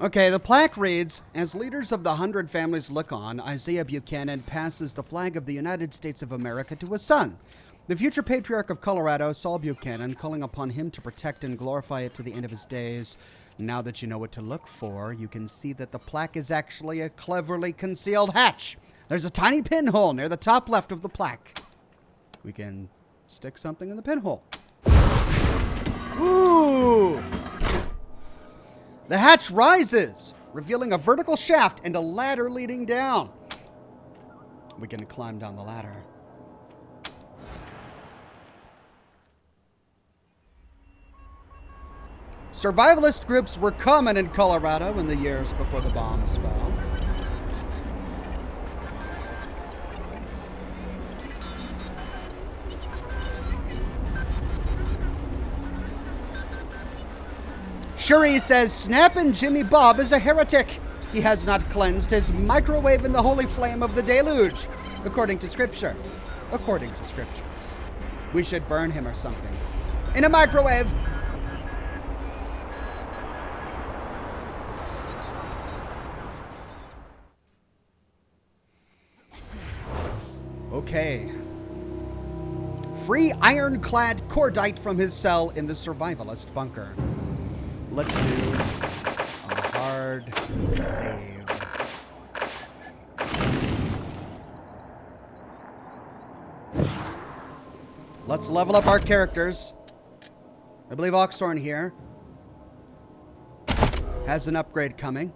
Okay, the plaque reads, as leaders of the 100 families look on, Isaiah Buchanan passes the flag of the United States of America to his son, The future patriarch of Colorado, Saul Buchanan, calling upon him to protect and glorify it to the end of his days. Now that you know what to look for, you can see that the plaque is actually a cleverly concealed hatch. There's a tiny pinhole near the top left of the plaque. We can stick something in the pinhole. Ooh! The hatch rises, revealing a vertical shaft and a ladder leading down. We can climb down the ladder. Survivalist groups were common in Colorado in the years before the bombs fell. Shuri says Snappin' Jimmy Bob is a heretic. He has not cleansed his microwave in the holy flame of the deluge, according to scripture. According to scripture. We should burn him or something. In a microwave. Okay. Free ironclad cordite from his cell in the survivalist bunker. Let's do a hard save. Let's level up our characters. I believe Oxhorn here has an upgrade coming.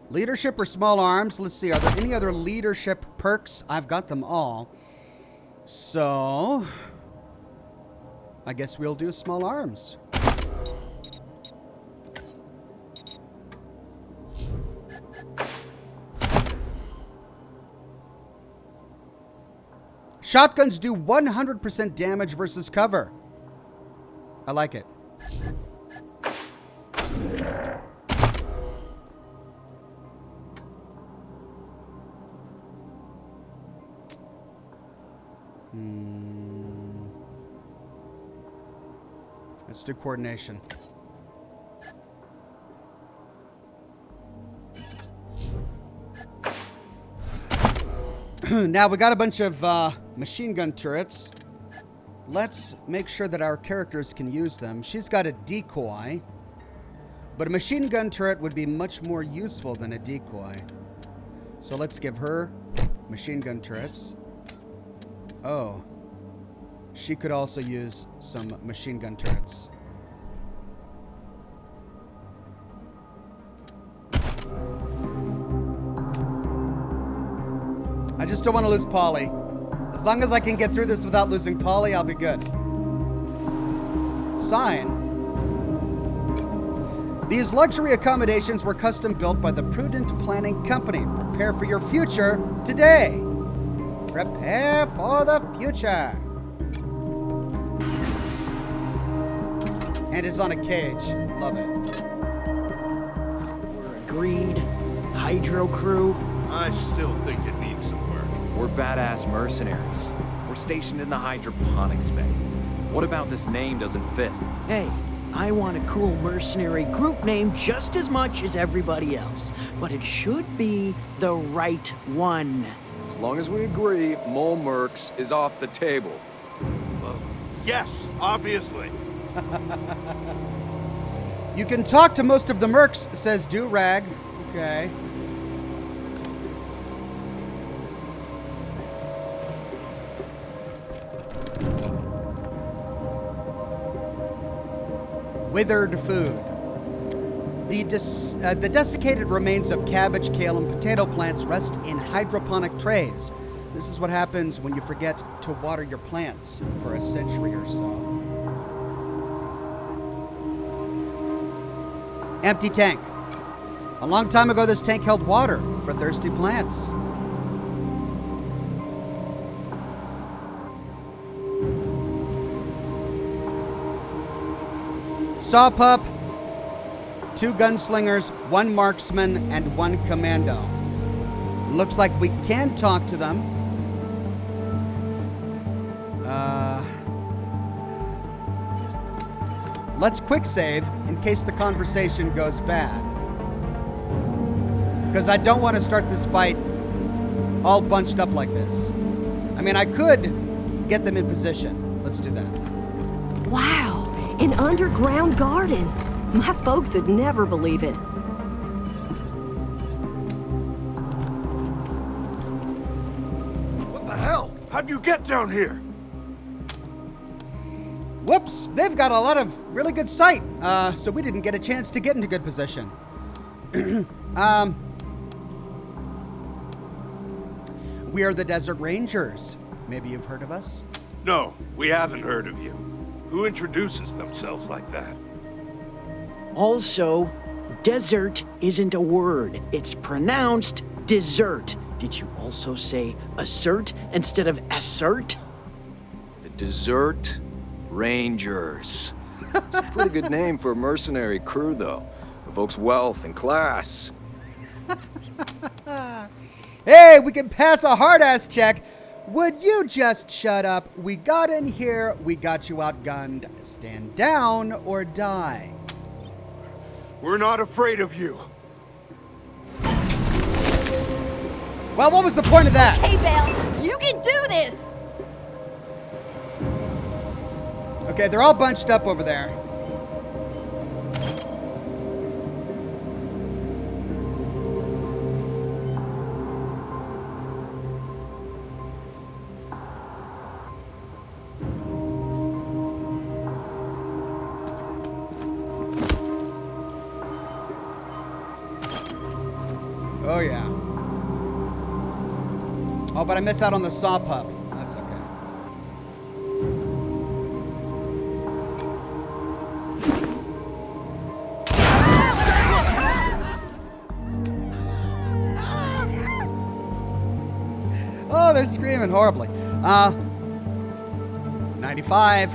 Leadership or small arms? Let's see. Are there any other leadership perks? I've got them all. So I guess we'll do small arms. Shotguns do 100% damage versus cover. I like it. Let's do coordination. Now we got a bunch of machine gun turrets. Let's make sure that our characters can use them. She's got a decoy, but a machine gun turret would be much more useful than a decoy. So let's give her machine gun turrets. Oh. She could also use some machine gun turrets. I just don't want to lose Polly. As long as I can get through this without losing Polly, I'll be good. Sign. These luxury accommodations were custom built by the Prudent Planning Company. Prepare for your future today. Prepare for the future. And it's on a cage. Love it. We're agreed. Hydro crew. I still think it needs some work. We're badass mercenaries. We're stationed in the hydroponics bay. What about this name doesn't fit? Hey, I want a cool mercenary group name just as much as everybody else. But it should be the right one. As long as we agree, Mole Mercs is off the table. Well, yes, obviously. You can talk to most of the mercs, says Durag. Okay. Withered food. The desiccated remains of cabbage, kale, and potato plants rest in hydroponic trays. This is what happens when you forget to water your plants for a century or so. Empty tank. A long time ago, this tank held water for thirsty plants. Saw pup, 2 gunslingers, 1 marksman, and 1 commando. Looks like we can talk to them. Let's quick save in case the conversation goes bad. Because I don't want to start this fight all bunched up like this. I mean, I could get them in position. Let's do that. Wow, an underground garden. My folks would never believe it. What the hell? How'd you get down here? Whoops, they've got a lot of really good sight, so we didn't get a chance to get into good position. We are the Desert Rangers. Maybe you've heard of us? No, we haven't heard of you. Who introduces themselves like that? Also, desert isn't a word. It's pronounced dessert. Did you also say assert instead of assert? The Desert Rangers. It's a pretty good name for a mercenary crew, though. Evokes wealth and class. Hey, we can pass a hard-ass check. Would you just shut up? We got in here, we got you outgunned. Stand down or die. We're not afraid of you. Well, what was the point of that? Hey, Belle, you can do this! Okay, they're all bunched up over there. Oh, yeah. Oh, but I missed out on the saw pup. That's okay. Oh, they're screaming horribly. 95.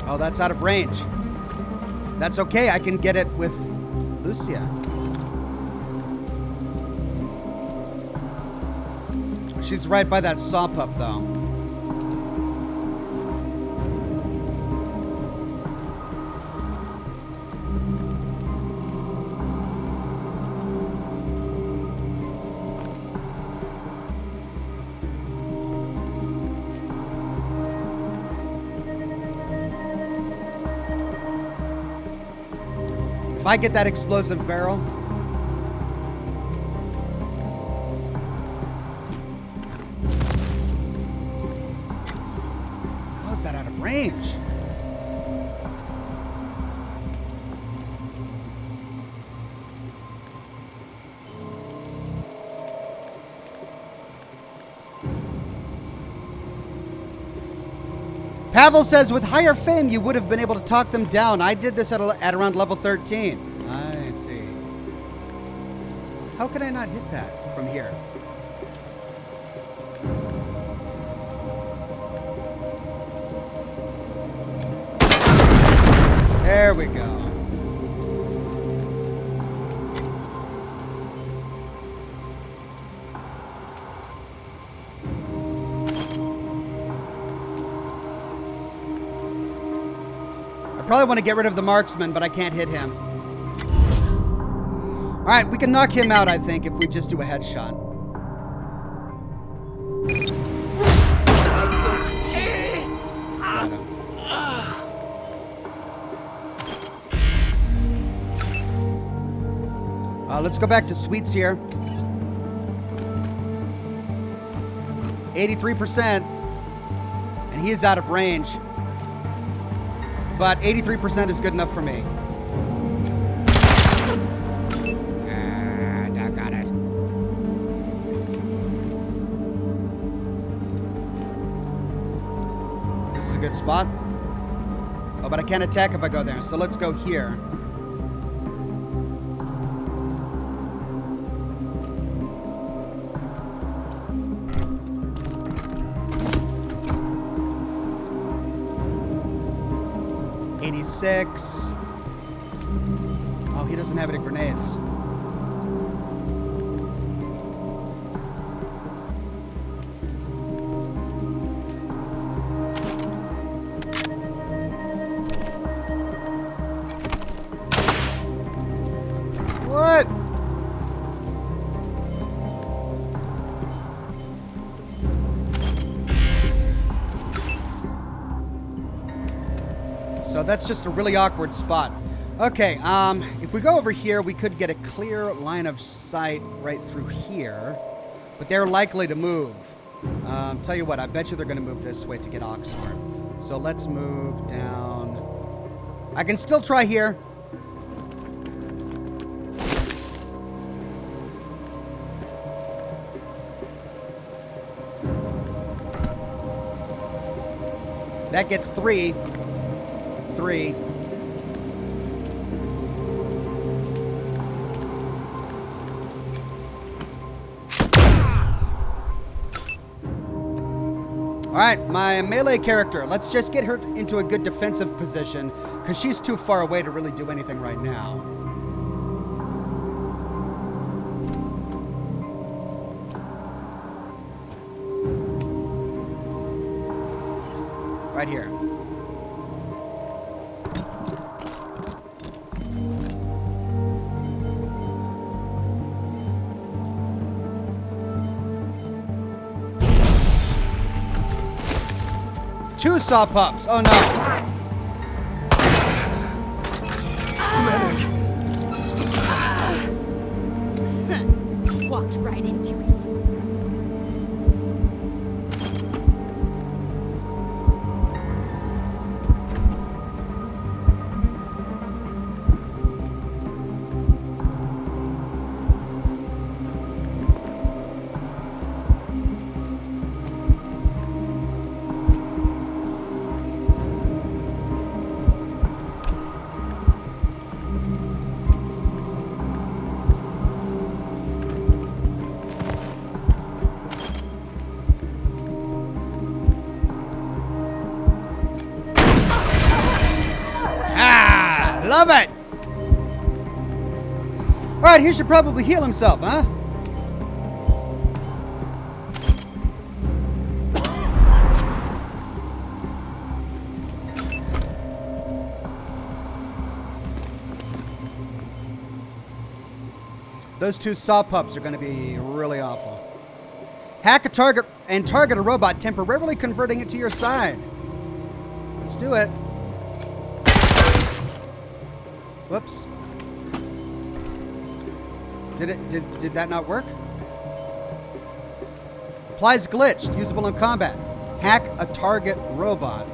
Oh, that's out of range. That's okay, I can get it with Lucia. She's right by that saw pup, though. If I get that explosive barrel. How is that out of range? Pavel says, with higher fame, you would have been able to talk them down. I did this at around level 13. I see. How could I not hit that from here? There we go. I probably want to get rid of the marksman, but I can't hit him. All right, we can knock him out, I think, if we just do a headshot. Let's go back to sweets here. 83%, and he is out of range. But 83% is good enough for me. Got it. This is a good spot. Oh, but I can't attack if I go there, so let's go here. Oh, he doesn't have any grenades. that's just a really awkward spot. Okay, if we go over here, we could get a clear line of sight right through here. But they're likely to move. Tell you what, I bet you they're going to move this way to get Oxhorn. So let's move down. I can still try here. That gets 3. 3. Alright, my melee character. Let's just get her into a good defensive position, because she's too far away to really do anything right now. Right here. Two saw pups. Oh no. Walked right into it. Love it! Alright, he should probably heal himself, huh? Those two saw pups are going to be really awful. Hack a target and target a robot, temporarily converting it to your side. Let's do it. Whoops. Did that not work? Applies glitch, usable in combat. Hack a target robot.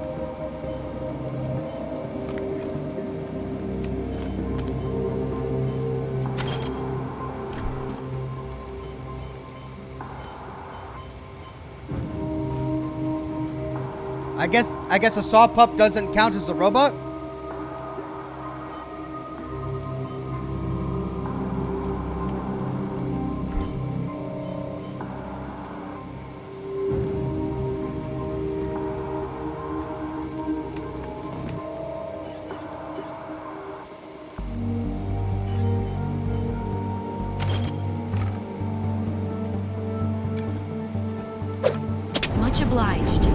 I guess a saw pup doesn't count as a robot? Much obliged.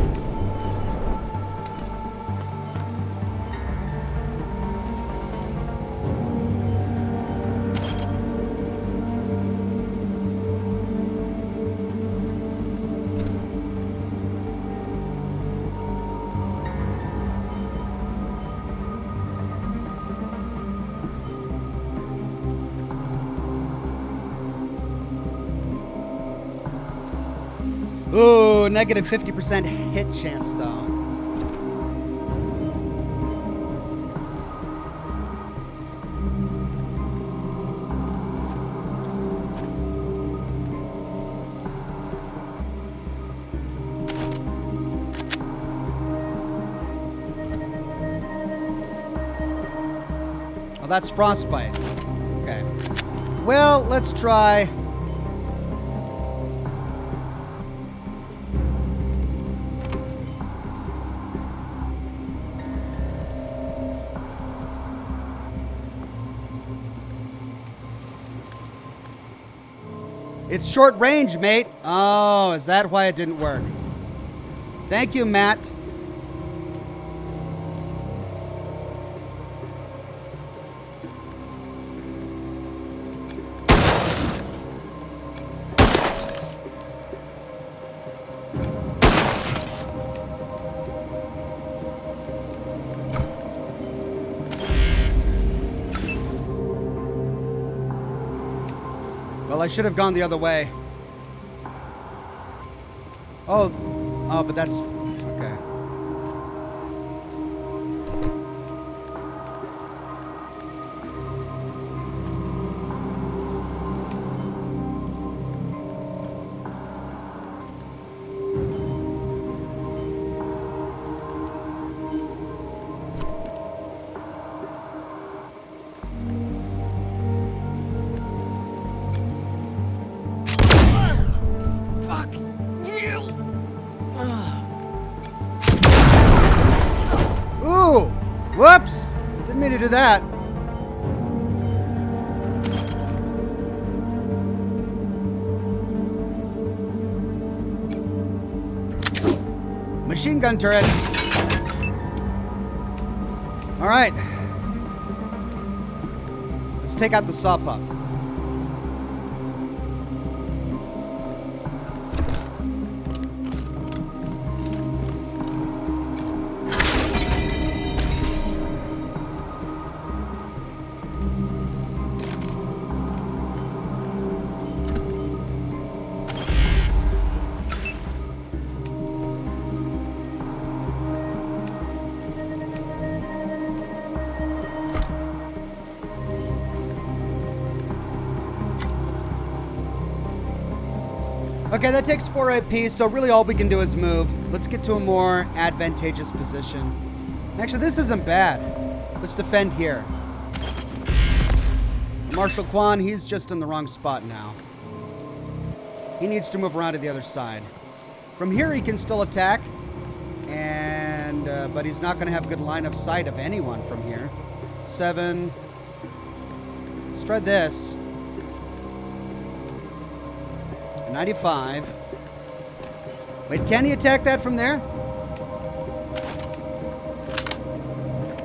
Ooh, negative 50% hit chance, though. Oh, that's frostbite. Okay. Well, let's try... It's short range, mate. Oh, is that why it didn't work? Thank you, Matt. Well, I should have gone the other way. Oh, but that's... okay. Fuck you! Ooh! Whoops! Didn't mean to do that. Machine gun turret. All right. Let's take out the saw pup. Okay, that takes 4 AP, so really all we can do is move. Let's get to a more advantageous position. Actually, this isn't bad. Let's defend here. Marshal Quan, he's just in the wrong spot now. He needs to move around to the other side. From here, he can still attack, and but he's not going to have good line of sight of anyone from here. 7. Let's try this. 95. Wait, can he attack that from there?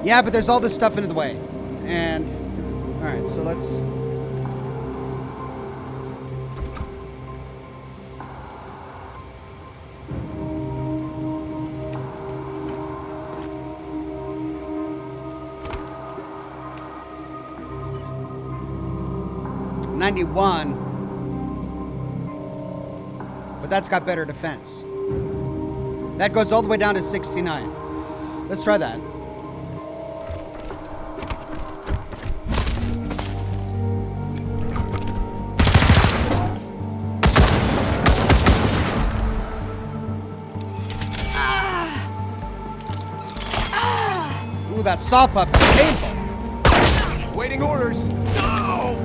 Yeah, but there's all this stuff into the way. And, alright, so let's... $91. But that's got better defense. That goes all the way down to 69. Let's try that. Ooh, that saw pup is painful. Waiting orders. No!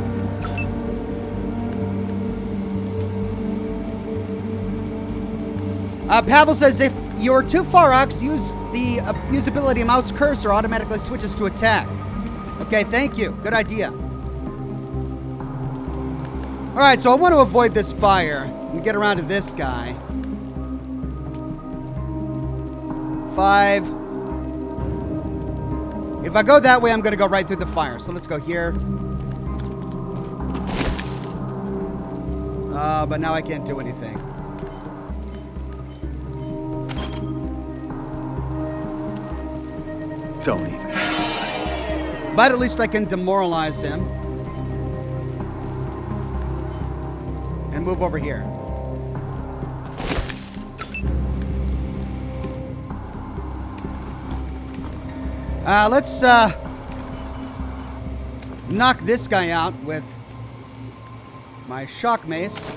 Pavel says if you're too far, Ox, use the usability mouse cursor automatically switches to attack. Okay, thank you. Good idea. Alright, so I want to avoid this fire and get around to this guy. 5. If I go that way, I'm going to go right through the fire. So let's go here. But now I can't do anything. Don't even. But at least I can demoralize him. And move over here. Let's knock this guy out with my shock mace.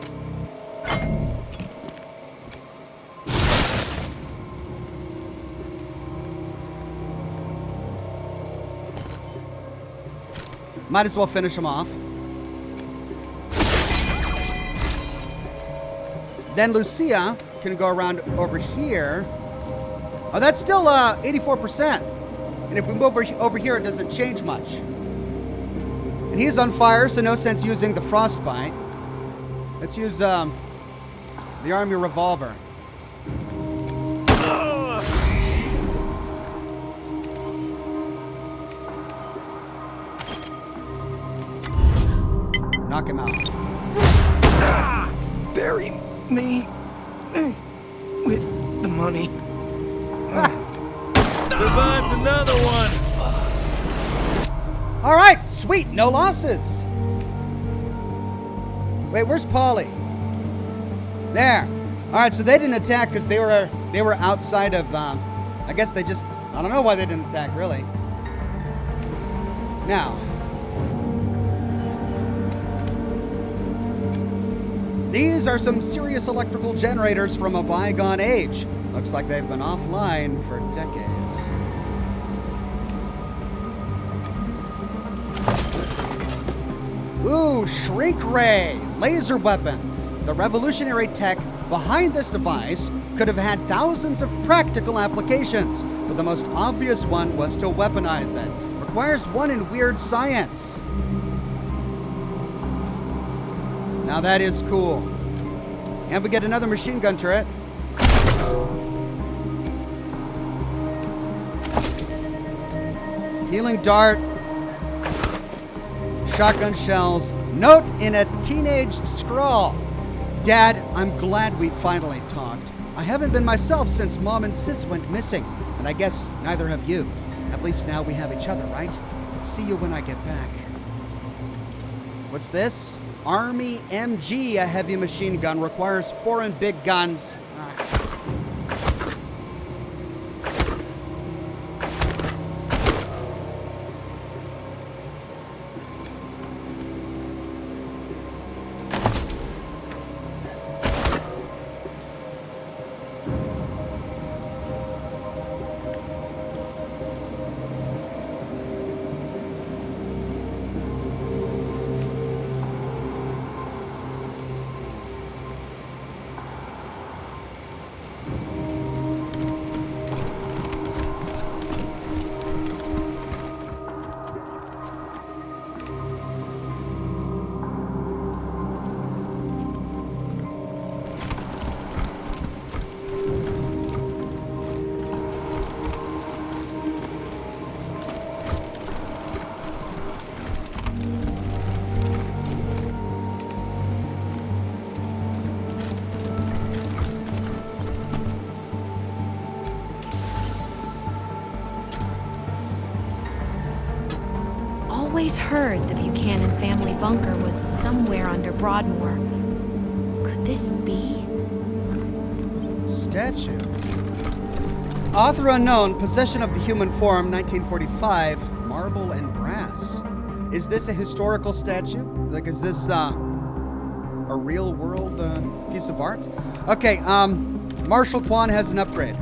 Might as well finish him off. Then Lucia can go around over here. Oh, that's still 84%. And if we move over here, it doesn't change much. And he's on fire, so no sense using the frostbite. Let's use the army revolver. Knock him out. Bury me with the money. Survived another one. All right, sweet, no losses. Wait, where's Polly? There. All right, so they didn't attack because they were outside of. I guess they just. I don't know why they didn't attack, really. Now. These are some serious electrical generators from a bygone age. Looks like they've been offline for decades. Ooh, Shrink Ray, laser weapon. The revolutionary tech behind this device could have had thousands of practical applications, but the most obvious one was to weaponize it. Requires one in weird science. Now that is cool. And we get another machine gun turret. Healing dart. Shotgun shells. Note in a teenaged scrawl. Dad, I'm glad we finally talked. I haven't been myself since Mom and Sis went missing, and I guess neither have you. At least now we have each other, right? See you when I get back. What's this? Army MG, a heavy machine gun, requires foreign big guns. Always heard the Buchanan family bunker was somewhere under Broadmoor. Could this be? Statue. Author unknown, possession of the human form, 1945, marble and brass. Is this a historical statue? Like, is this a real world piece of art? Okay, Marshall Kwan has an upgrade.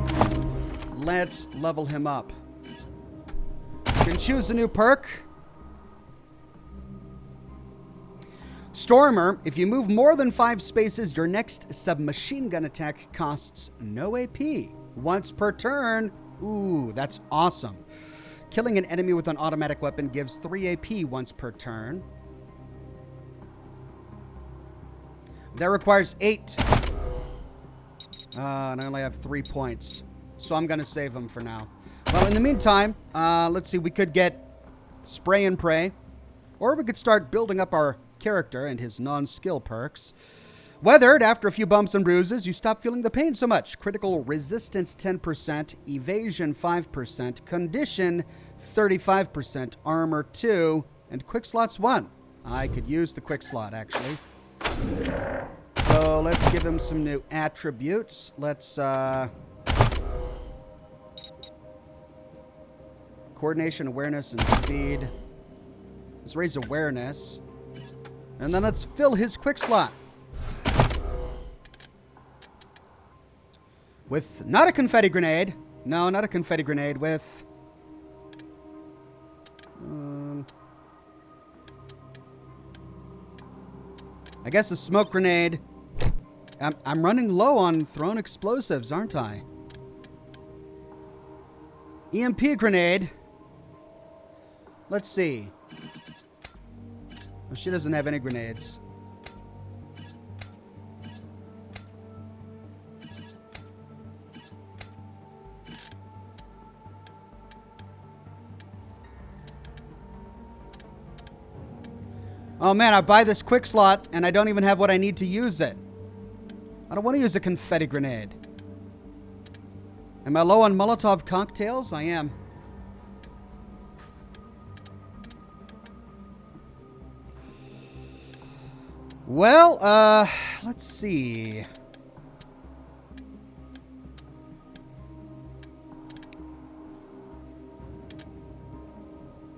Let's level him up. You can choose a new perk. Stormer, if you move more than 5 spaces, your next submachine gun attack costs no AP. Once per turn. Ooh, that's awesome. Killing an enemy with an automatic weapon gives 3 AP once per turn. That requires 8. And I only have 3 points. So I'm going to save them for now. Well, in the meantime, let's see. We could get Spray and Pray. Or we could start building up our character and his non-skill perks. Weathered, after a few bumps and bruises, you stop feeling the pain so much. Critical resistance 10%, evasion 5%, condition 35%, armor 2, and quick slots 1. I could use the quick slot, actually. So let's give him some new attributes. Let's, coordination, awareness, and speed. Let's raise awareness. And then let's fill his quick slot. With not a confetti grenade. No, not a confetti grenade. With... I guess a smoke grenade. I'm running low on thrown explosives, aren't I? EMP grenade. Let's see. Oh, she doesn't have any grenades. Oh man, I buy this quick slot and I don't even have what I need to use it. I don't want to use a confetti grenade. Am I low on Molotov cocktails? I am. Well, let's see.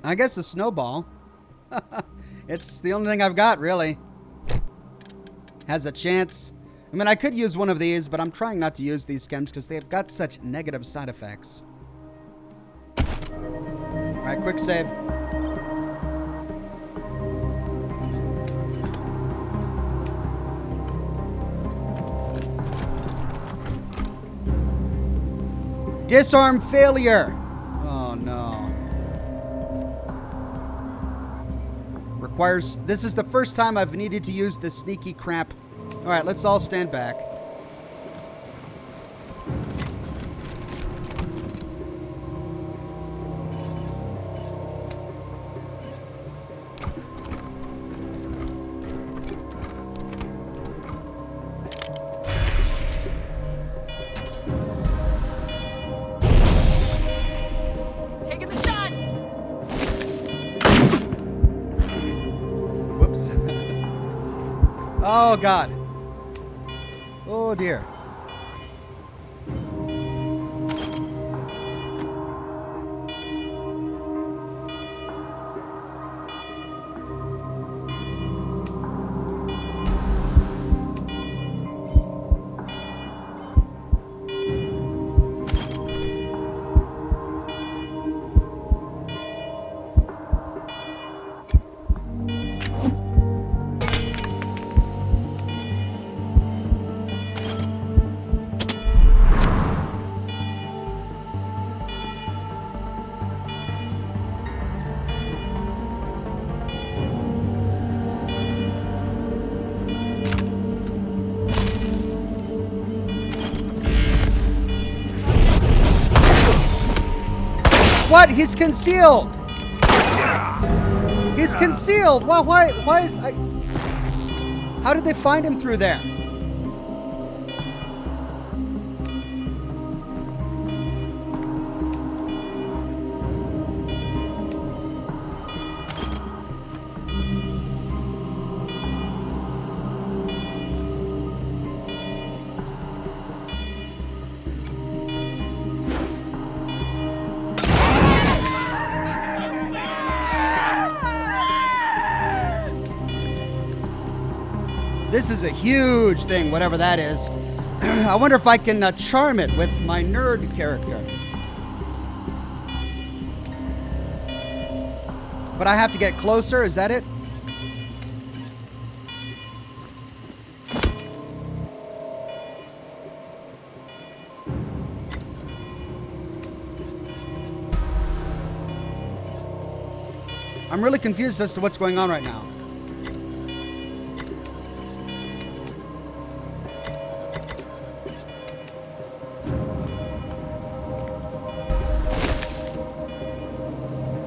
I guess a snowball. It's the only thing I've got, really. Has a chance. I mean, I could use one of these, but I'm trying not to use these chems because they've got such negative side effects. Alright, quick save. Disarm failure. Oh no. Requires, this is the first time I've needed to use this sneaky crap. All right, let's all stand back. Taking the shot. Whoops. Oh God. Oh dear. What? He's concealed. He's concealed. Well, why is I? How did they find him through there? This is a huge thing, whatever that is. I wonder if I can charm it with my nerd character. But I have to get closer, is that it? I'm really confused as to what's going on right now.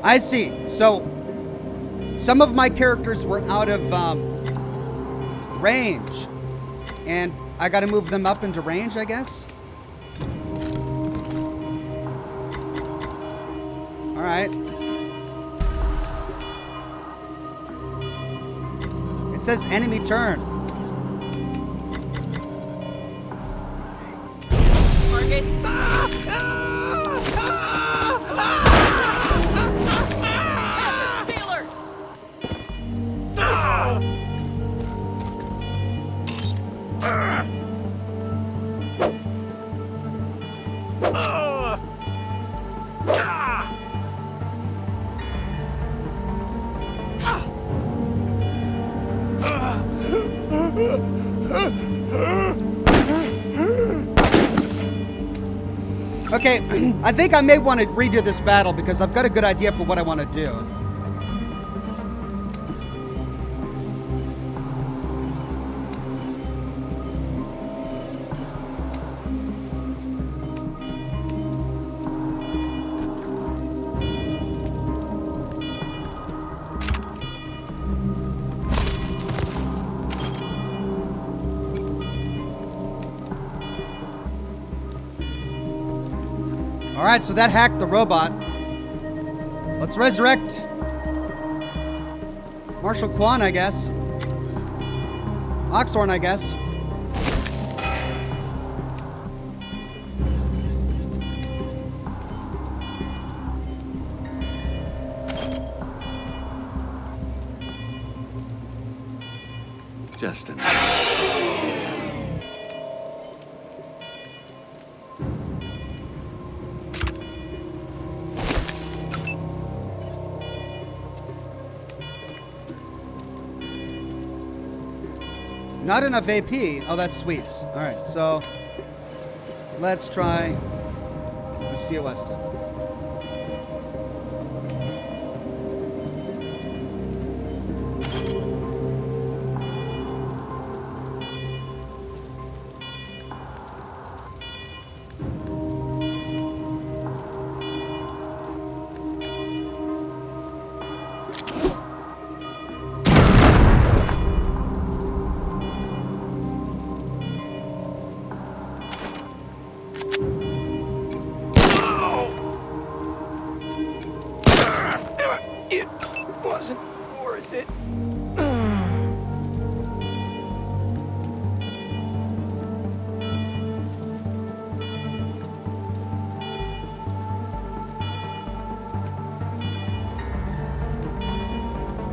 I see. So, some of my characters were out of range, and I got to move them up into range, I guess. All right. It says enemy turn. Target. Okay, I think I may want to redo this battle because I've got a good idea for what I want to do. All right, so that hacked the robot. Let's resurrect Marshal Quan, I guess. Oxhorn, I guess. Just an... Not enough AP. Oh, that's sweets. All right, so let's try Lucia Weston. It wasn't worth it.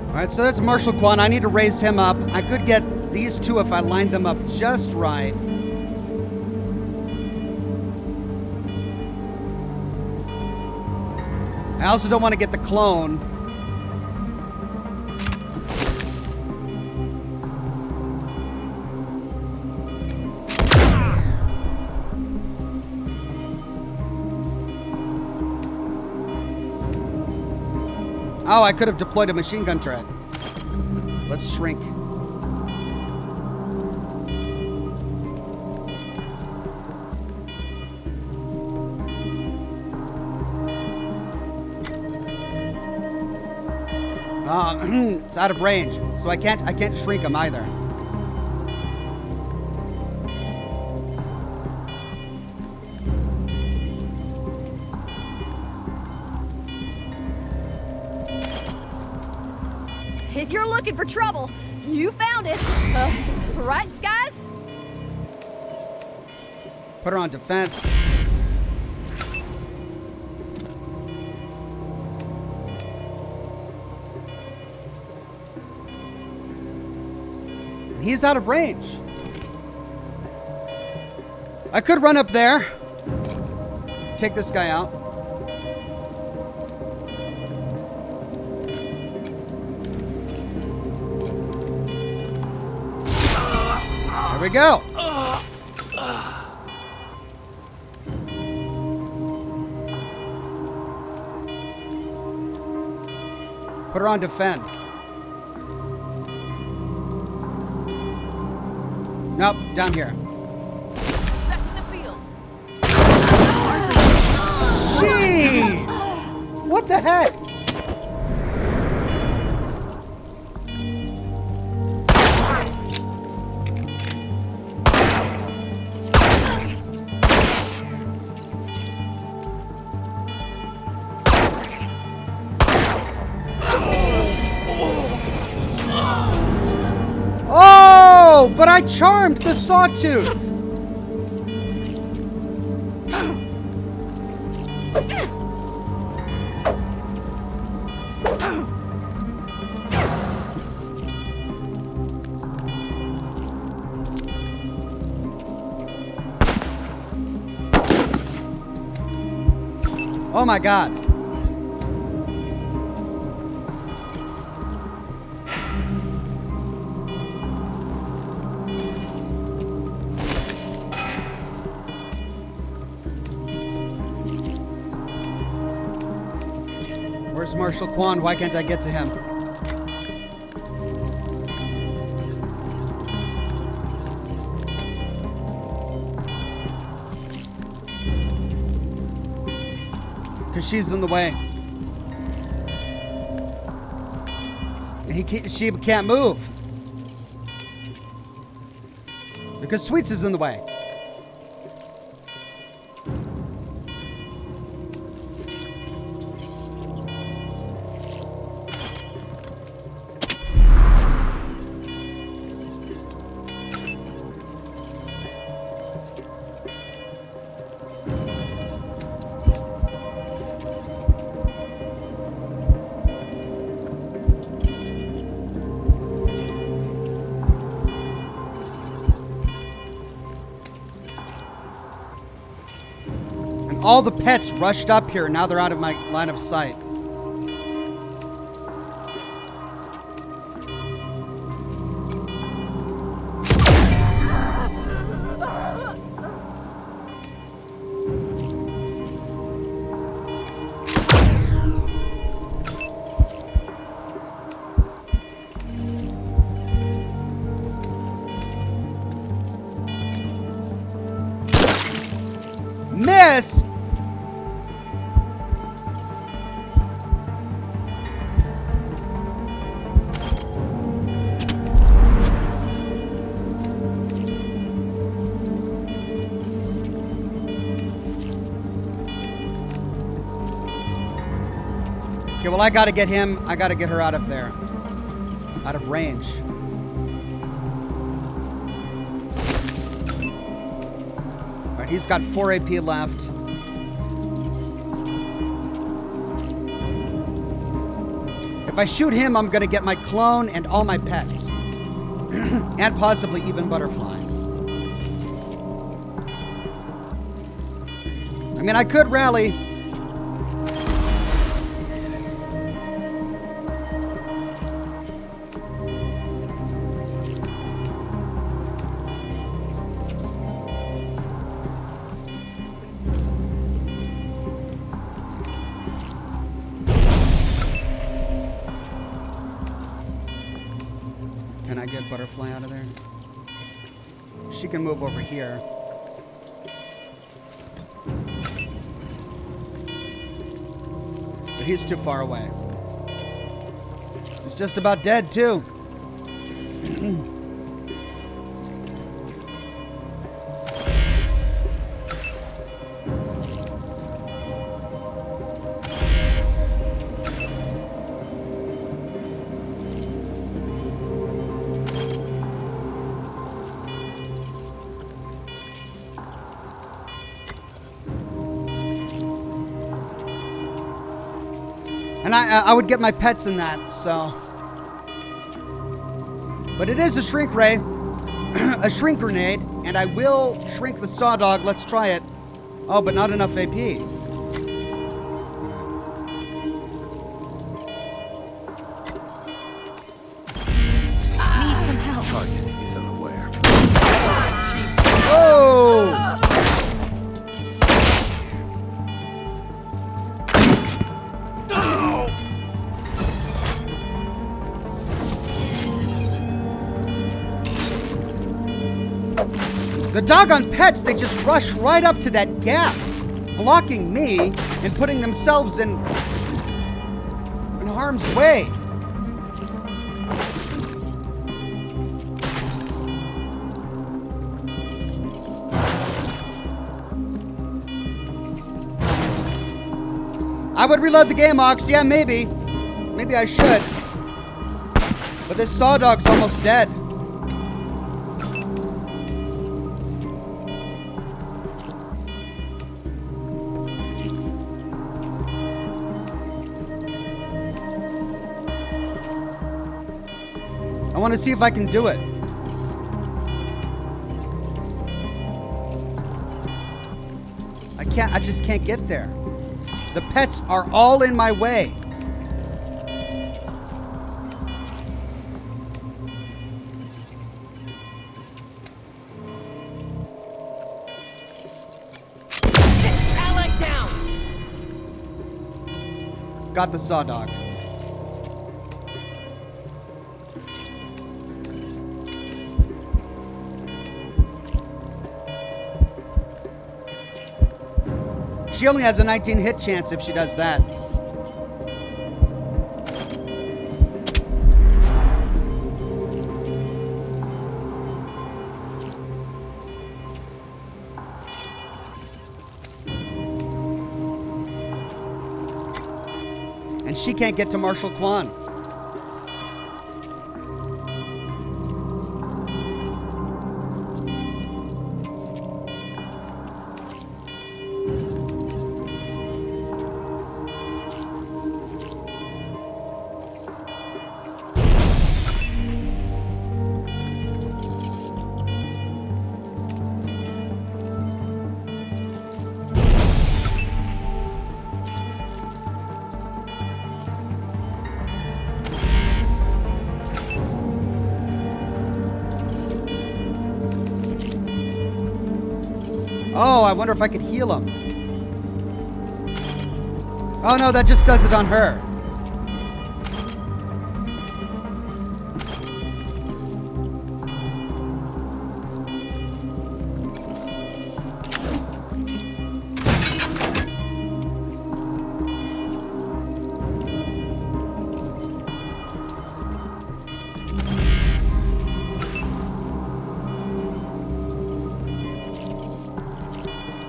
All right, so that's Marshall Quan. I need to raise him up. I could get these two if I lined them up just right. I also don't want to get the clone. Oh, I could have deployed a machine gun turret. Let's shrink. It's out of range, so I can't shrink him either. If you're looking for trouble, you found it. Right, guys? Put her on defense. He's out of range. I could run up there. Take this guy out. There we go. Put her on defend. Nope, down here. Jeez! What the heck? Oh, but I charmed the sawtooth. Oh my God. Where's Marshall Quan? Why can't I get to him? Because she's in the way. And she can't move. Because Sweets is in the way. And all the pets rushed up here. Now they're out of my line of sight. Miss! Okay, well, I gotta get him. I gotta get her out of there. Out of range. Alright, he's got 4 AP left. If I shoot him, I'm gonna get my clone and all my pets. And possibly even Butterfly. I mean, I could rally. Can I get Butterfly out of there? She can move over here. But he's too far away. He's just about dead, too. And I would get my pets in that, so. But it is a shrink ray, a shrink grenade, and I will shrink the saw dog. Let's try it. Oh, but not enough AP. Need some help. Target is unaware. Whoa! The doggone pets, they just rush right up to that gap, blocking me and putting themselves in harm's way. I would reload the game, Ox. Yeah, maybe. Maybe I should. But this saw dog's almost dead. I want to see if I can do it. I just can't get there. The pets are all in my way. Ally down. Got the saw dog. She only has a 19 hit chance if she does that. And she can't get to Marshal Kwan. I wonder if I could heal him. Oh no, that just does it on her.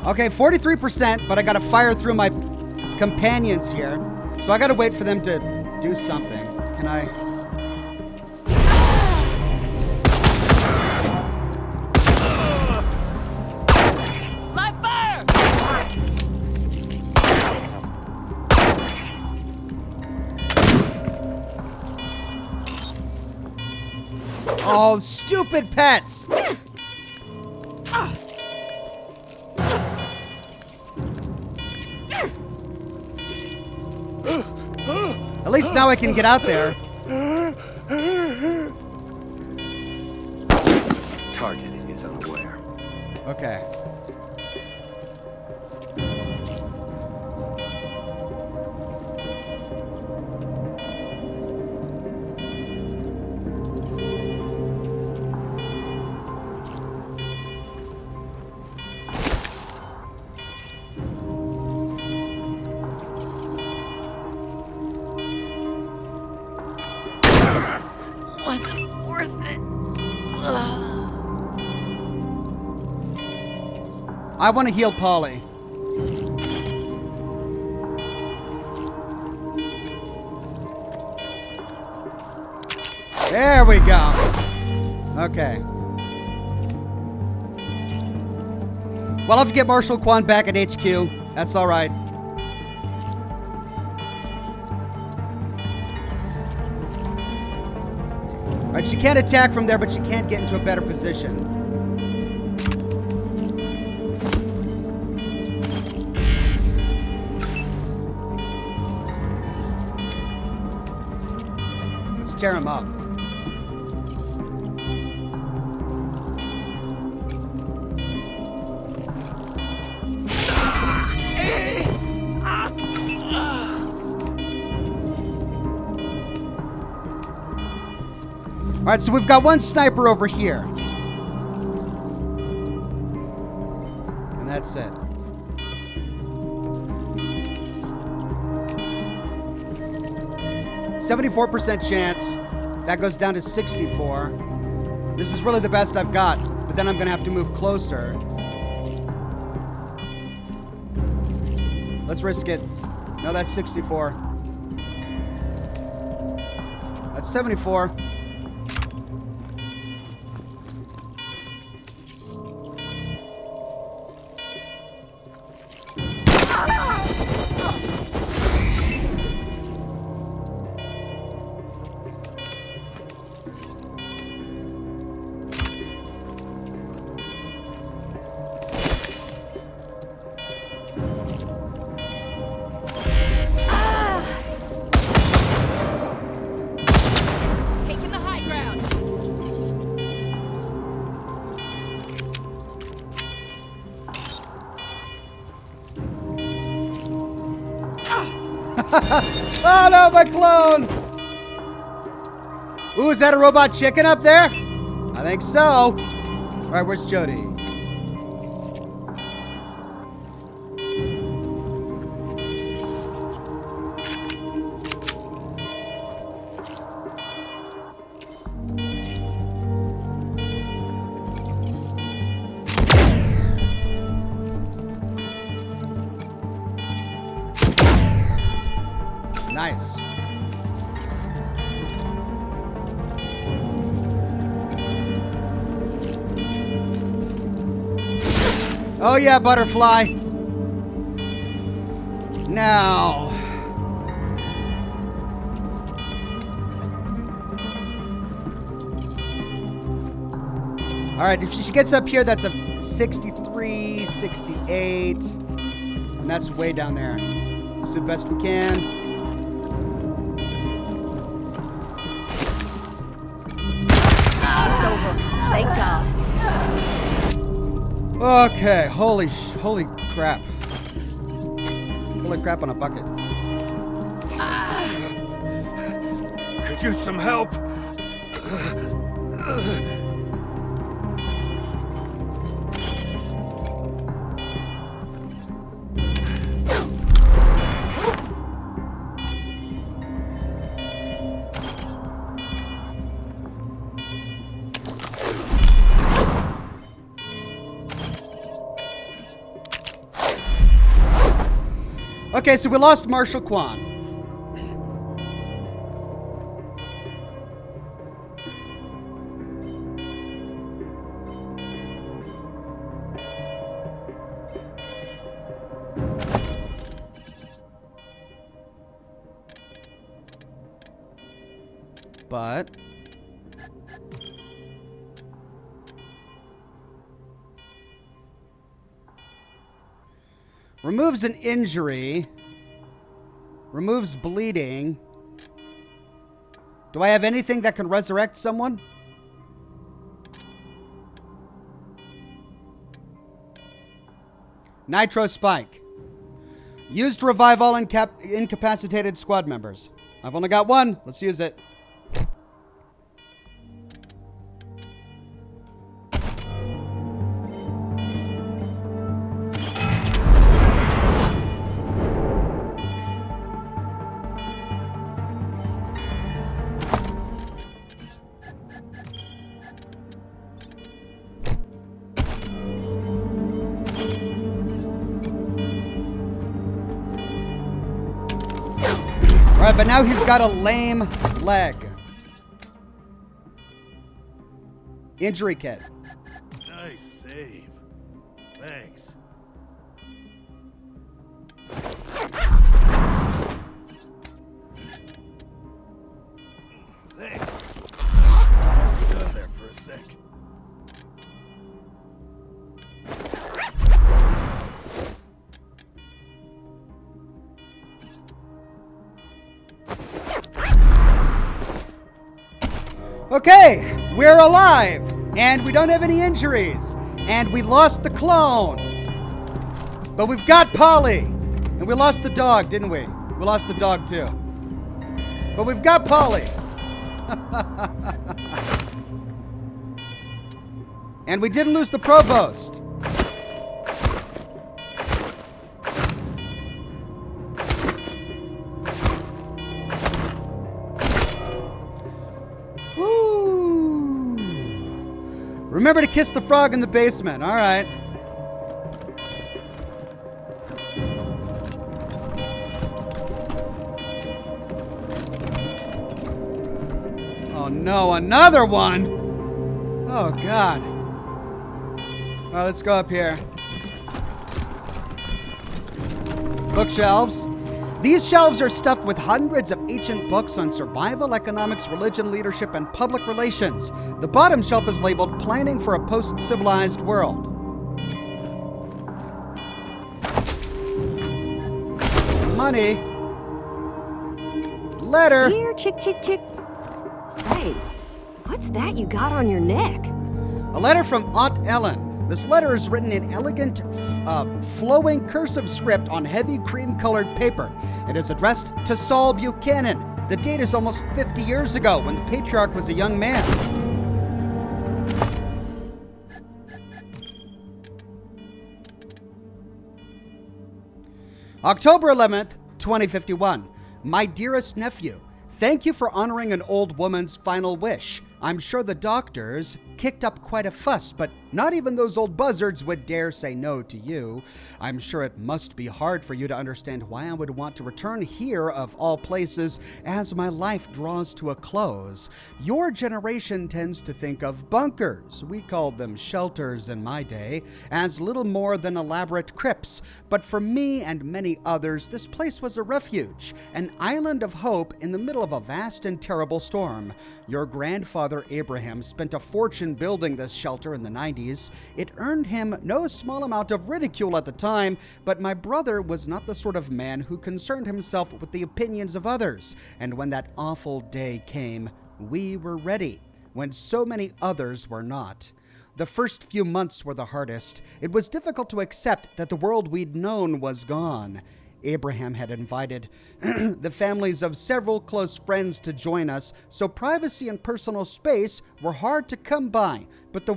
Okay, 43%, but I gotta fire through my companions here. So I gotta wait for them to do something. Can I? Live fire! Oh, stupid pets! At least now I can get out there. Target is unaware. Okay. Wasn't worth it. I want to heal Polly. There we go. Okay. Well, I'll have to get Marshal Quan back at HQ. That's all right. All right, she can't attack from there, but she can't get into a better position. Let's tear him up. All right, so we've got one sniper over here. And that's it. %74% chance. That goes down to 64. This is really the best I've got, but then I'm gonna have to move closer. Let's risk it. No, that's 64. That's 74. Taking the high ground. Oh no, my clone! Ooh, is that a robot chicken up there? I think so. All right, where's Jody? Nice. Oh yeah, butterfly. Now. All right, if she gets up here, that's a 63, 68. And that's way down there. Let's do the best we can. It's over. Thank God. Okay, holy crap. Holy crap on a bucket. Could use some help. Okay, so we lost Marshal Kwan. But removes an injury, removes bleeding. Do I have anything that can resurrect someone? Nitro Spike. Used to revive all incapacitated squad members. I've only got one. Let's use it. Alright, but now he's got a lame leg. Injury kit. Nice save. Thanks. Thanks. Done there for a sec. Okay, we're alive, and we don't have any injuries, and we lost the clone, but we've got Polly, and we lost the dog, didn't we? We lost the dog too, but we've got Polly. And we didn't lose the provost. Remember to kiss the frog in the basement. All right. Oh no, another one. Oh God. All right, let's go up here. Bookshelves. These shelves are stuffed with hundreds of ancient books on survival, economics, religion, leadership, and public relations. The bottom shelf is labeled Planning for a Post-Civilized World. Money. Letter. Here, chick. Say, what's that you got on your neck? A letter from Aunt Ellen. This letter is written in elegant, flowing cursive script on heavy cream-colored paper. It is addressed to Saul Buchanan. The date is almost 50 years ago, when the patriarch was a young man. October 11th, 2051. My dearest nephew, thank you for honoring an old woman's final wish. I'm sure the doctors kicked up quite a fuss, but not even those old buzzards would dare say no to you. I'm sure it must be hard for you to understand why I would want to return here of all places as my life draws to a close. Your generation tends to think of bunkers, we called them shelters in my day, as little more than elaborate crypts. But for me and many others, this place was a refuge, an island of hope in the middle of a vast and terrible storm. Your grandfather Abraham spent a fortune building this shelter in the 90s. It earned him no small amount of ridicule at the time, but my brother was not the sort of man who concerned himself with the opinions of others. And when that awful day came, we were ready, when so many others were not. The first few months were the hardest. It was difficult to accept that the world we'd known was gone. Abraham had invited the families of several close friends to join us, so privacy and personal space were hard to come by, but the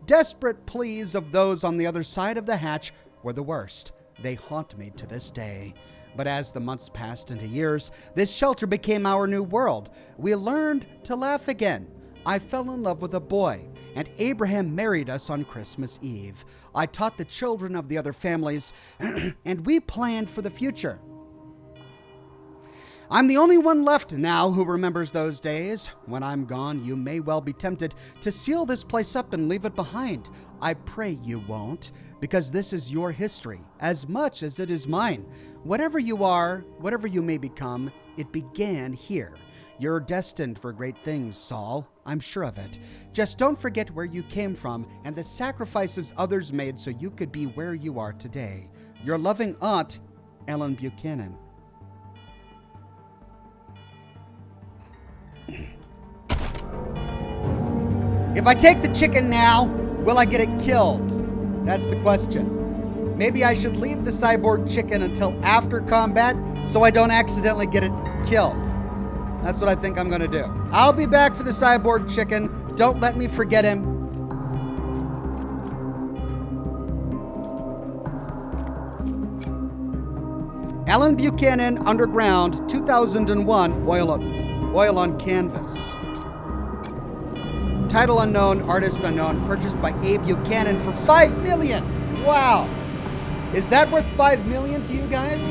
desperate pleas of those on the other side of the hatch were the worst. They haunt me to this day. But as the months passed into years, this shelter became our new world. We learned to laugh again. I fell in love with a boy, and Abraham married us on Christmas Eve. I taught the children of the other families, and we planned for the future. I'm the only one left now who remembers those days. When I'm gone, you may well be tempted to seal this place up and leave it behind. I pray you won't, because this is your history, as much as it is mine. Whatever you are, whatever you may become, it began here. You're destined for great things, Saul. I'm sure of it. Just don't forget where you came from and the sacrifices others made so you could be where you are today. Your loving aunt, Ellen Buchanan. If I take the chicken now, will I get it killed? That's the question. Maybe I should leave the cyborg chicken until after combat so I don't accidentally get it killed. That's what I think I'm going to do. I'll be back for the cyborg chicken. Don't let me forget him. Ellen Buchanan, Underground, 2001, oil on canvas. Title unknown, artist unknown, purchased by Abe Buchanan for $5 million. Wow. Is that worth $5 million to you guys?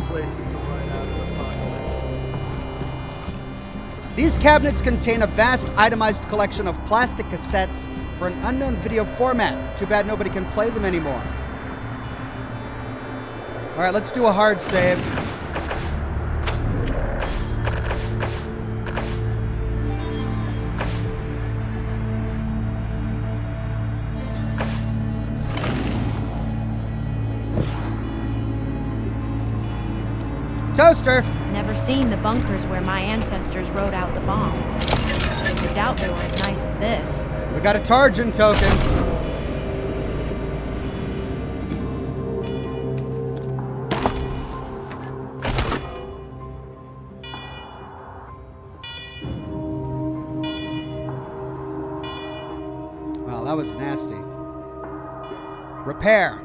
Places to ride out an apocalypse. These cabinets contain a vast itemized collection of plastic cassettes for an unknown video format. Too bad nobody can play them anymore. All right, let's do a hard save. Toaster! Never seen the bunkers where my ancestors wrote out the bombs. I doubt they were as nice as this. We got a Tarjan token. Wow, that was nasty. Repair.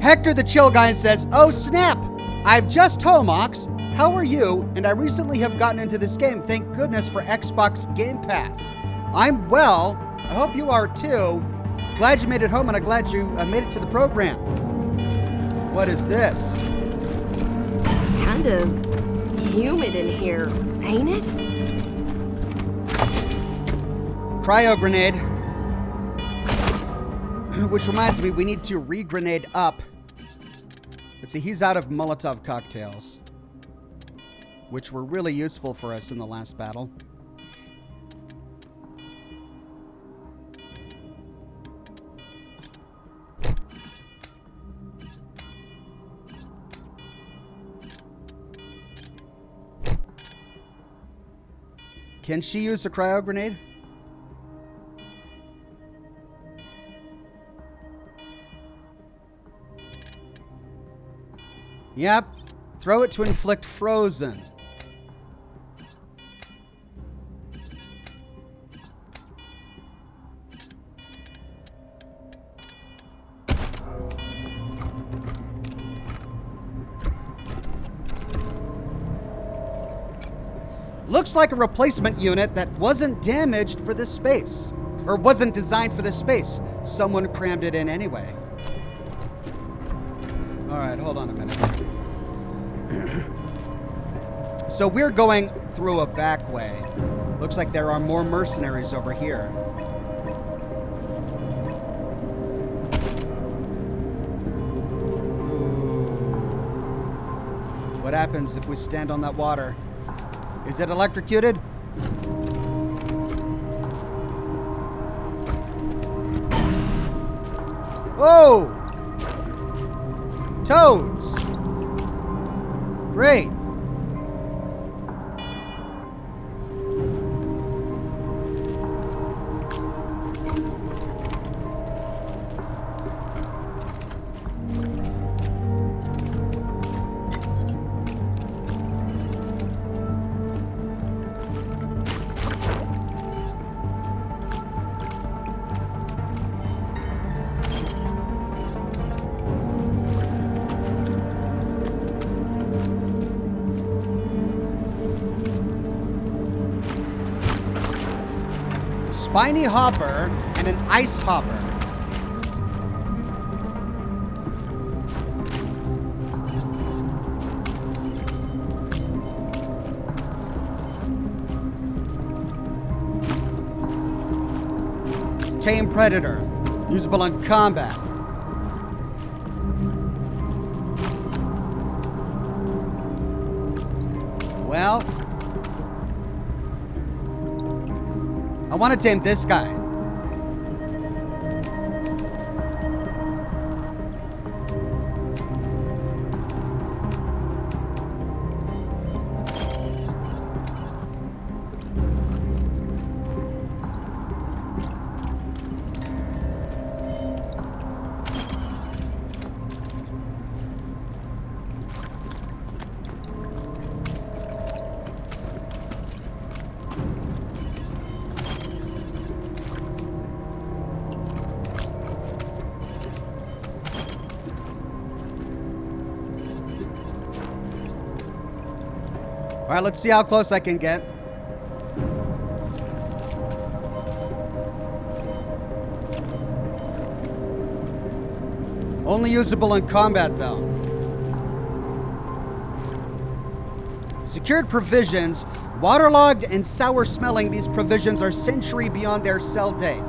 Hector the Chill Guy says, "Oh snap! I've just home, Ox. How are you? And I recently have gotten into this game. Thank goodness for Xbox Game Pass. I'm well. I hope you are too. Glad you made it home, and I'm glad you made it to the program." What is this? Kinda humid in here, ain't it? Cryo grenade. Which reminds me, we need to re-grenade up. Let's see, he's out of Molotov cocktails, which were really useful for us in the last battle. Can she use a cryo grenade? Yep. Throw it to inflict frozen. Looks like a replacement unit that wasn't damaged for this space. Or wasn't designed for this space. Someone crammed it in anyway. Alright, hold on a minute. So we're going through a back way. Looks like there are more mercenaries over here. What happens if we stand on that water? Is it electrocuted? Whoa! Toads! Great. Spiny hopper and an ice hopper. Tame predator, usable in combat. Well, I want to tame this guy. All right, let's see how close I can get. Only usable in combat, though. Secured provisions. Waterlogged and sour smelling, these provisions are century beyond their sell date.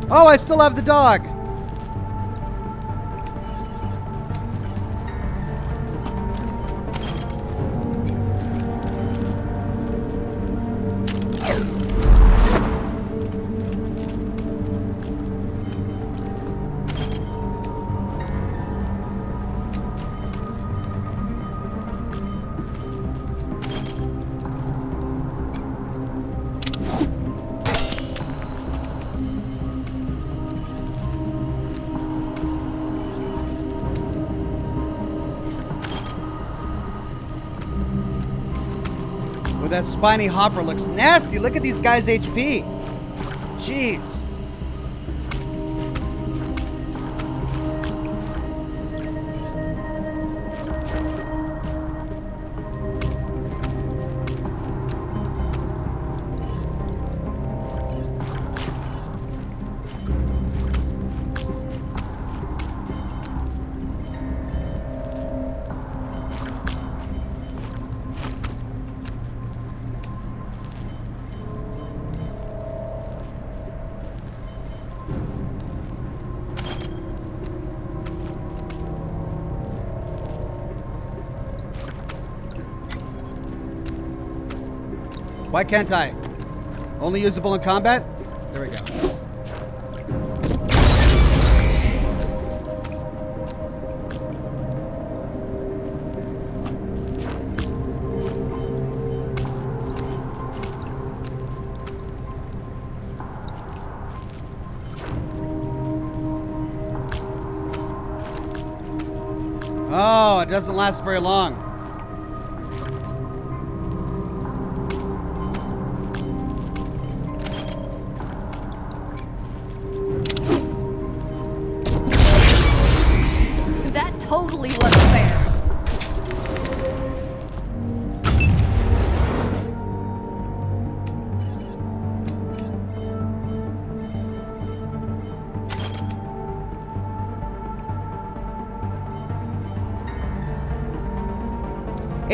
Oh, I still have the dog. Oh, that spiny hopper looks nasty. Look at these guys' HP. Jeez. Why can't I? Only usable in combat? There we go. Oh, it doesn't last very long. Totally wasn't fair.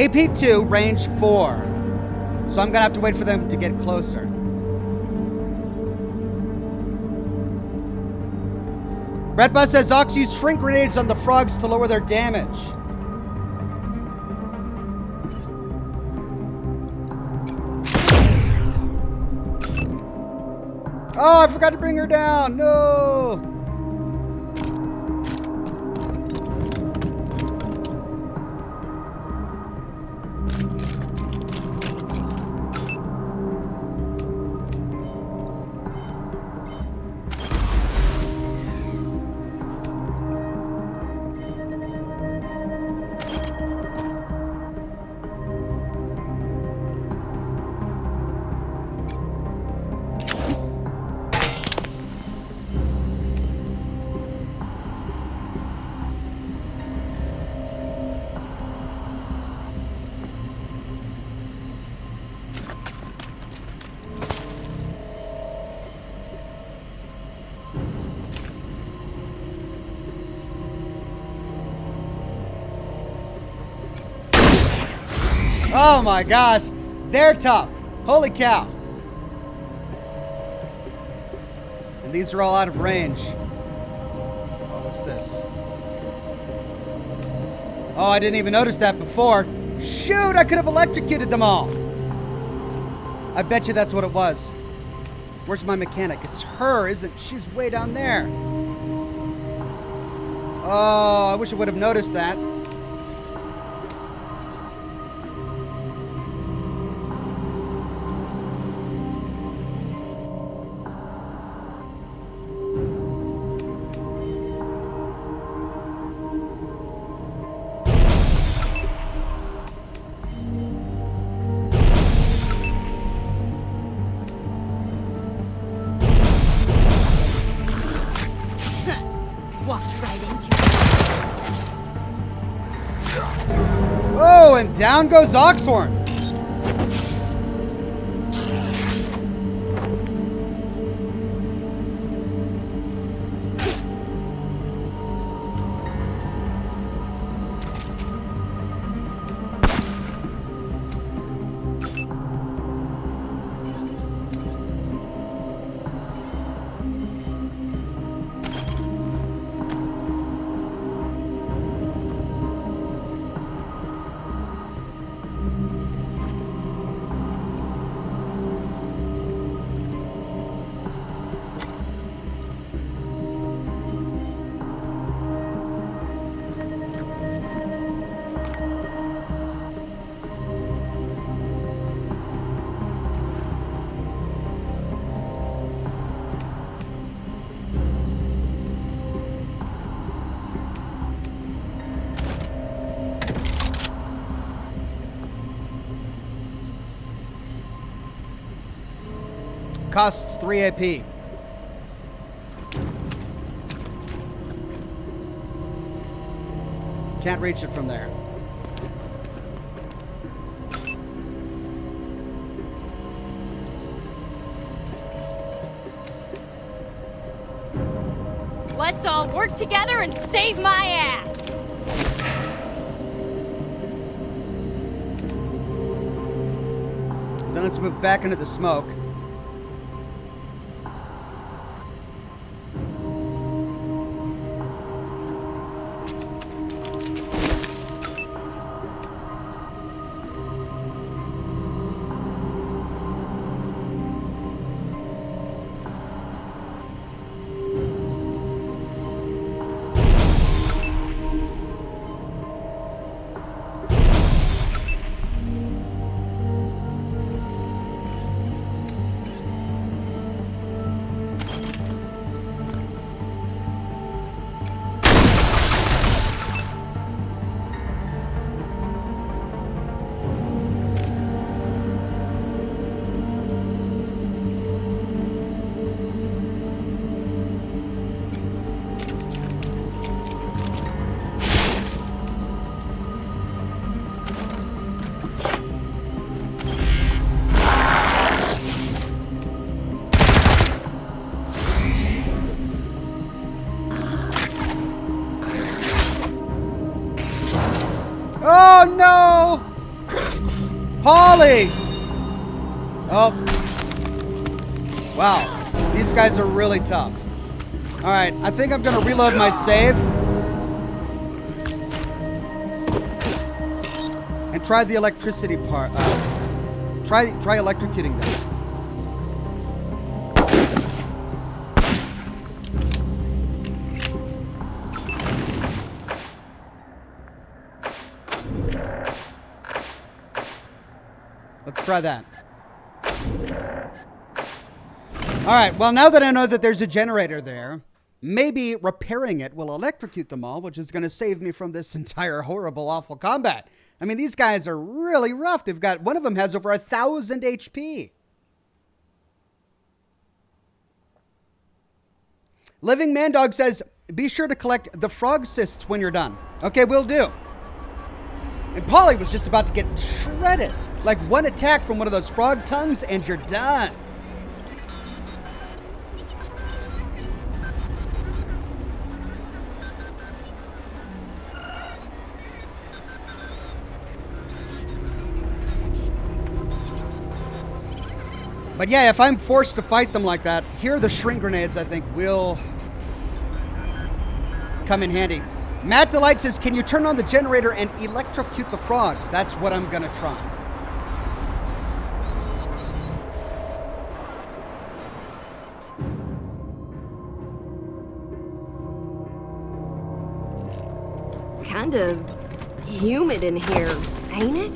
AP2, range 4. So I'm gonna have to wait for them to get closer. Red Bus says Ox used shrink grenades on the frogs to lower their damage. Oh, I forgot to bring her down. No. Oh my gosh, they're tough. Holy cow. And these are all out of range. Oh, what's this? Oh, I didn't even notice that before. Shoot, I could have electrocuted them all. I bet you that's what it was. Where's my mechanic? It's her, isn't it? She's way down there. Oh, I wish I would have noticed that. Walked right into it. Oh, and down goes Oxhorn. Costs 3 AP. Can't reach it from there. Let's all work together and save my ass! Then let's move back into the smoke. Oh no! Polly! Oh. Wow. These guys are really tough. Alright, I think I'm going to reload my save. And try the electricity part. Try electrocuting them. Let's try that. Alright, well, now that I know that there's a generator there, maybe repairing it will electrocute them all, which is going to save me from this entire horrible, awful combat. I mean, these guys are really rough. They've got, one of them has over 1,000 HP. Living Man Dog says, be sure to collect the frog cysts when you're done. Okay, will do. And Polly was just about to get shredded. Like one attack from one of those frog tongues and you're done. But yeah, if I'm forced to fight them like that, here are the shrink grenades, I think, will come in handy. Matt Delight says, can you turn on the generator and electrocute the frogs? That's what I'm going to try. Kind of humid in here, ain't it?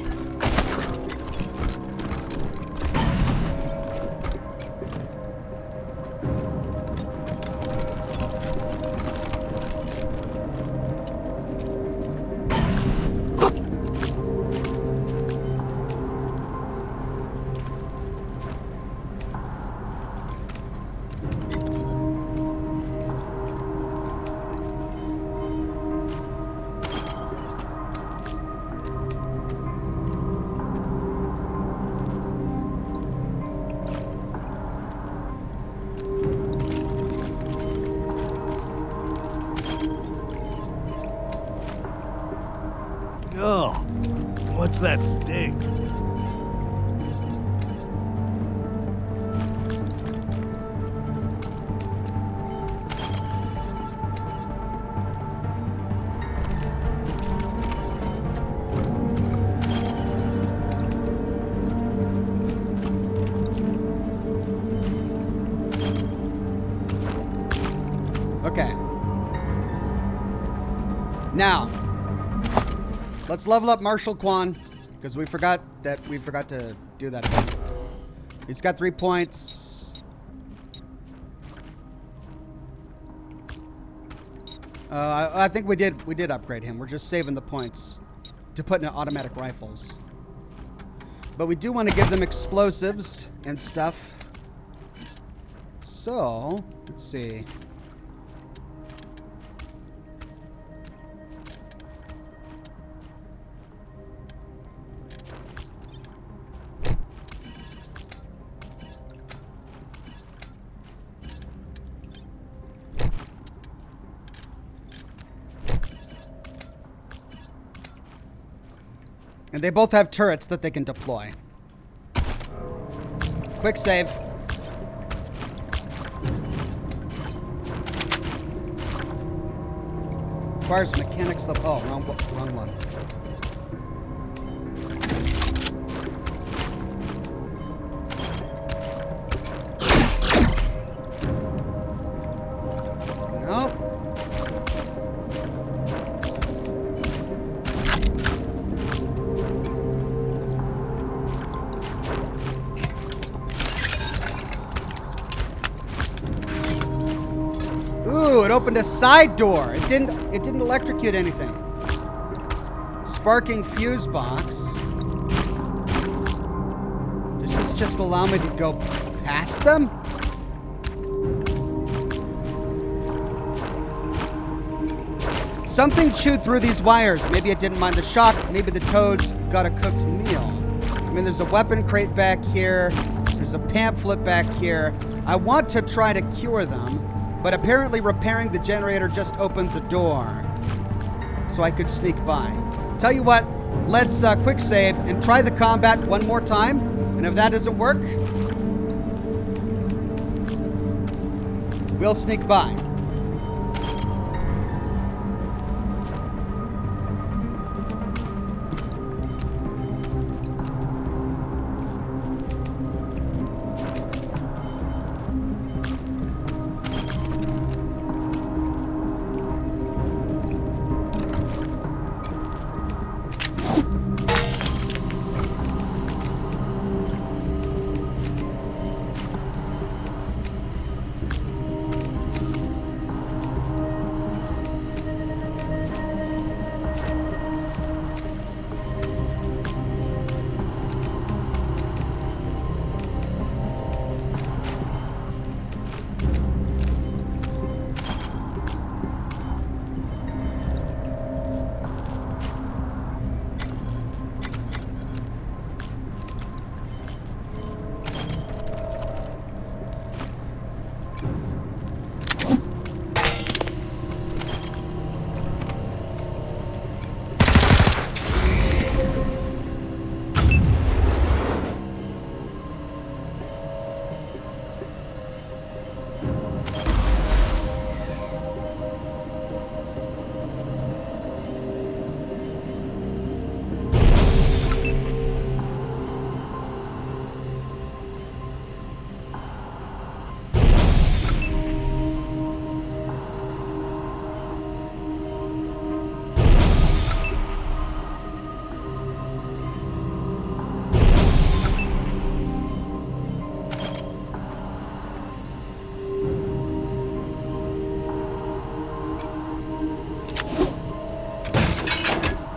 Oh, what's that stink? Okay. Now, let's level up Marshall Kwan, because we forgot to do that again. He's got 3 points. I think we did upgrade him. We're just saving the points to put into automatic rifles. But we do want to give them explosives and stuff. So, let's see. And they both have turrets that they can deploy. Quick save. Requires mechanics level. Oh, wrong one. Nope. Ooh, it opened a side door. It didn't electrocute anything. Sparking fuse box. Does this just allow me to go past them? Something chewed through these wires. Maybe it didn't mind the shock. Maybe the toads got a cooked meal. I mean, there's a weapon crate back here. There's a pamphlet back here. I want to try to cure them. But apparently repairing the generator just opens a door. So I could sneak by. Tell you what, let's quick save and try the combat one more time. And if that doesn't work, we'll sneak by.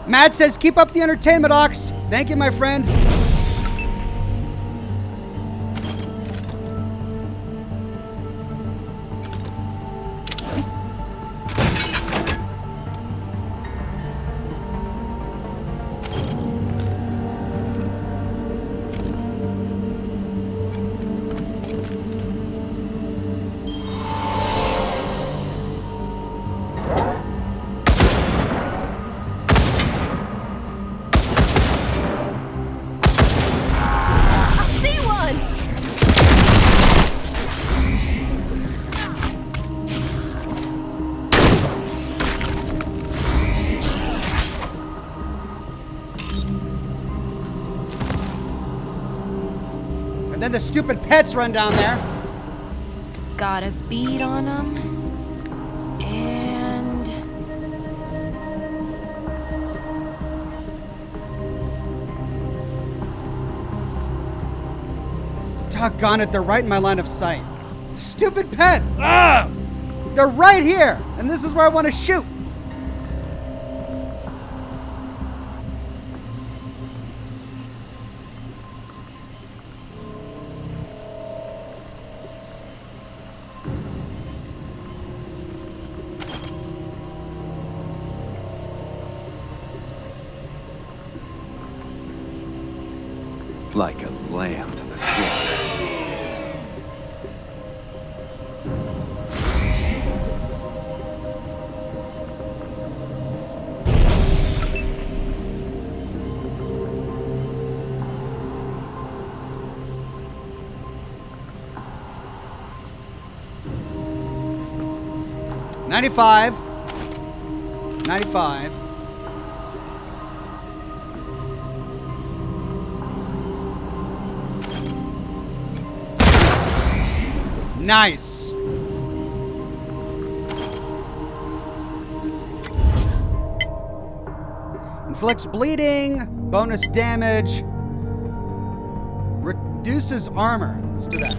Matt says, keep up the entertainment, Ox. Thank you, my friend. And then the stupid pets run down there. Got a bead on them. And... doggone it, they're right in my line of sight. Stupid pets! Ah! They're right here! And this is where I want to shoot! Like a lamb to the slaughter. $95. $95. Nice. Inflicts bleeding, bonus damage, reduces armor. Let's do that.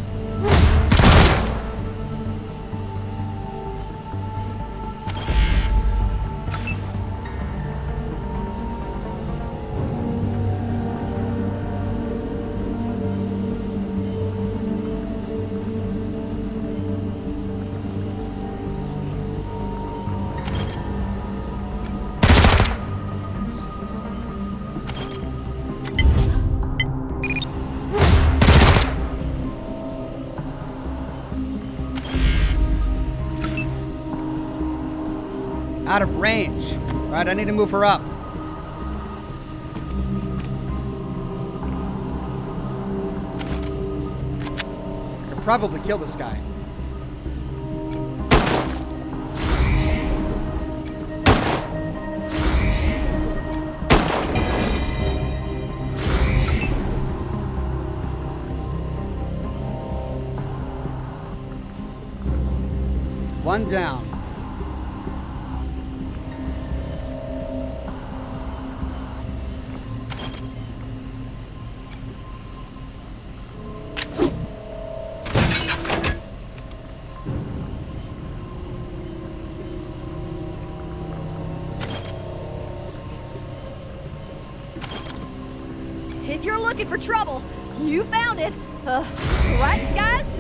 Out of range. Right, I need to move her up. probably kill this guy. One down. If you're looking for trouble, you found it. Right, guys?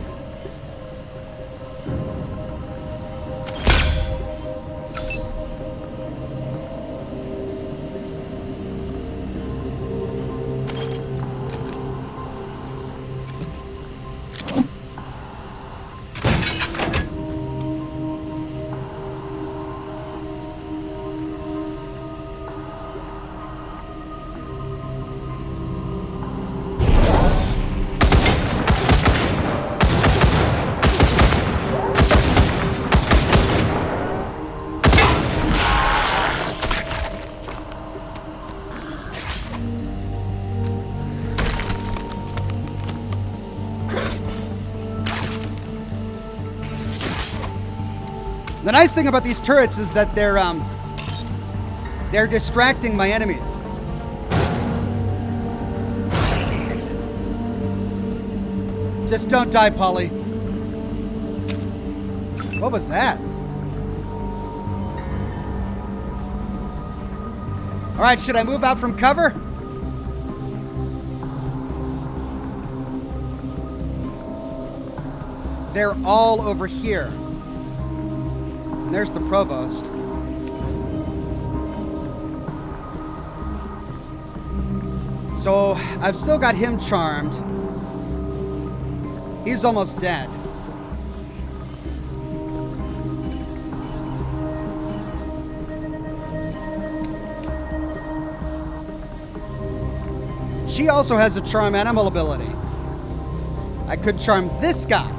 The nice thing about these turrets is that they're distracting my enemies. Just don't die, Polly. What was that? All right, should I move out from cover? They're all over here. And there's the provost. So I've still got him charmed. He's almost dead. She also has a charm animal ability. I could charm this guy.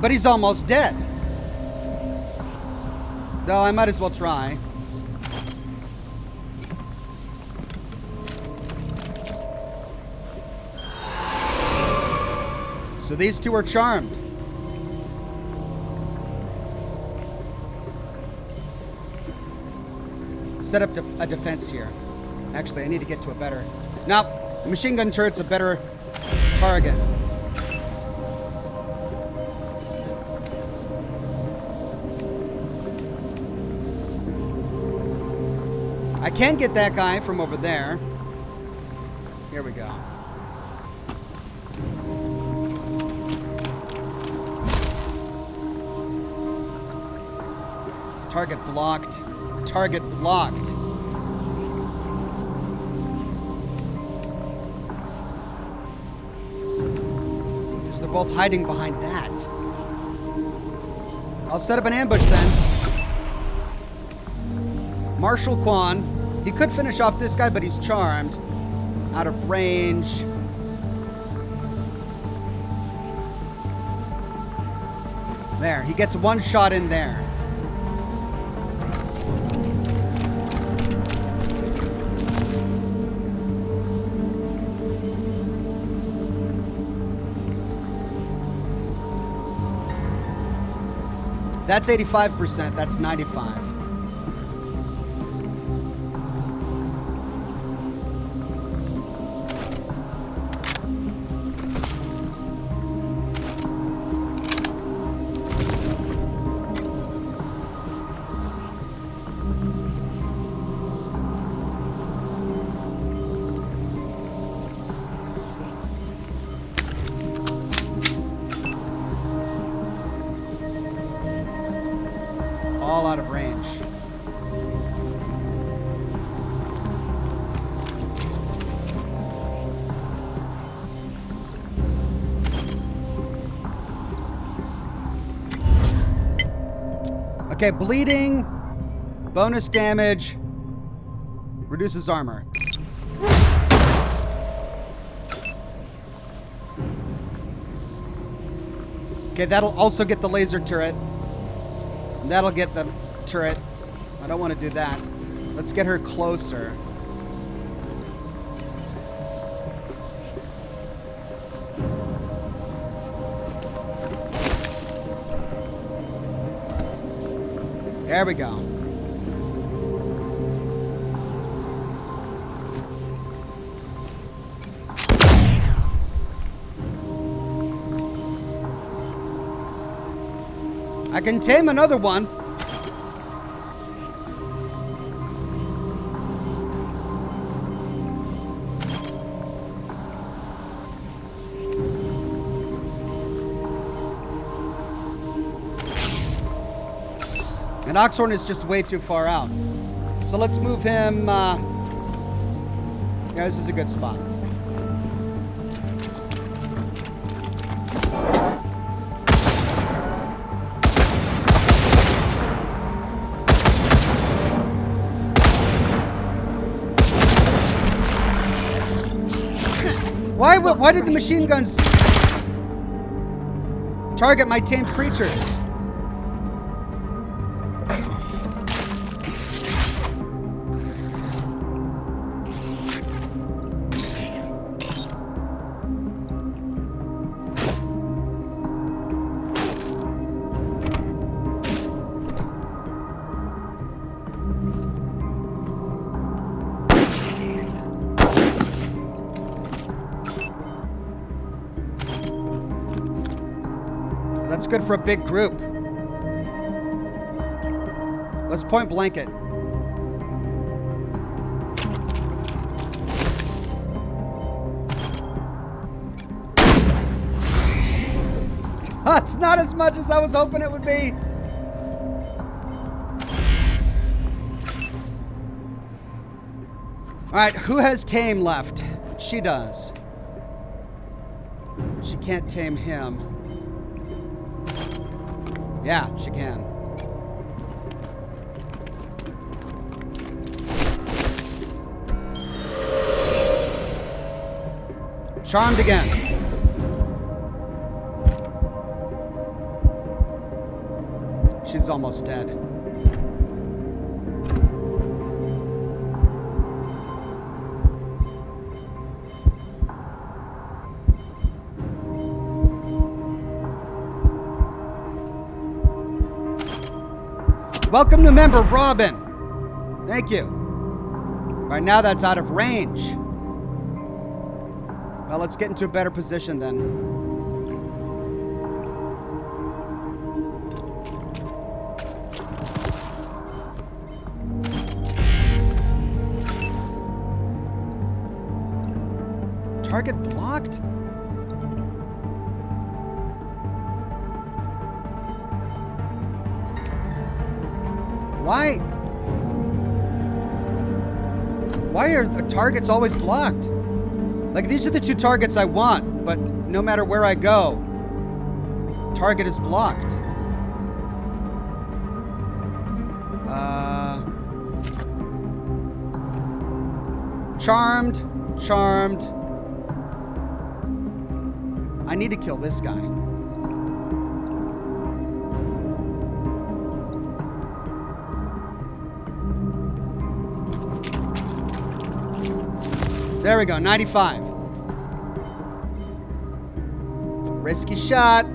But he's almost dead. Though I might as well try. So these two are charmed. Set up a defense here. Actually, I need to get to a better... Nope, the machine gun turret's a better target. I can get that guy from over there. Here we go. Target blocked. Target blocked. Because they're both hiding behind that. I'll set up an ambush then. Marshal Quan. He could finish off this guy, but he's charmed. Out of range. There, he gets one shot in there. That's 85%, that's 95. All out of range. Okay, bleeding, bonus damage, reduces armor. Okay, that'll also get the laser turret. And that'll get the turret. I don't want to do that. Let's get her closer. There we go. I can tame another one. And Oxhorn is just way too far out. So let's move him. Yeah, this is a good spot. Why did the machine guns target my tamed creatures? That's good for a big group. Let's point blank it. That's not as much as I was hoping it would be. All right, who has tame left? She does. She can't tame him. Yeah, she can. Charmed again. She's almost dead. Welcome to member Robin. Thank you. Right now that's out of range. Well, let's get into a better position then. Target blocked? Why are the targets always blocked? Like, these are the two targets I want, but no matter where I go, target is blocked. Charmed. I need to kill this guy. There we go, 95. Risky shot.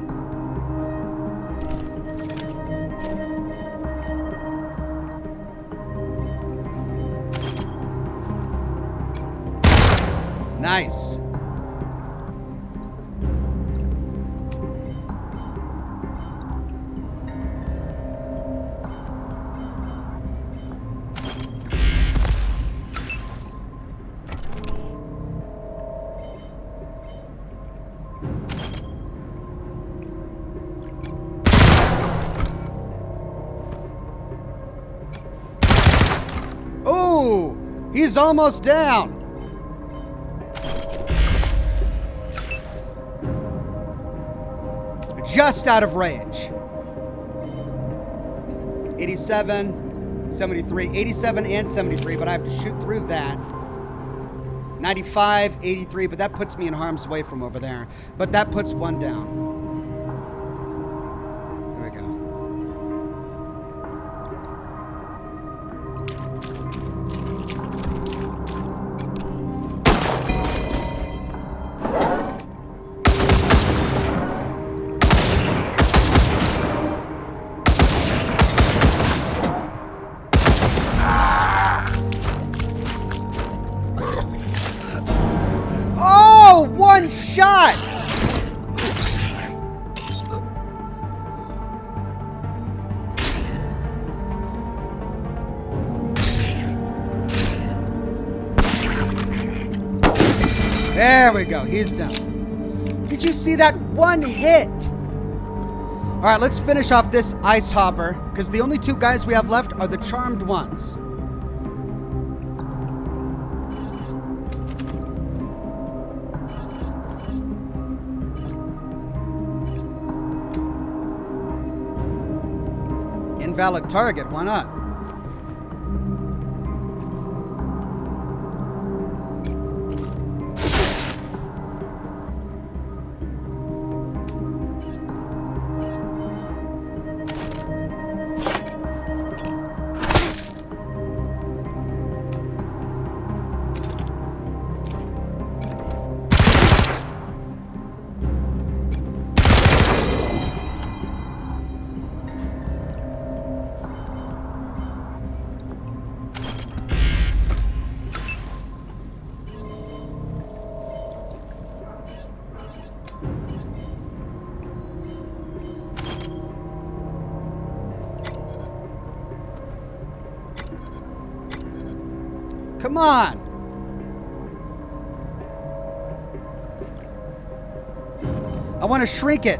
Nice. Oh, he's almost down. Just out of range. 87, 73, 87 and 73, but I have to shoot through that. 95, 83, but that puts me in harm's way from over there. But that puts one down. There we go. He's done. Did you see that one hit? All right, let's finish off this ice hopper, because the only two guys we have left are the charmed ones. Invalid target, why not? Come on! I want to shrink it.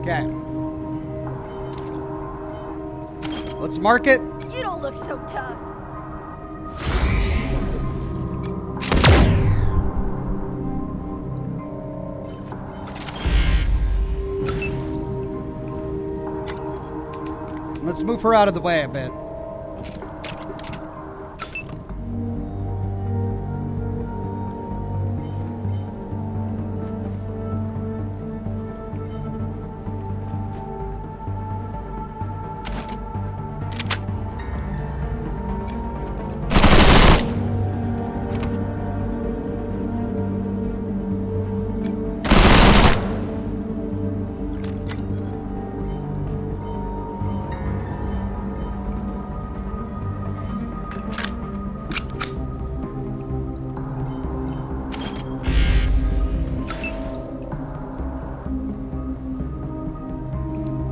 Okay. Let's mark it. You don't look so tough. Let's move her out of the way a bit.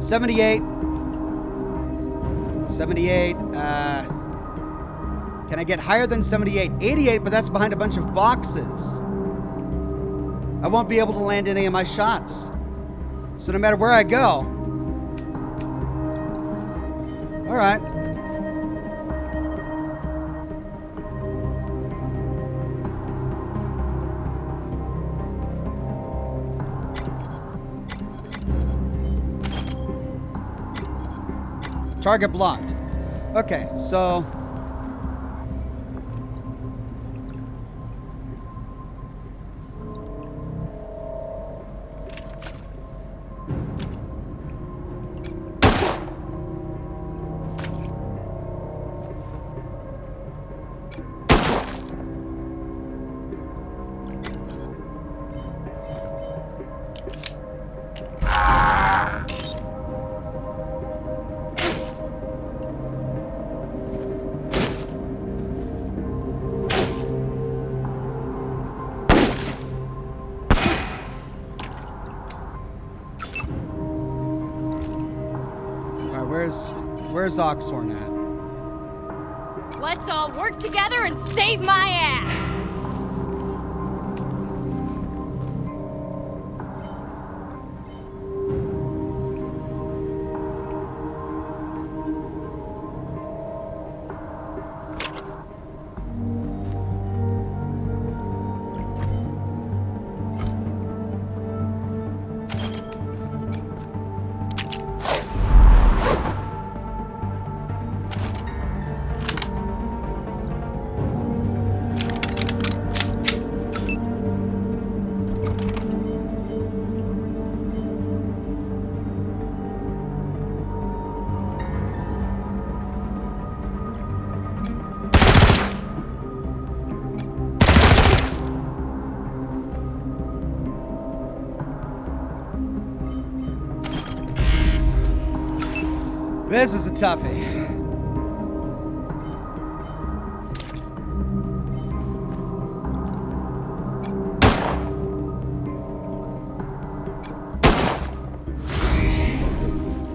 $78. Can I get higher than 78? 88, but that's behind a bunch of boxes. I won't be able to land any of my shots. So no matter where I go. All right. Target blocked. Okay, so where's Oxhorn at? Let's all work together and save my ass! This is a toughie.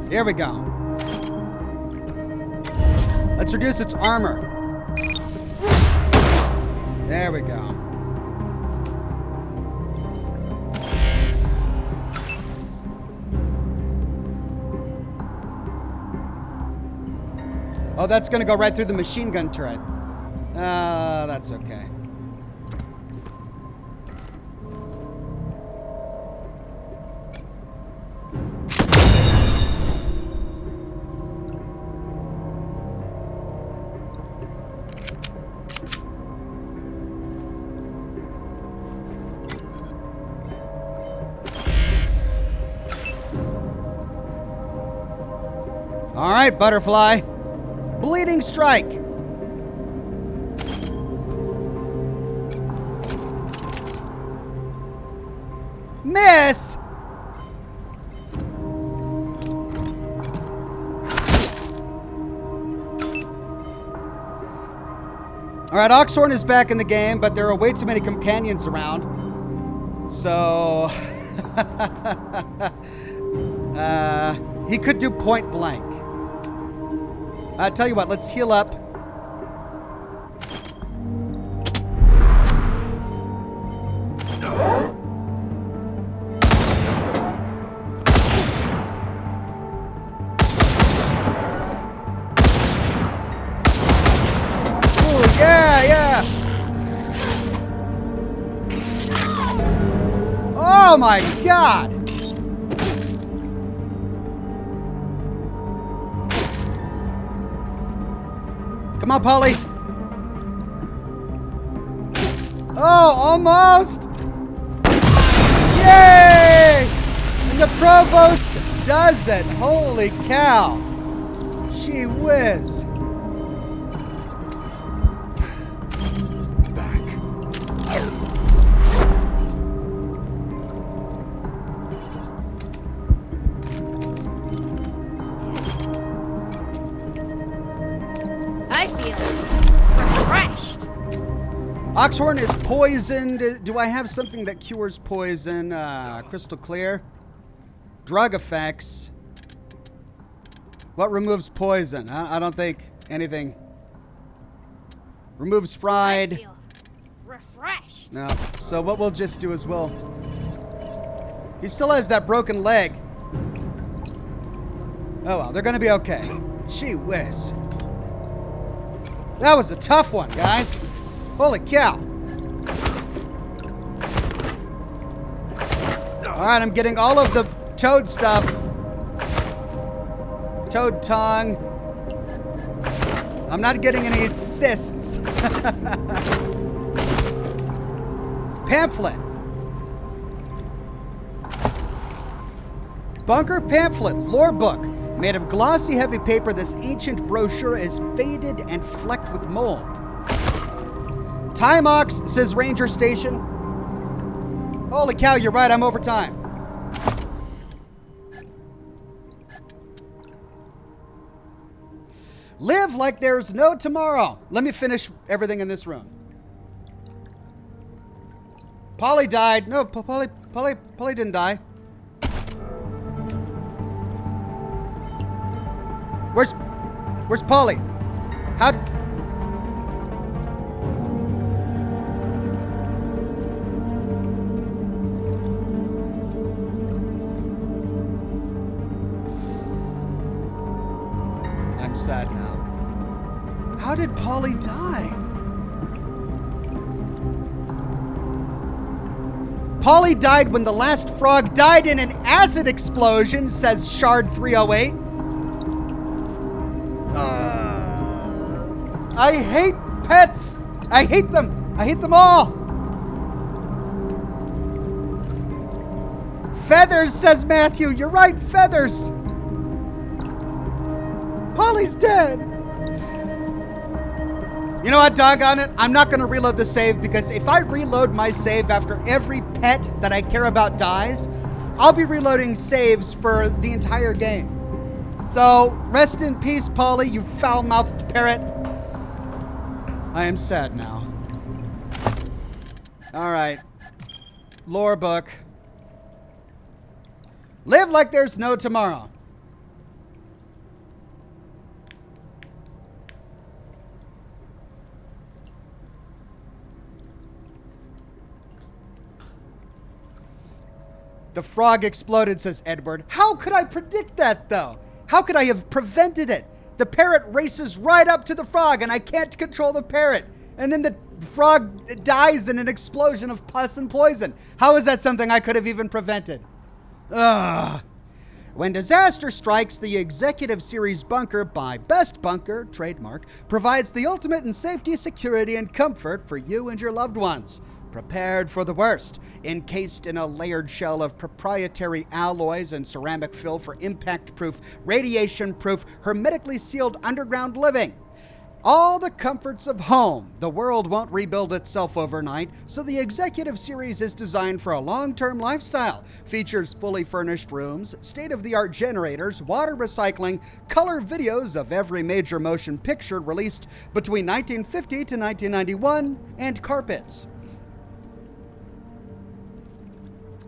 Here we go. Let's reduce its armor. There we go. Oh, that's going to go right through the machine gun turret. That's okay. All right, Butterfly. Bleeding strike. Miss. All right, Oxhorn is back in the game, but there are way too many companions around. So he could do point blank. I tell you what, let's heal up. Ooh, yeah. Oh my God. Come on, Polly. Oh, almost. Yay! And the Provost does it. Holy cow. Gee whiz. Oxhorn is poisoned. Do I have something that cures poison? Crystal clear. Drug effects. What removes poison? I don't think anything. Removes fried. I feel refreshed. No. So what we'll just do is he still has that broken leg. Oh well, they're gonna be okay. Gee whiz. That was a tough one, guys. Holy cow. All right, I'm getting all of the toad stuff. Toad tongue. I'm not getting any cysts. Pamphlet. Bunker pamphlet, lore book. Made of glossy, heavy paper, this ancient brochure is faded and flecked with mold. Time Ox, says Ranger Station. Holy cow, you're right, I'm over time. Live like there's no tomorrow. Let me finish everything in this room. Polly died. No, Polly didn't die. Where's Polly? How? I'm sad now. How did Polly die? Polly died when the last frog died in an acid explosion, says Shard 308. I hate pets. I hate them. I hate them all. Feathers, says Matthew. You're right, feathers. Polly's dead. You know what, doggone it? I'm not going to reload the save because if I reload my save after every pet that I care about dies, I'll be reloading saves for the entire game. So, rest in peace, Polly, you foul-mouthed parrot. I am sad now. All right. Lore book. Live like there's no tomorrow. The frog exploded, says Edward. How could I predict that, though? How could I have prevented it? The parrot races right up to the frog, and I can't control the parrot. And then the frog dies in an explosion of pus and poison. How is that something I could have even prevented? Ugh. When disaster strikes, the Executive Series bunker by Best Bunker, trademark, provides the ultimate in safety, security, and comfort for you and your loved ones. Prepared for the worst, encased in a layered shell of proprietary alloys and ceramic fill for impact-proof, radiation-proof, hermetically sealed underground living. All the comforts of home. The world won't rebuild itself overnight, so the Executive Series is designed for a long-term lifestyle. Features fully furnished rooms, state-of-the-art generators, water recycling, color videos of every major motion picture released between 1950 to 1991, and carpets.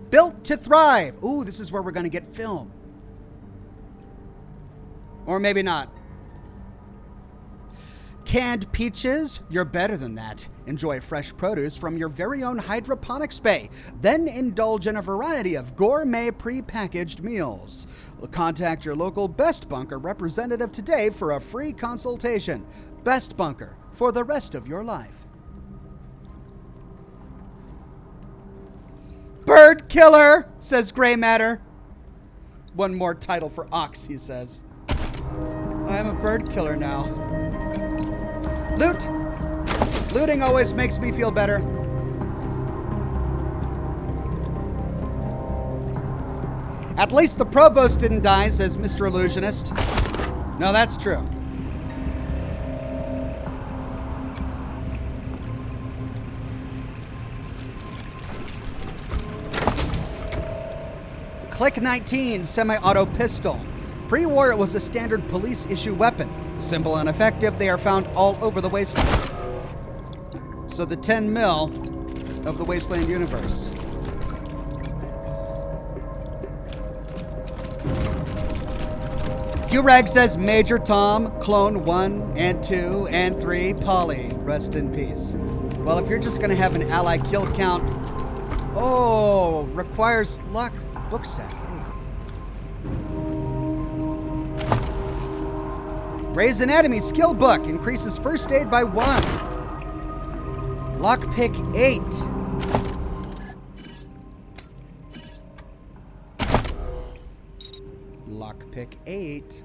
Built to thrive. Ooh, this is where we're going to get film. Or maybe not. Canned peaches? You're better than that. Enjoy fresh produce from your very own hydroponics bay. Then indulge in a variety of gourmet pre-packaged meals. Contact your local Best Bunker representative today for a free consultation. Best Bunker, for the rest of your life. Bird killer, says Grey Matter. One more title for Ox, he says. I am a bird killer now. Loot! Looting always makes me feel better. At least the provost didn't die, says Mr. Illusionist. No, that's true. Click 19 semi-auto pistol. Pre-war, it was a standard police issue weapon. Simple and effective, they are found all over the Wasteland. So the 10 mil of the Wasteland universe. Q-Rag says Major Tom, Clone 1 and 2 and 3, Polly, rest in peace. Well, if you're just going to have an ally kill count, requires luck, book set. Grey's Anatomy skill book increases first aid by 1. Lockpick 8. Lockpick 8.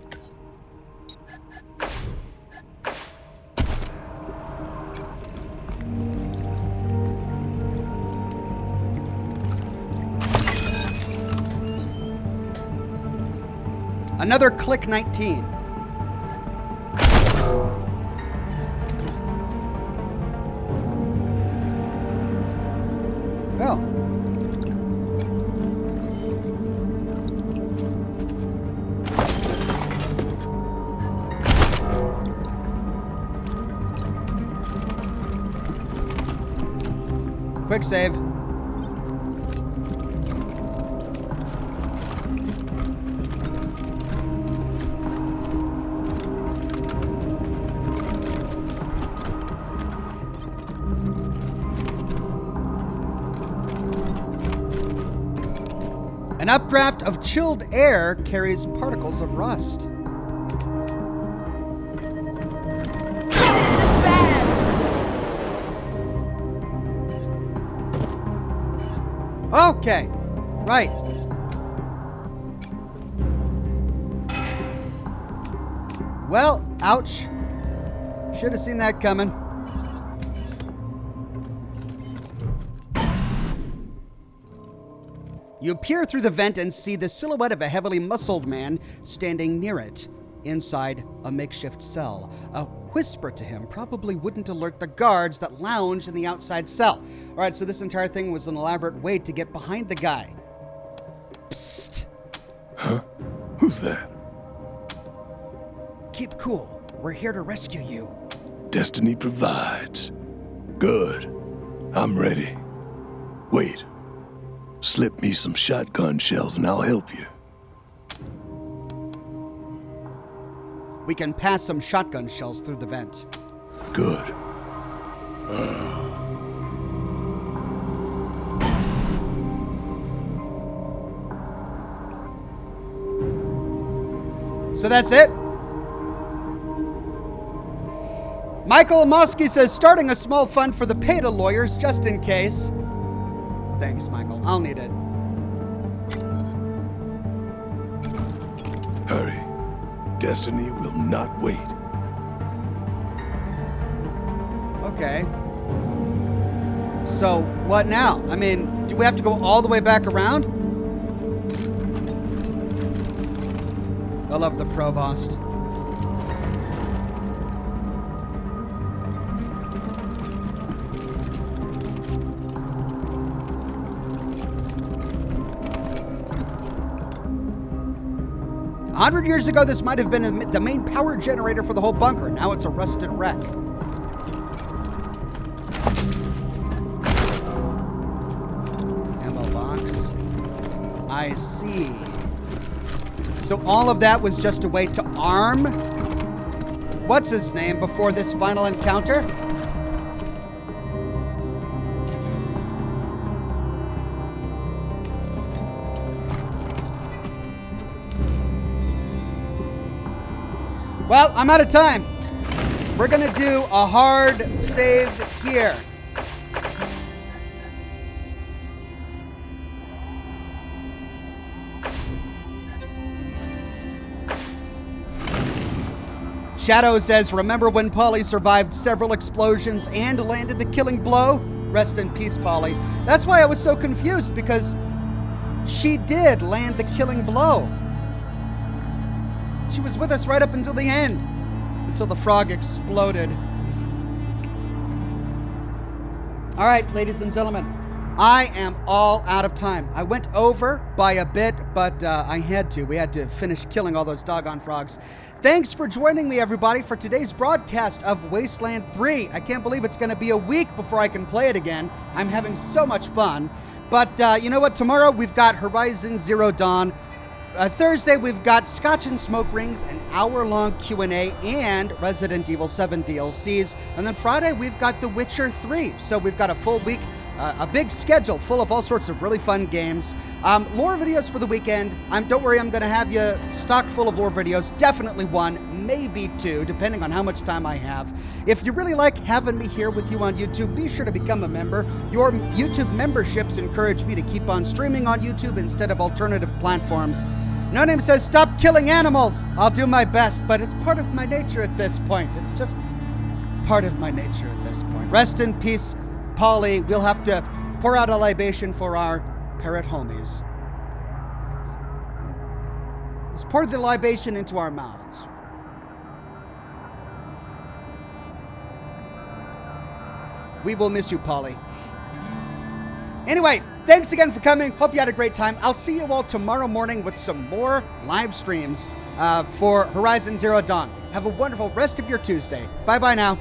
Another click 19. Oh. Quick save. An updraft of chilled air carries particles of rust. Okay, right. Well, ouch. Should have seen that coming. You peer through the vent and see the silhouette of a heavily muscled man standing near it, inside a makeshift cell. A whisper to him probably wouldn't alert the guards that lounged in the outside cell. All right, so this entire thing was an elaborate way to get behind the guy. Psst. Huh? Who's that? Keep cool. We're here to rescue you. Destiny provides. Good. I'm ready. Wait. Slip me some shotgun shells and I'll help you. We can pass some shotgun shells through the vent. Good. So that's it? Michael Mosky says, starting a small fund for the PETA lawyers, just in case. Thanks, Michael. I'll need it. Hurry. Destiny will not wait. Okay. So, what now? I mean, do we have to go all the way back around? I love the Provost. A 100 years ago, this might have been the main power generator for the whole bunker. Now it's a rusted wreck. Ammo box. I see. So all of that was just a way to arm what's his name before this final encounter? Well, I'm out of time. We're gonna do a hard save here. Shadow says, remember when Polly survived several explosions and landed the killing blow? Rest in peace, Polly. That's why I was so confused, because she did land the killing blow. She was with us right up until the end, until the frog exploded. All right, ladies and gentlemen, I am all out of time. I went over by a bit, but I had to. We had to finish killing all those doggone frogs. Thanks for joining me, everybody, for today's broadcast of Wasteland 3. I can't believe it's going to be a week before I can play it again. I'm having so much fun. But you know what? Tomorrow we've got Horizon Zero Dawn. Thursday, we've got Scotch and Smoke Rings, an hour-long Q&A, and Resident Evil 7 DLCs. And then Friday, we've got The Witcher 3. So we've got a full week, a big schedule full of all sorts of really fun games. Lore videos for the weekend. Don't worry, I'm going to have you stocked full of lore videos. Definitely one, maybe two, depending on how much time I have. If you really like having me here with you on YouTube, be sure to become a member. Your YouTube memberships encourage me to keep on streaming on YouTube instead of alternative platforms. No Name says, stop killing animals. I'll do my best, but it's part of my nature at this point. It's just part of my nature at this point. Rest in peace, Polly. We'll have to pour out a libation for our parrot homies. Let's pour the libation into our mouths. We will miss you, Polly. Anyway, thanks again for coming. Hope you had a great time. I'll see you all tomorrow morning with some more live streams for Horizon Zero Dawn. Have a wonderful rest of your Tuesday. Bye-bye now.